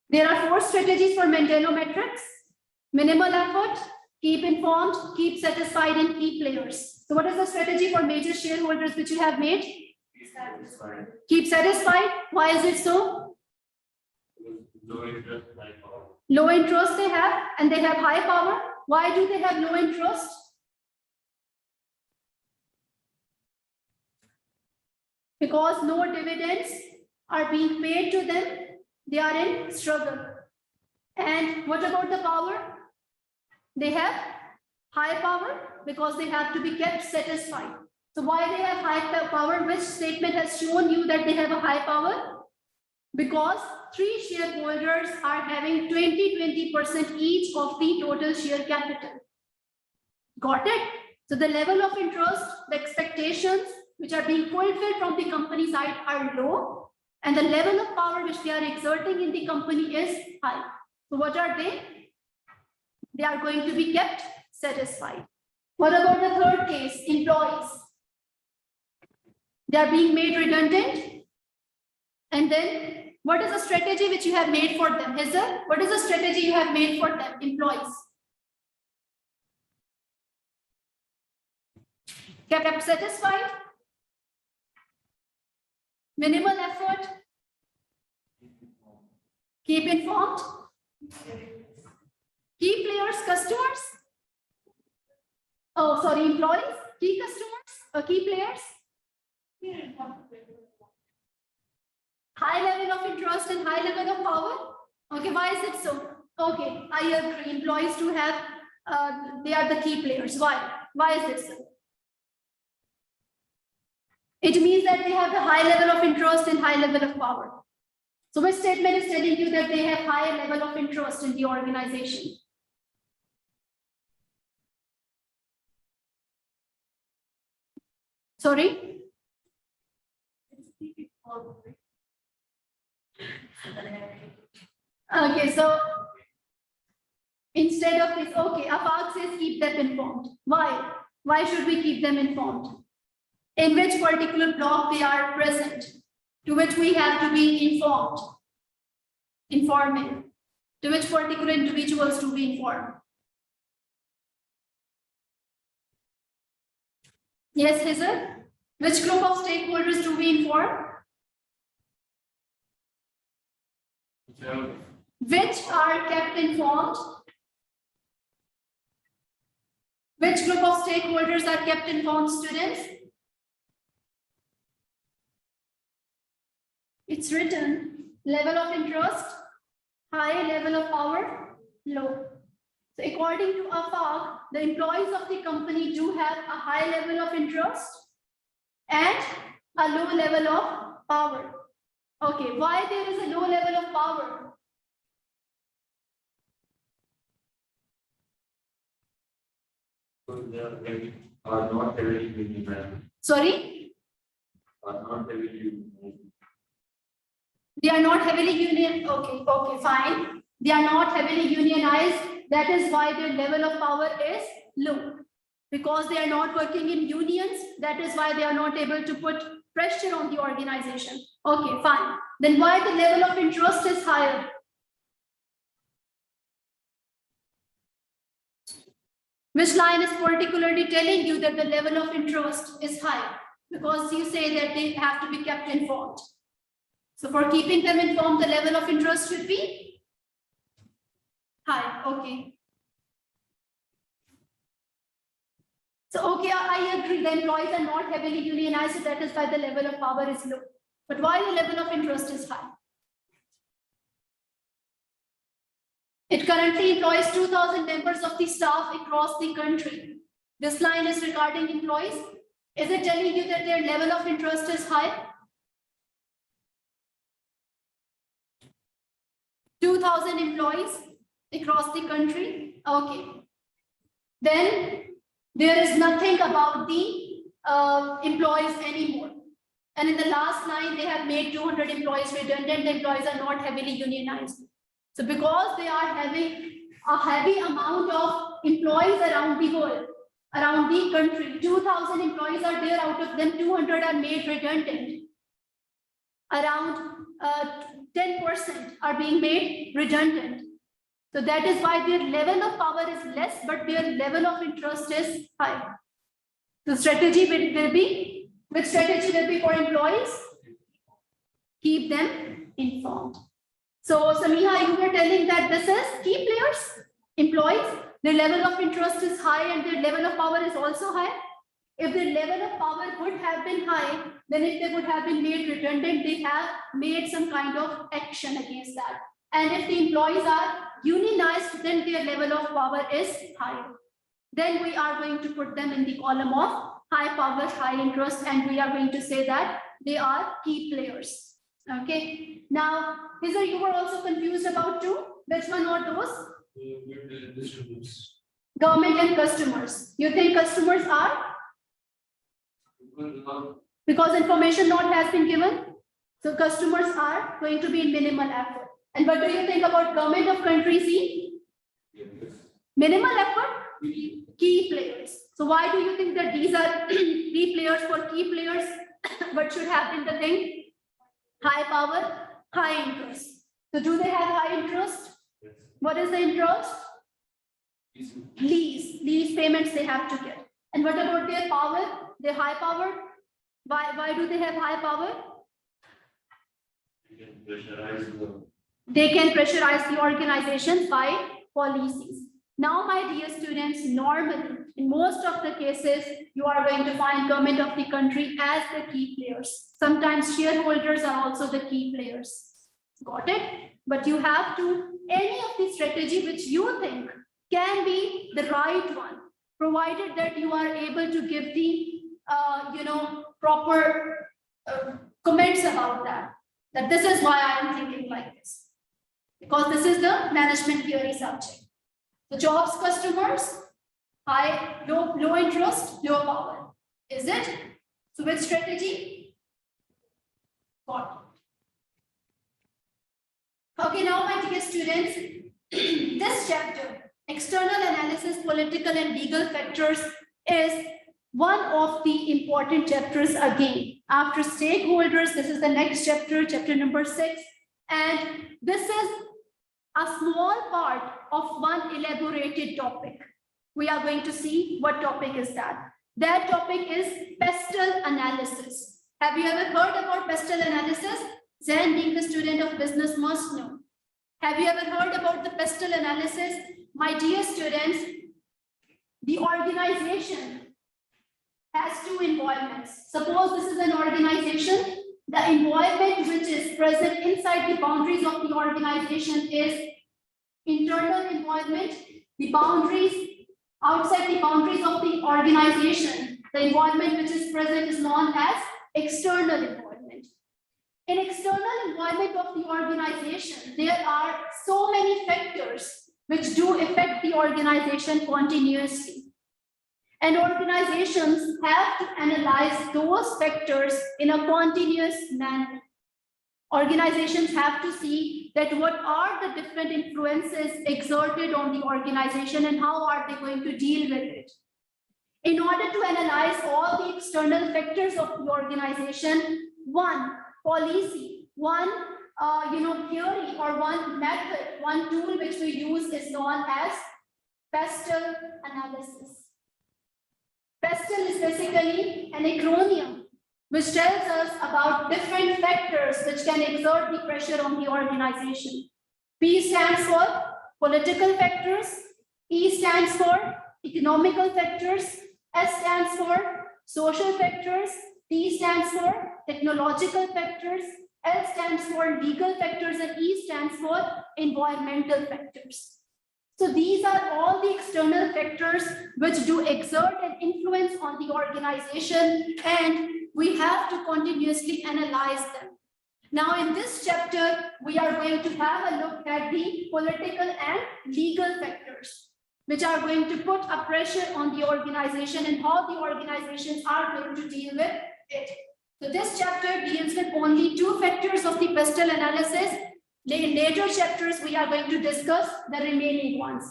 There are 4 strategies for metrics: minimal effort, keep informed, keep satisfied, and key players. So what is the strategy for major shareholders which you have made? Keep satisfied. Why is it so? Low interest, high power. Low interest they have, and they have high power. Why do they have low interest? Because no dividends are being paid to them. They are in struggle. And what about the power? They have high power because they have to be kept satisfied. So why they have high power? Which statement has shown you that they have a high power? Because 3 shareholders are having 20% each of the total share capital. Got it? So the level of interest, the expectations which are being fulfilled from the company side are low, and the level of power which they are exerting in the company is high. So what are they? They are going to be kept satisfied. What about the third case? Employees. They are being made redundant. And then what is the strategy which you have made for them? Hizar, what is the strategy you have made for them? Employees. Kept satisfied. Minimal effort. Keep informed. Key players, customers. Oh, sorry, employees. Key customers, key players. High level of interest and high level of power. Okay, why is it so? Okay, I agree. Employees do have, they are the key players. Why? Why is this so? It means that they have the high level of interest and high level of power. So which statement is telling you that they have high level of interest in the organization? Sorry? Okay, so instead of this, okay, ACCA says keep them informed. Why? Why should we keep them informed? In which particular block they are present, to which we have to be informed. Informing. To which particular individuals to be informed? Yes, Hizar? Which group of stakeholders do we inform? Which are kept informed? Which group of stakeholders are kept informed, students? It's written level of interest, high, level of power, low. So according to AFAG, the employees of the company do have a high level of interest and a low level of power. Okay, why there is a low level of power? They are not heavily unionized. Sorry? Are not heavily unionized. They are not heavily unionized. Okay, fine. They are not heavily unionized. That is why their level of power is low. Because they are not working in unions, that is why they are not able to put pressure on the organization. Okay, fine. Then why the level of interest is higher? Which line is particularly telling you that the level of interest is high? Because you say that they have to be kept informed. So for keeping them informed, the level of interest should be high. Okay. So, okay, I agree. The employees are not heavily unionized, so that is why the level of power is low. But why the level of interest is high? It currently employs 2,000 members of the staff across the country. This line is regarding employees. Is it telling you that their level of interest is high? 2,000 employees across the country. Okay. Then there is nothing about the employees anymore. And in the last line, they have made 200 employees redundant. The employees are not heavily unionized. So because they are having a heavy amount of employees around the world, around the country, 2,000 employees are there, out of them 200 are made redundant. Around 10% are being made redundant. So that is why their level of power is less, but their level of interest is high. The strategy will be, which strategy will be for employees? Keep them informed. So Samiha, you were telling that this is key players, employees, their level of interest is high and their level of power is also high. If their level of power would have been high, then if they would have been made redundant, they have made some kind of action against that. And if the employees are unionized, then their level of power is higher. Then we are going to put them in the column of high power, high interest, and we are going to say that they are key players. Okay. Now, Hizar, you were also confused about two. Which one are those? Government and customers. You think customers are? Because information not has been given. So customers are going to be in minimal effort. And what do you think about government of country C? Minimal effort? Key players. So why do you think that these are key players for key players? What should have been the thing? High power, high interest. So do they have high interest? Yes. What is the interest? Lease payments they have to get. And what about their power? Their high power? Why do they have high power? They can pressurize the organizations by policies. Now, my dear students, normally, in most of the cases, you are going to find government of the country as the key players. Sometimes shareholders are also the key players. Got it? But you have to, any of the strategy which you think can be the right one, provided that you are able to give the, proper comments about that. That this is why I am thinking like this. Because this is the management theory subject. The jobs, customers, high, low interest, low power. Is it? So which strategy? Got it. Okay, now my dear students, this chapter, external analysis, political and legal factors, is one of the important chapters again. After stakeholders, this is the next chapter, chapter number 6. And this is a small part of one elaborated topic. We are going to see what topic is that. That topic is pestle analysis. Have you ever heard about pestle analysis? Zen, being a student of business, must know. Have you ever heard about the pestle analysis? My dear students, the organization has two involvements. Suppose this is an organization. The involvement which is present inside the boundaries of the organization is internal involvement. The boundaries, outside the boundaries of the organization, the involvement which is present is known as external involvement. In external involvement of the organization, there are so many factors which do affect the organization continuously. And organizations have to analyze those factors in a continuous manner. Organizations have to see that what are the different influences exerted on the organization and how are they going to deal with it. In order to analyze all the external factors of the organization, one policy, one theory or one method, one tool which we use is known as pestle analysis. Pestle is basically an acronym which tells us about different factors which can exert the pressure on the organization. P stands for political factors, E stands for economical factors, S stands for social factors, T stands for technological factors, L stands for legal factors, and E stands for environmental factors. So these are all the external factors which do exert an influence on the organization, and we have to continuously analyze them. Now in this chapter, we are going to have a look at the political and legal factors, which are going to put a pressure on the organization and how the organizations are going to deal with it. So this chapter deals with only two factors of the pestle analysis. In later chapters, we are going to discuss the remaining ones.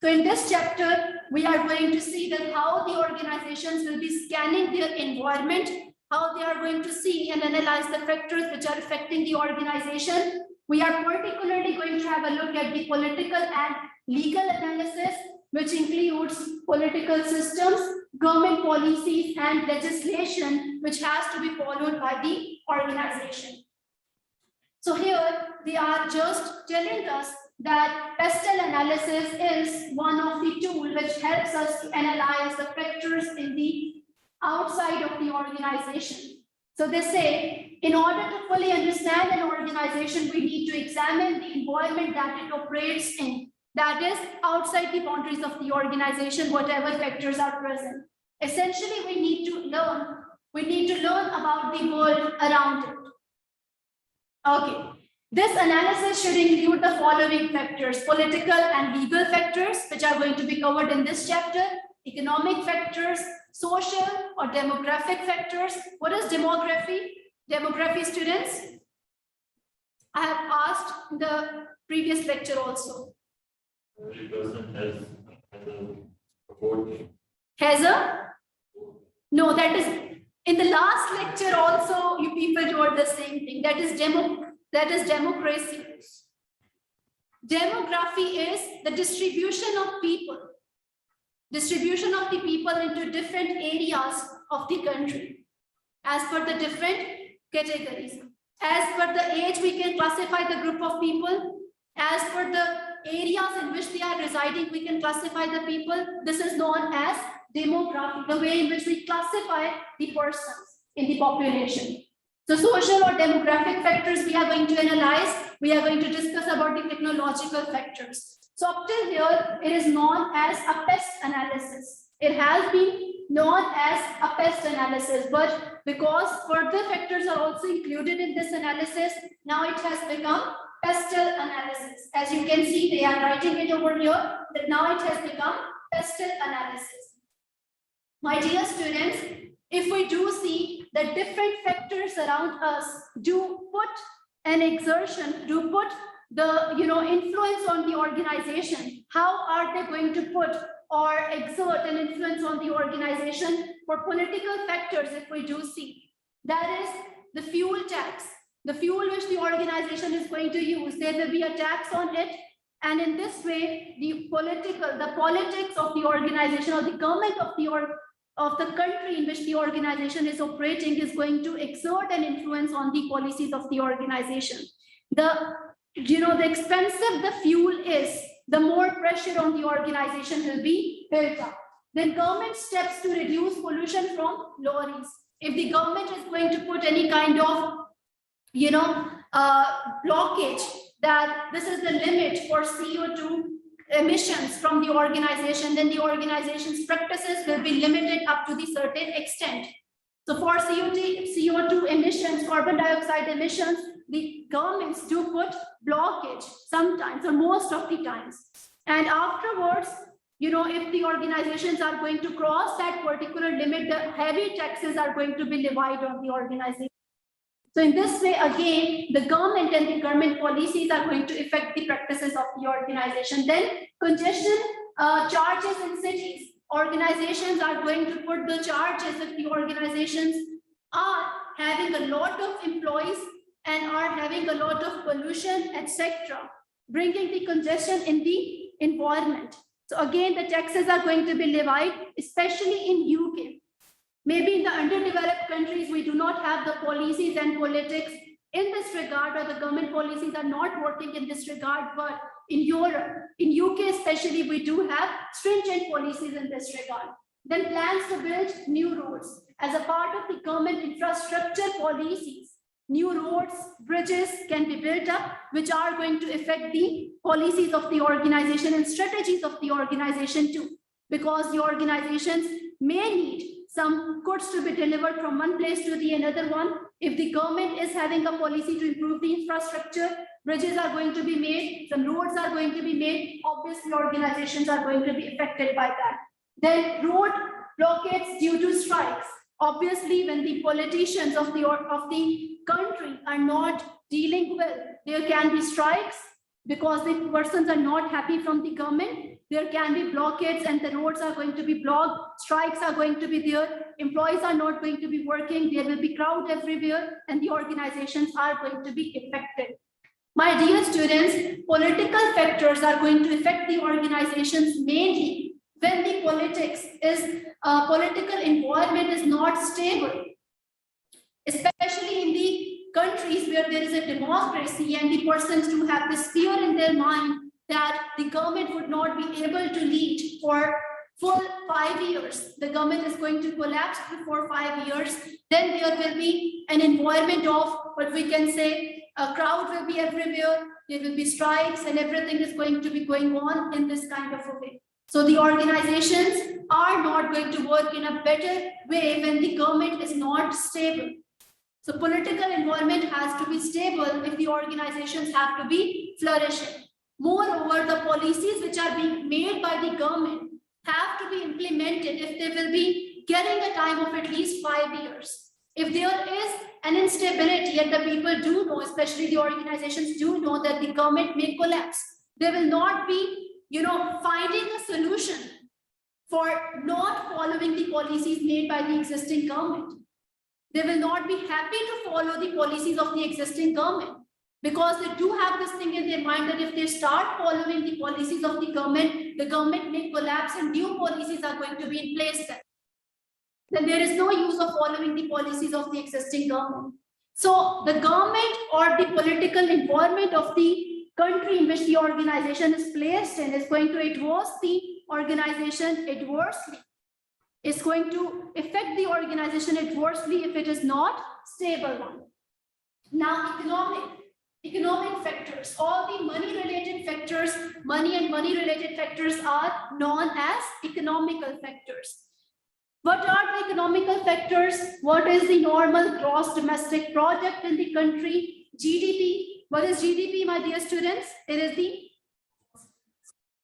So in this chapter, we are going to see that how the organizations will be scanning their environment, how they are going to see and analyze the factors which are affecting the organization. We are particularly going to have a look at the political and legal analysis, which includes political systems, government policies, and legislation, which has to be followed by the organization. So here they are just telling us that pestle analysis is one of the tools which helps us to analyze the factors in the outside of the organization. So they say, in order to fully understand an organization, we need to examine the environment that it operates in. That is outside the boundaries of the organization, whatever factors are present. Essentially, we need to learn about the world around it. Okay, this analysis should include the following factors: political and legal factors, which are going to be covered in this chapter, economic factors, social or demographic factors. What is demography? Demography, students? I have asked in the previous lecture also. Every person has a vote. Has a? No, that is in the last lecture also you people told the same thing. That is democracy. Demography is the distribution of people. Distribution of the people into different areas of the country as per the different categories. As per the age, we can classify the group of people. As per the areas in which they are residing, we can classify the people. This is known as demography, the way in which we classify the persons in the population. So social or demographic factors we are going to analyze. We are going to discuss about the technological factors. So up till here, it is known as a pest analysis. It has been known as a pest analysis, but because further factors are also included in this analysis, now it has become pestle analysis. As you can see, they are writing it over here, that now it has become pestle analysis. My dear students, if we do see that different factors around us do put an exertion, do put the influence on the organization, how are they going to put or exert an influence on the organization? For political factors, if we do see, that is the fuel tax, the fuel which the organization is going to use, there will be a tax on it, and in this way the politics of the organization or the government of the country in which the organization is operating is going to exert an influence on the policies of the organization. The expensive the fuel is, the more pressure on the organization will be built up. Then government steps to reduce pollution from lorries. If the government is going to put any kind of blockage that this is the limit for CO2 emissions from the organization, then the organization's practices will be limited up to the certain extent. So for CO2 emissions, carbon dioxide emissions, the governments do put blockage sometimes or most of the times. And afterwards, if the organizations are going to cross that particular limit, the heavy taxes are going to be levied on the organization. So in this way, again, the government and the government policies are going to affect the practices of the organization. Then congestion charges in cities. Organizations are going to put the charges if the organizations are having a lot of employees and are having a lot of pollution, etc., bringing the congestion in the environment. So again, the taxes are going to be levied, especially in UK. Maybe in the underdeveloped countries, we do not have the policies and politics in this regard, or the government policies are not working in this regard, but in Europe, in UK especially, we do have stringent policies in this regard. Then plans to build new roads. As a part of the government infrastructure policies, new roads, bridges can be built up, which are going to affect the policies of the organization and strategies of the organization too, because the organizations may need some goods to be delivered from one place to the another one. If the government is having a policy to improve the infrastructure, bridges are going to be made, some roads are going to be made, obviously organizations are going to be affected by that. Then road blockades due to strikes. Obviously, when the politicians of the country are not dealing well, there can be strikes because the persons are not happy from the government. There can be blockades and the roads are going to be blocked, strikes are going to be there, employees are not going to be working, there will be crowd everywhere, and the organizations are going to be affected. My dear students, political factors are going to affect the organizations mainly when the political environment is not stable, especially in the countries where there is a democracy and the persons do have this fear in their mind that the government would not be able to lead for full 5 years. The government is going to collapse before 5 years. Then there will be an environment of what we can say, a crowd will be everywhere. There will be strikes and everything is going to be going on in this kind of a way. So the organizations are not going to work in a better way when the government is not stable. So political environment has to be stable if the organizations have to be flourishing. Moreover, the policies which are being made by the government have to be implemented if they will be getting a time of at least 5 years. If there is an instability and the people do know, especially the organizations do know that the government may collapse, they will not be, finding a solution for not following the policies made by the existing government. They will not be happy to follow the policies of the existing government because they do have this thing in their mind that if they start following the policies of the government may collapse and new policies are going to be in place then there is no use of following the policies of the existing government. So the government or the political environment of the country in which the organization is placed in is going to adverse the organization adversely. It's going to affect the organization adversely if it is not stable one. Now, economic factors, all the money-related factors, money and money-related factors are known as economical factors. What are the economical factors? What is the normal gross domestic product in the country? GDP. What is GDP, my dear students? It is the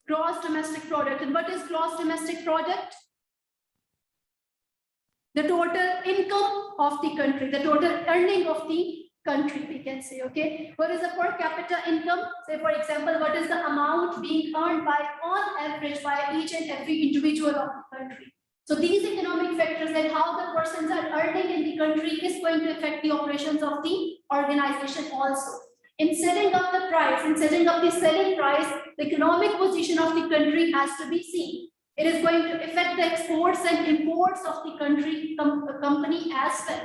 gross domestic product. And what is gross domestic product? The total income of the country, the total earning of the country, we can say, okay? What is the per capita income? Say, for example, what is the amount being earned by, on average, by each and every individual of the country? So these economic factors and how the persons are earning in the country is going to affect the operations of the organization also. In setting up the price, in setting up the selling price, the economic position of the country has to be seen. It is going to affect the exports and imports of the country company as well.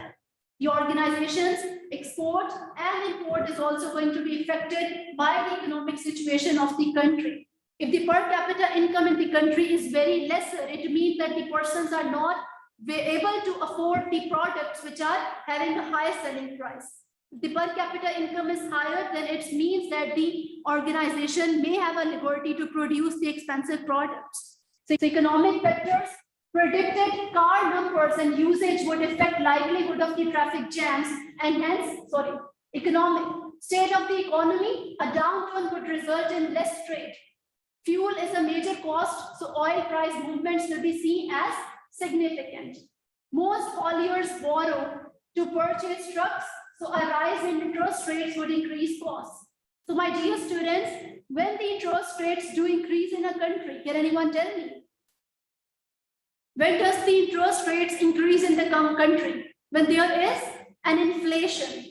The organization's export and import is also going to be affected by the economic situation of the country. If the per capita income in the country is very lesser, it means that the persons are not able to afford the products which are having a high selling price. If the per capita income is higher, then it means that the organization may have a liberty to produce the expensive products. So economic factors, predicted car numbers and usage would affect likelihood of the traffic jams and hence, economic state of the economy, a downturn would result in less trade. Fuel is a major cost, so oil price movements will be seen as significant. Most hauliers borrow to purchase trucks, so a rise in interest rates would increase costs. So my dear students, when the interest rates do increase in a country, can anyone tell me? When does the interest rates increase in the country? When there is an inflation.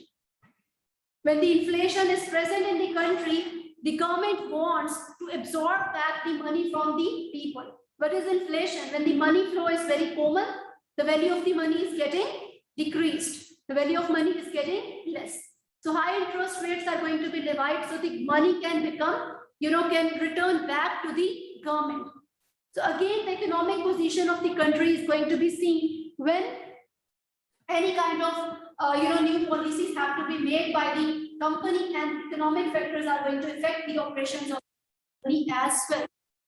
When the inflation is present in the country, the government wants to absorb back the money from the people. What is inflation? When the money flow is very common, the value of the money is getting decreased. The value of money is getting less. So high interest rates are going to be levied, so the money can become, can return back to the government. So again, the economic position of the country is going to be seen when any kind of new policies have to be made by the company, and economic factors are going to affect the operations of the company as well,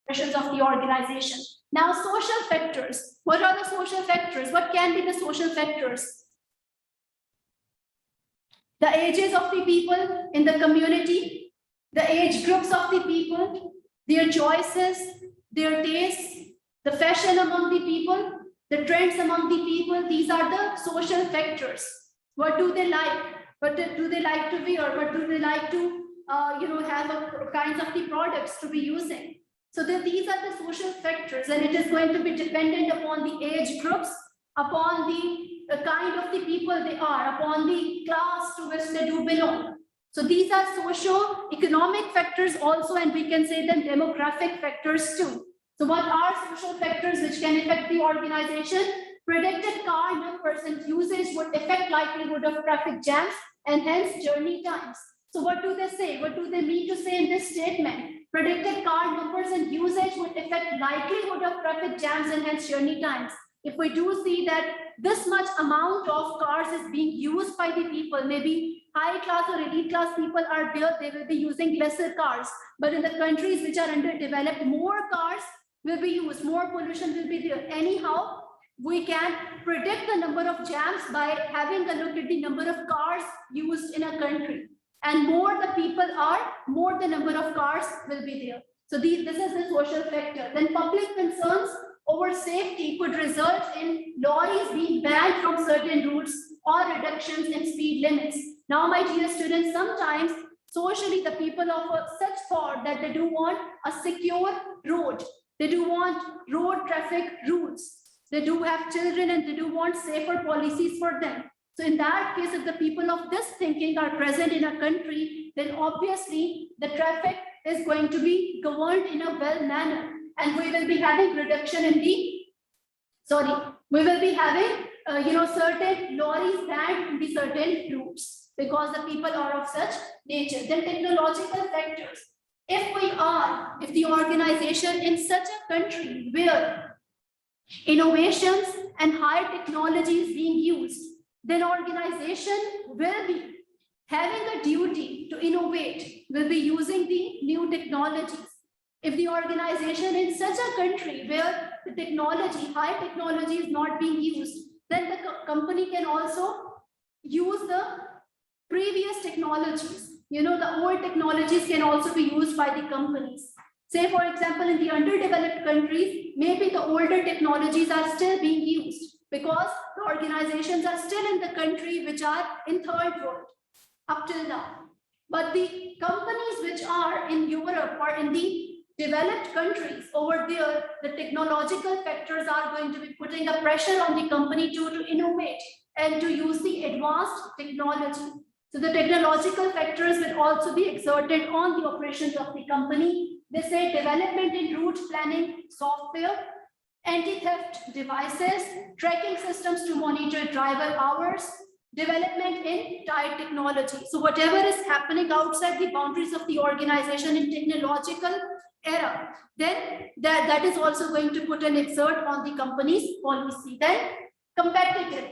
operations of the organization. Now, social factors. What are the social factors? What can be the social factors? The ages of the people in the community, the age groups of the people, their choices, their tastes, the fashion among the people, the trends among the people. These are the social factors. What do they like? What do they like to wear? What do they like to have kinds of the products to be using? So these are the social factors, and it is going to be dependent upon the age groups, upon the kind of the people they are, upon the class to which they do belong. So these are socio-economic factors also, and we can say them demographic factors too. So what are social factors which can affect the organization? Predicted car numbers and usage would affect likelihood of traffic jams and hence journey times. So what do they say? What do they mean to say in this statement? Predicted car numbers and usage would affect likelihood of traffic jams and hence journey times. If we do see that this much amount of cars is being used by the people, maybe high class or elite class people are there, they will be using lesser cars. But in the countries which are underdeveloped, more cars will be used, more pollution will be there. Anyhow, we can predict the number of jams by having a look at the number of cars used in a country. And more the people are, more the number of cars will be there. So this is the social factor. Then public concerns over safety could result in lorries being banned from certain routes or reductions in speed limits. Now, my dear students, sometimes socially the people of such thought that they do want a secure road. They do want road traffic rules. They do have children and they do want safer policies for them. So in that case, if the people of this thinking are present in a country, then obviously the traffic is going to be governed in a well manner. And we will be having reduction in the, we will be having, certain lorries banned in the certain routes because the people are of such nature. Then technological factors. If the organization in such a country where innovations and high technology is being used, then organization will be having a duty to innovate, will be using the new technologies. If the organization in such a country where the technology, high technology is not being used, then the company can also use the previous technologies. The old technologies can also be used by the companies. Say, for example, in the underdeveloped countries, maybe the older technologies are still being used because the organizations are still in the country which are in third world up till now. But the companies which are in Europe or in the developed countries, over there, the technological factors are going to be putting a pressure on the company to innovate and to use the advanced technology. So the technological factors will also be exerted on the operations of the company. They say development in route planning software, anti-theft devices, tracking systems to monitor driver hours, development in tied technology. So whatever is happening outside the boundaries of the organization in technological era, then that is also going to put an exert on the company's policy. Then competitive.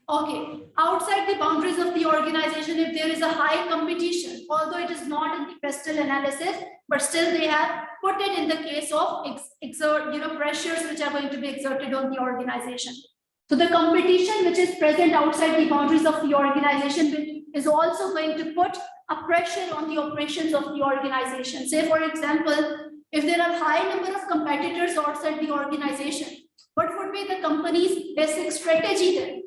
Okay, outside the boundaries of the organization, if there is a high competition, although it is not in the Pestle analysis, but still they have put it in the case of pressures which are going to be exerted on the organization. So the competition which is present outside the boundaries of the organization is also going to put a pressure on the operations of the organization. Say, for example, if there are high number of competitors outside the organization, what would be the company's basic strategy then?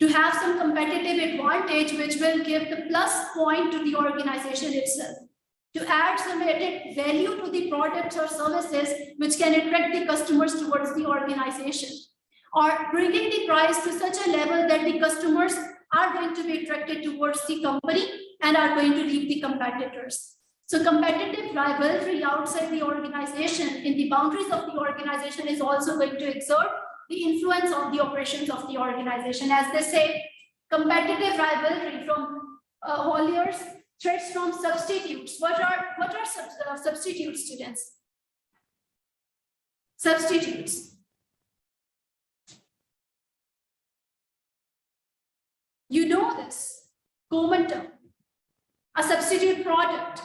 To have some competitive advantage which will give the plus point to the organization itself. To add some added value to the products or services which can attract the customers towards the organization. Or bringing the price to such a level that the customers are going to be attracted towards the company and are going to leave the competitors. So competitive rivalry outside the organization in the boundaries of the organization is also going to exert the influence of the operations of the organization. As they say, competitive rivalry from hauliers, threats from substitutes. What are substitutes, students? Substitutes. You know this common term. A substitute product.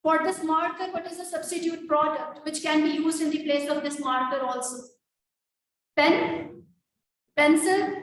For this marker, what is a substitute product which can be used in the place of this marker also? Pen, pencil.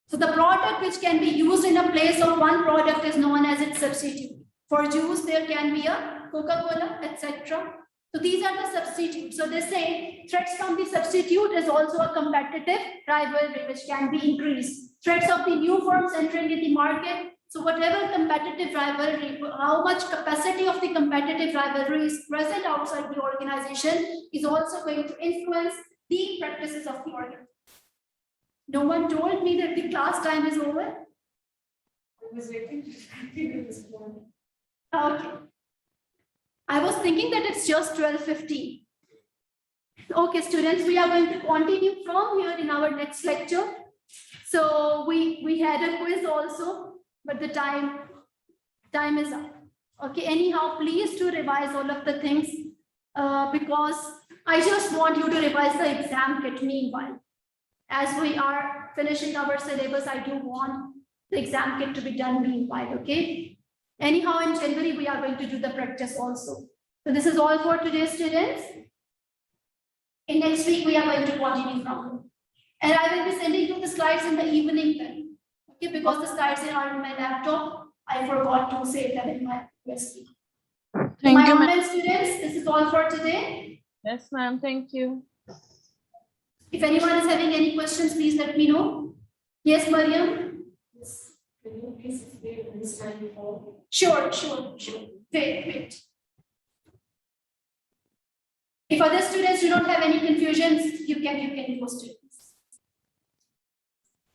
So the product which can be used in a place of one product is known as its substitute. For juice, there can be a Coca-Cola, etc. So these are the substitutes. So they say threats from the substitute is also a competitive rivalry which can be increased. Threats of the new firms entering in the market. So whatever competitive rivalry, how much capacity of the competitive rivalry is present outside the organization is also going to influence the practices of the organization. No one told me that the class time is over. I was waiting to this one. Okay. I was thinking that it's just 12:15. Okay, students, we are going to continue from here in our next lecture. So we had a quiz also, but the time is up. Okay, anyhow, please do revise all of the things because I just want you to revise the exam kit meanwhile. As we are finishing our syllabus, I do want the exam kit to be done meanwhile, okay? Anyhow, in January, we are going to do the practice also. So this is all for today, students. In next week, we are going to continue from. And I will be sending you the slides in the evening then. Okay, because the slides are in my laptop. I forgot to save them in my USB. Thank you, ma'am. My students, this is all for today. Yes, ma'am. Thank you. If anyone is having any questions, please let me know. Yes, Mariam? Yes. Can you please explain this time before? Sure. Wait. If other students do not have any confusions, you can post it.